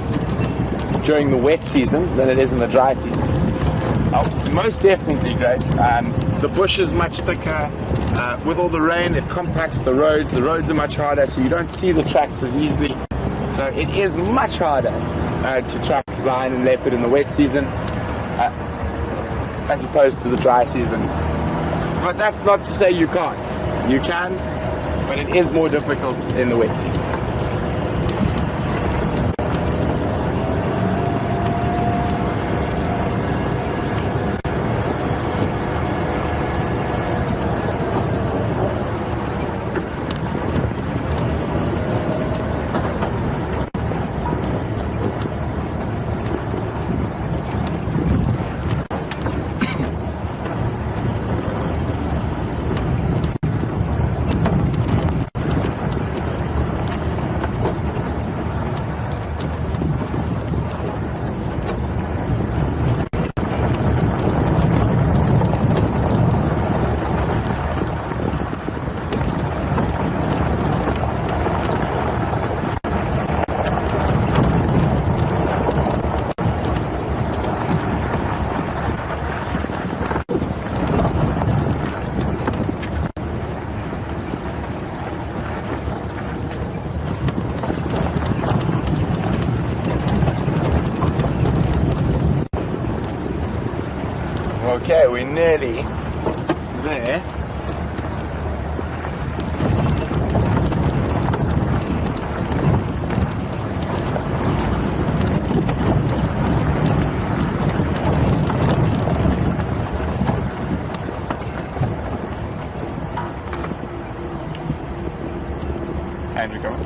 during the wet season than it is in the dry season. Oh, most definitely, Grace. The bush is much thicker. With all the rain, it compacts the roads. The roads are much harder, so you don't see the tracks as easily. So it is much harder to track lion and leopard in the wet season as opposed to the dry season. But that's not to say you can't. You can, but it is more difficult in the wet season. Okay, we're nearly there. And we're going.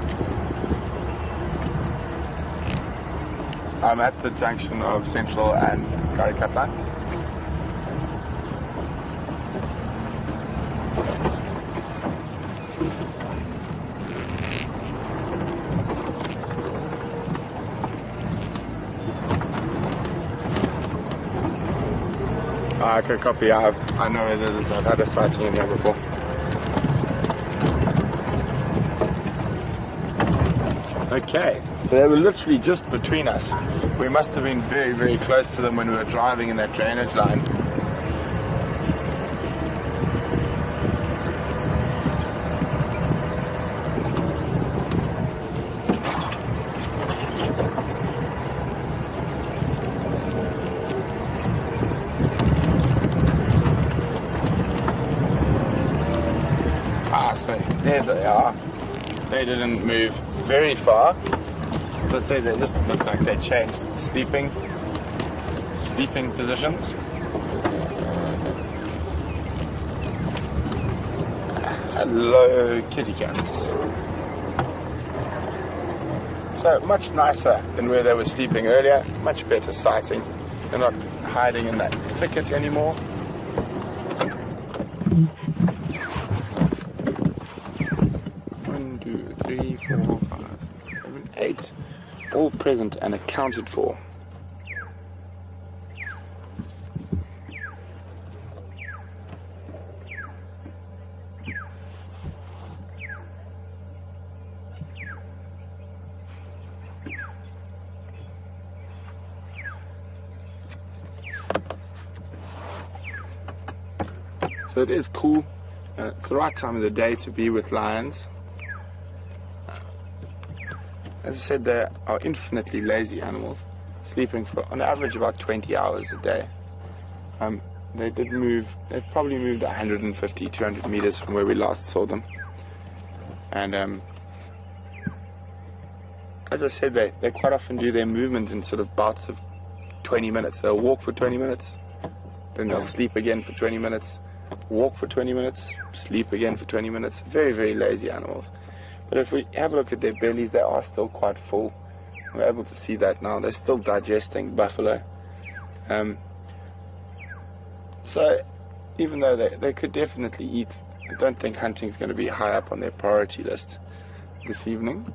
I'm at the junction of Central and Karikatlan. I can copy. I know where it is. I've had a sighting in here before. Okay, so they were literally just between us. We must have been very, very close to them when we were driving in that drainage line. So there they are. They didn't move very far. Let's say they just look like they changed sleeping positions. Hello, kitty cats. So much nicer than where they were sleeping earlier. Much better sighting. They're not hiding in that thicket anymore. 1, 2, 3, 4, 5, 6, 7, 8. All present and accounted for. So it is cool. It's the right time of the day to be with lions. As I said, they are infinitely lazy animals, sleeping for on average about 20 hours a day. They did move, they've probably moved 150, 200 meters from where we last saw them. And as I said, they quite often do their movement in sort of bouts of 20 minutes. They'll walk for 20 minutes, then they'll sleep again for 20 minutes, walk for 20 minutes, sleep again for 20 minutes. Very, very lazy animals. But if we have a look at their bellies, they are still quite full. We're able to see that now. They're still digesting buffalo. So even though they could definitely eat, I don't think hunting is going to be high up on their priority list this evening.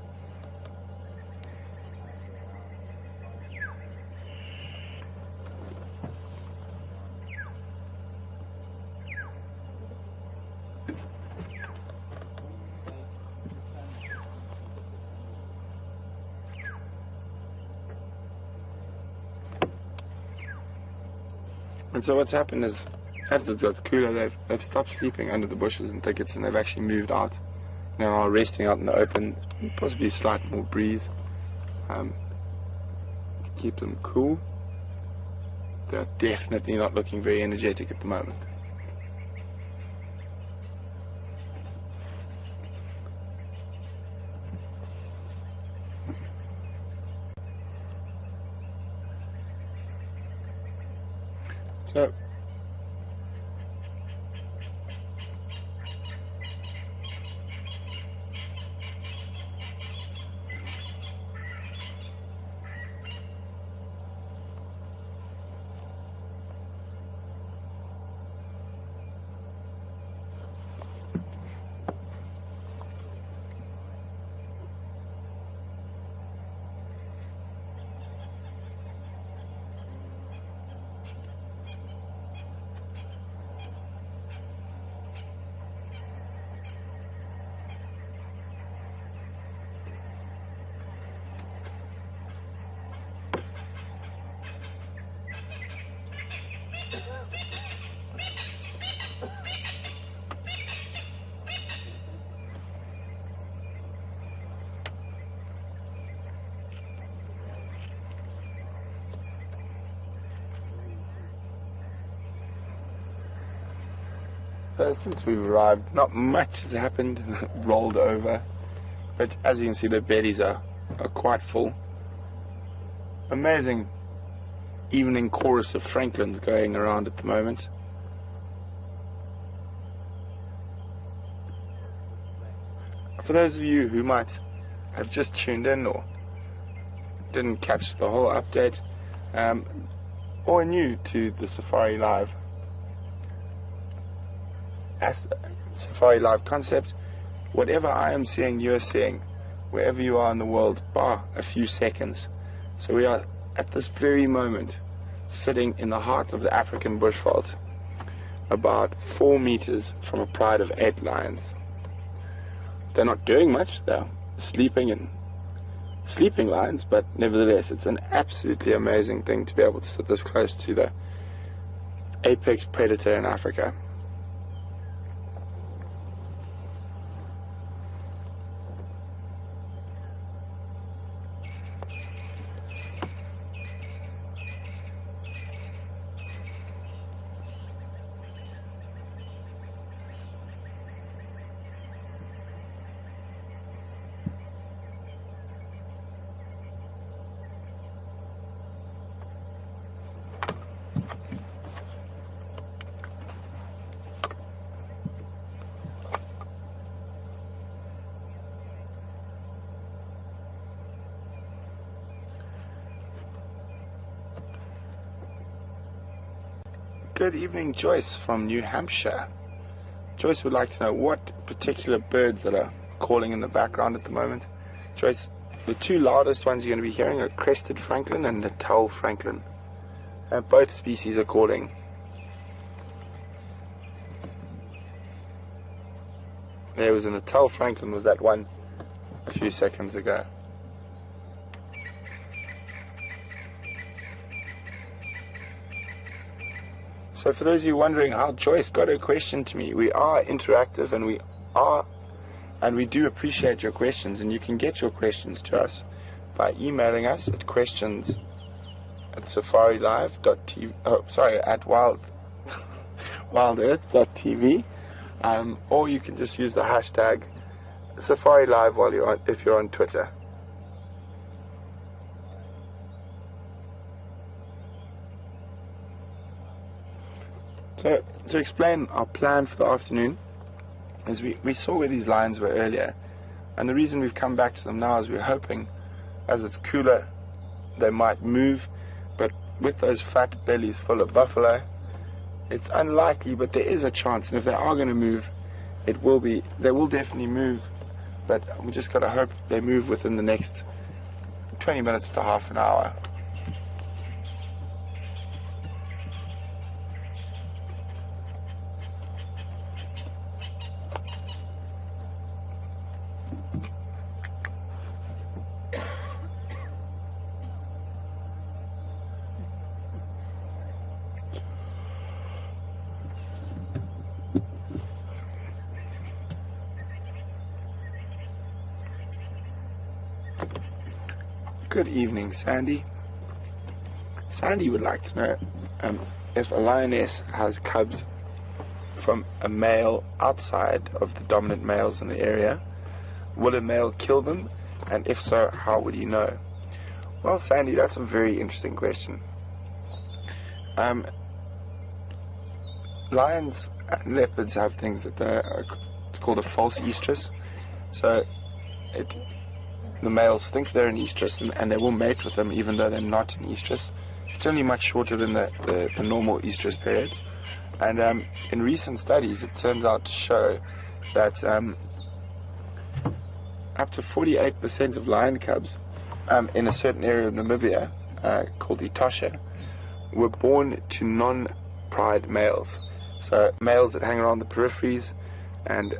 And so what's happened is, as it's got cooler, they've stopped sleeping under the bushes and thickets, and they've actually moved out. Now are resting out in the open, possibly a slight more breeze to keep them cool. They're definitely not looking very energetic at the moment. So since we've arrived, not much has happened. Rolled over, but as you can see, their bellies are quite full. Amazing evening chorus of francolins going around at the moment. For those of you who might have just tuned in or didn't catch the whole update, or are new to the Safari Live Safari Live concept, whatever I am seeing, you are seeing, wherever you are in the world, bar a few seconds. So we are at this very moment sitting in the heart of the African bushveld, about 4 meters from a pride of 8 lions. They're not doing much, they're sleeping in sleeping lions, but nevertheless it's an absolutely amazing thing to be able to sit this close to the apex predator in Africa. Good evening, Joyce from New Hampshire. Joyce would like to know what particular birds that are calling in the background at the moment. Joyce, the 2 loudest ones you're going to be hearing are crested francolin and Natal francolin. Both species are calling. There was a Natal francolin, was that one a few seconds ago. So for those of you wondering how Joyce got her question to me, we are interactive and we do appreciate your questions, and you can get your questions to us by emailing us at questions@safarilive.tv, at WildEarth.tv, or you can just use the hashtag Safari Live if you're on Twitter. So, to explain our plan for the afternoon, is we saw where these lions were earlier, and the reason we've come back to them now is we're hoping, as it's cooler, they might move, but with those fat bellies full of buffalo, it's unlikely, but there is a chance, and if they are going to move, they will definitely move, but we just got to hope they move within the next 20 minutes to half an hour. Good evening, Sandy. Sandy would like to know if a lioness has cubs from a male outside of the dominant males in the area, will a male kill them? And if so, how would he know? Well, Sandy, that's a very interesting question. Lions and leopards have things that it's called a false estrus. So the males think they're in estrus and they will mate with them even though they're not in estrus. It's only much shorter than the normal estrus period. And in recent studies, it turns out to show that up to 48% of lion cubs in a certain area of Namibia called Etosha were born to non-pride males. So males that hang around the peripheries and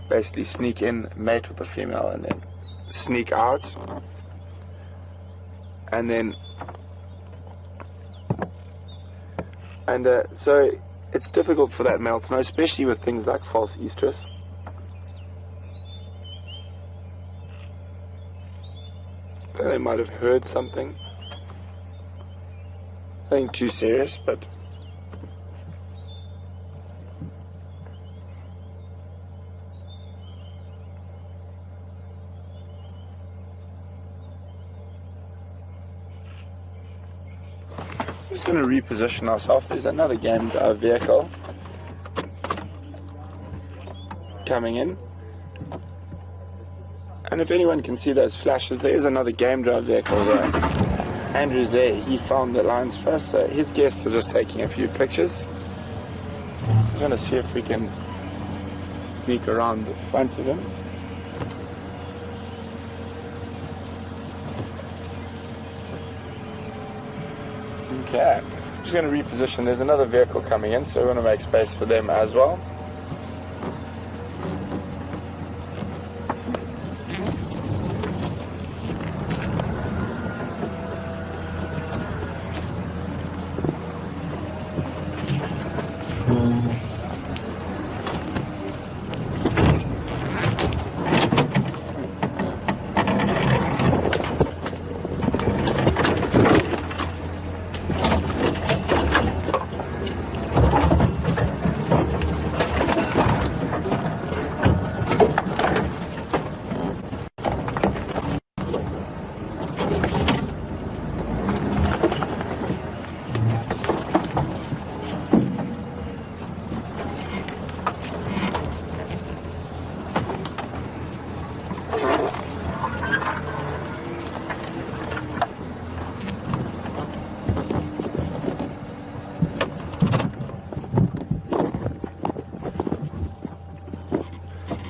basically sneak in, mate with the female, and then sneak out, and then so it's difficult for that male to know, especially with things like false estrus. They might have heard something, nothing too serious, but just going to reposition ourselves. There's another game drive vehicle coming in, and if anyone can see those flashes, there is another game drive vehicle there. Andrew's there. He found the lines for us, so his guests are just taking a few pictures. I'm going to see if we can sneak around the front of him. Okay, I'm just going to reposition. There's another vehicle coming in, so we want to make space for them as well.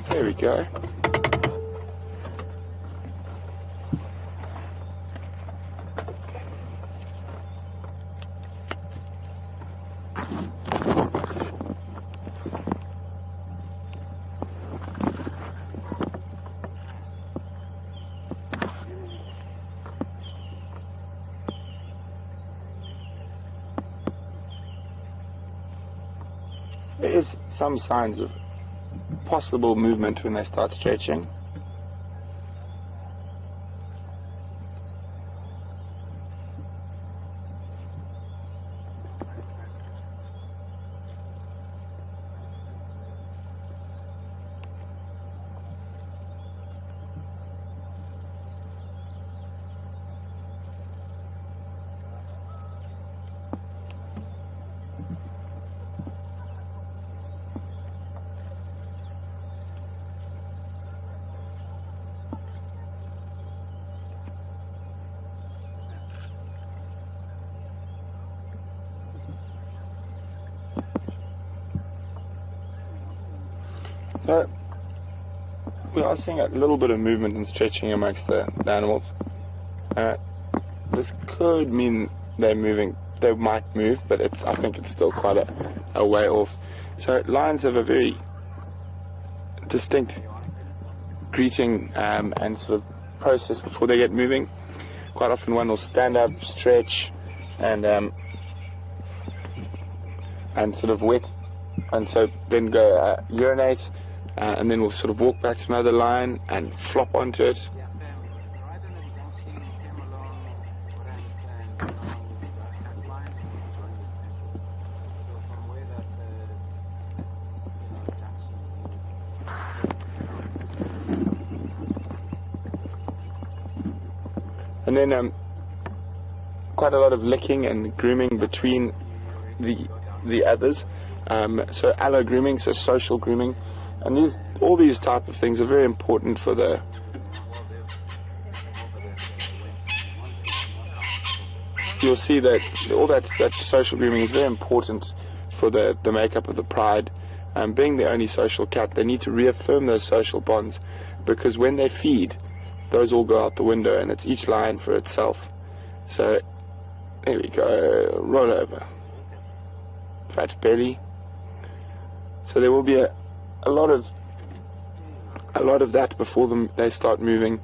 There we go. There is some signs of possible movement when they start stretching. We are seeing a little bit of movement and stretching amongst the animals. This could mean they're moving. They might move, but I think it's still quite a way off. So lions have a very distinct greeting and sort of process before they get moving. Quite often one will stand up, stretch, and sort of wet, and so then go urinate, and then we'll sort of walk back to another lion and flop onto it. And then quite a lot of licking and grooming between the others. So allo grooming, so social grooming, and all these type of things are very important for the. You'll see that all that social grooming is very important for the makeup of the pride. Being the only social cat, they need to reaffirm those social bonds, because when they feed, those all go out the window, and it's each lion for itself. So there we go, roll over, fat belly. So there will be a lot of that before they start moving.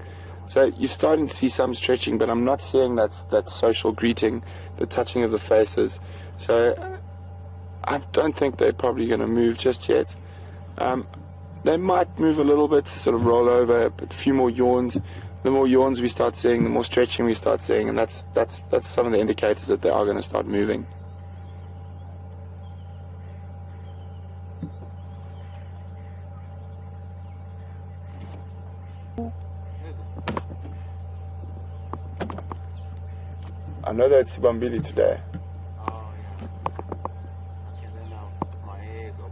So you're starting to see some stretching, but I'm not seeing that social greeting, the touching of the faces. So I don't think they're probably going to move just yet. They might move a little bit, sort of roll over, but a few more yawns. The more yawns we start seeing, the more stretching we start seeing, and that's some of the indicators that they are going to start moving. I know that it's Sibambili today. Oh, yeah. Okay, then now my hair is open.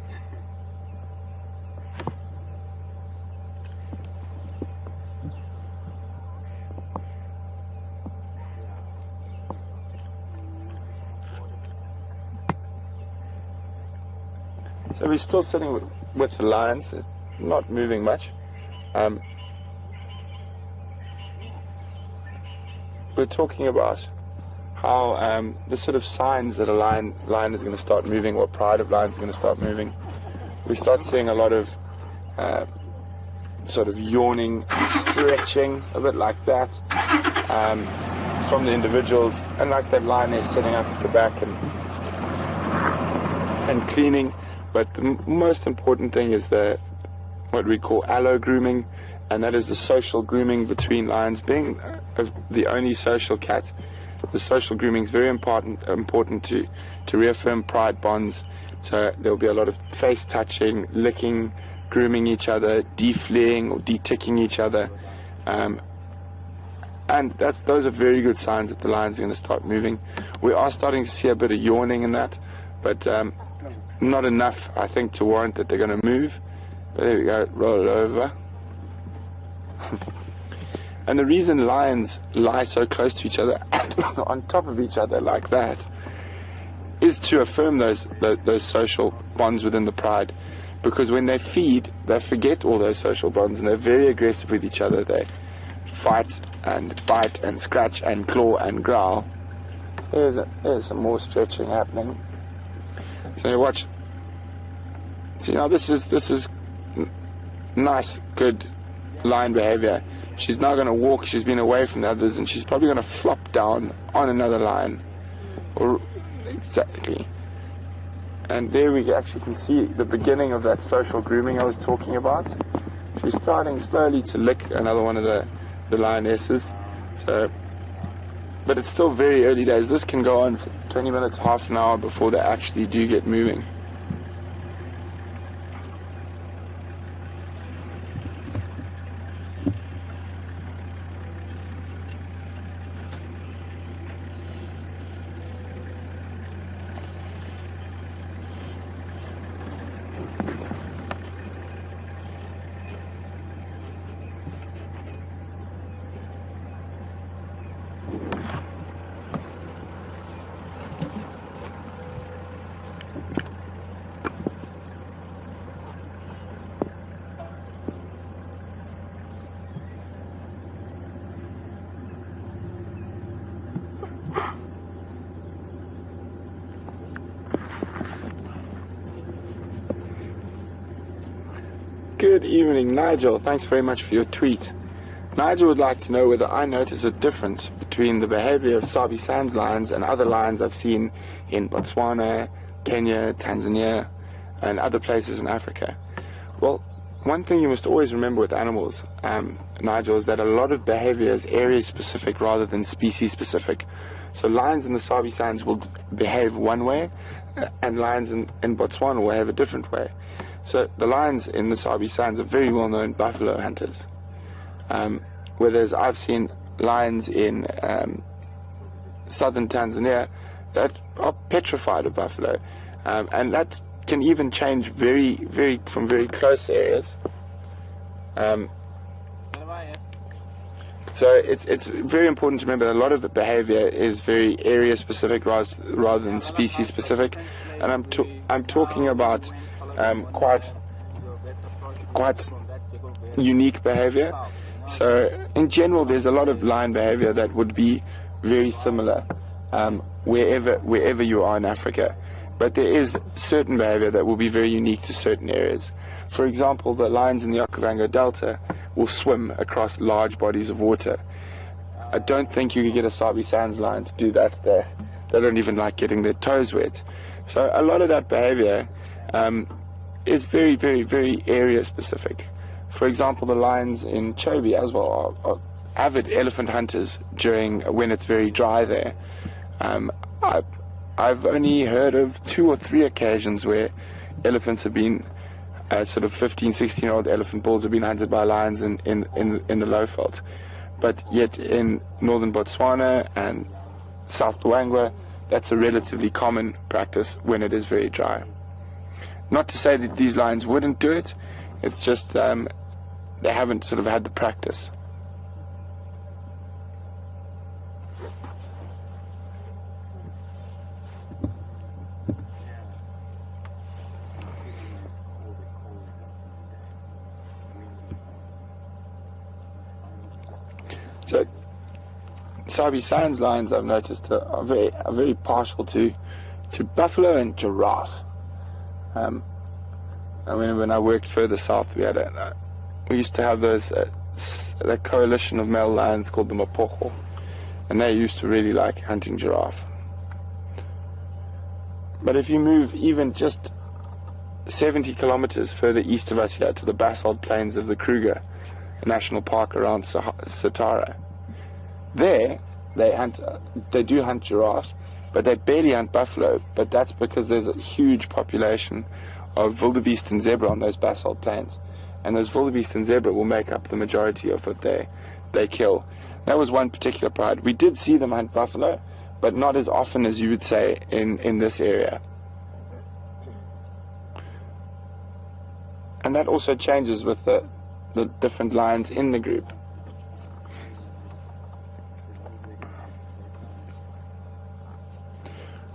So we're still sitting with the lions, they're not moving much. We're talking about how the sort of signs that a lion is going to start moving, or pride of lions is going to start moving. We start seeing a lot of sort of yawning, stretching, a bit like that, from the individuals, and like that lioness sitting up at the back and cleaning. But the most important thing is what we call allo grooming, and that is the social grooming between lions. Being the only social cat, the social grooming is very important to reaffirm pride bonds. So there will be a lot of face touching, licking, grooming each other, defleeing or de-ticking each other, and those are very good signs that the lions are going to start moving. We are starting to see a bit of yawning in that, but not enough, I think, to warrant that they're going to move. But there we go, roll over. And the reason lions lie so close to each other, on top of each other like that, is to affirm those social bonds within the pride. Because when they feed, they forget all those social bonds, and they're very aggressive with each other. They fight and bite and scratch and claw and growl. There's some more stretching happening. So watch. See, now this is nice, good lion behavior. She's now going to walk. She's been away from the others, and she's probably going to flop down on another lion. Exactly. And there we actually can see the beginning of that social grooming I was talking about. She's starting slowly to lick another one of the lionesses. So, but it's still very early days. This can go on for 20 minutes, half an hour before they actually do get moving. Good evening, Nigel. Thanks very much for your tweet. Nigel would like to know whether I notice a difference between the behavior of Sabi Sands lions and other lions I've seen in Botswana, Kenya, Tanzania, and other places in Africa. Well, one thing you must always remember with animals, Nigel, is that a lot of behavior is area-specific rather than species-specific. So lions in the Sabi Sands will behave one way, and lions in Botswana will behave a different way. So the lions in the Sabi Sands are very well-known buffalo hunters. Whereas I've seen lions in southern Tanzania that are petrified of buffalo, and that can even change from very close areas. So it's very important to remember that a lot of the behavior is very area specific rather than species specific, and I'm talking about quite unique behavior. So in general, there's a lot of lion behavior that would be very similar wherever you are in Africa. But there is certain behavior that will be very unique to certain areas. For example, the lions in the Okavango Delta will swim across large bodies of water. I don't think you can get a Sabi Sands lion to do that there. They don't even like getting their toes wet. So a lot of that behavior is very, very, very area specific. For example, the lions in Chobe as well are avid elephant hunters when it's very dry there. I've only heard of 2 or 3 occasions where elephants have been, sort of 15, 16-year-old elephant bulls have been hunted by lions in the Lowveld. But yet in northern Botswana and South Luangwa, that's a relatively common practice when it is very dry. Not to say that these lions wouldn't do it, it's just they haven't sort of had the practice. So, Sabi Sands lions, I've noticed, are very partial to buffalo and giraffe. I mean, when I worked further south, we used to have that coalition of male lions called the Mapocho, and they used to really like hunting giraffe. But if you move even just 70 kilometers further east of us here to the basalt plains of the Kruger National Park around Satara, there they do hunt giraffes, but they barely hunt buffalo. But that's because there's a huge population of wildebeest and zebra on those basalt plains, and those wildebeest and zebra will make up the majority of what they kill. That was one particular pride. We did see them hunt buffalo, but not as often as you would say in this area. And that also changes with the different lions in the group.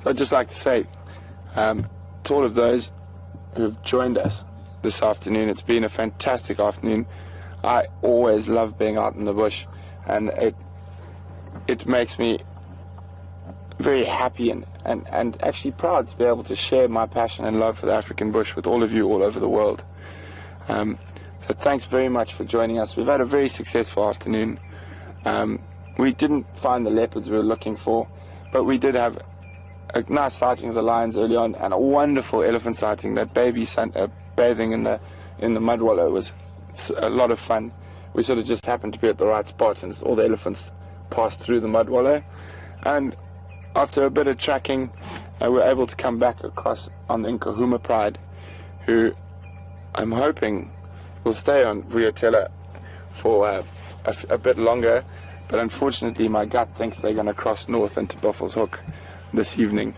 So I'd just like to say to all of those who have joined us this afternoon, it's been a fantastic afternoon. I always love being out in the bush, and it makes me very happy and actually proud to be able to share my passion and love for the African bush with all of you all over the world. So thanks very much for joining us. We've had a very successful afternoon. We didn't find the leopards we were looking for, but we did have a nice sighting of the lions early on, and a wonderful elephant sighting. That baby bathing in the mud wallow was a lot of fun. We sort of just happened to be at the right spot, and all the elephants passed through the mud wallow. And after a bit of tracking, we were able to come back across on the Nkuhuma pride, who I'm hoping will stay on Vuyatela for a bit longer, but unfortunately my gut thinks they're going to cross north into Buffels Hook this evening.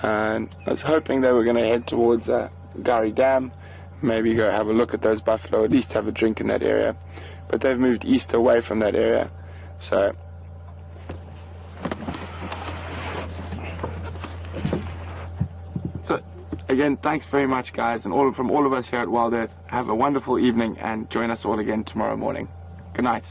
And I was hoping they were going to head towards Gari Dam, maybe go have a look at those buffalo, at least have a drink in that area. But they've moved east away from that area. So again, thanks very much, guys, and from all of us here at WildEarth, have a wonderful evening and join us all again tomorrow morning. Good night.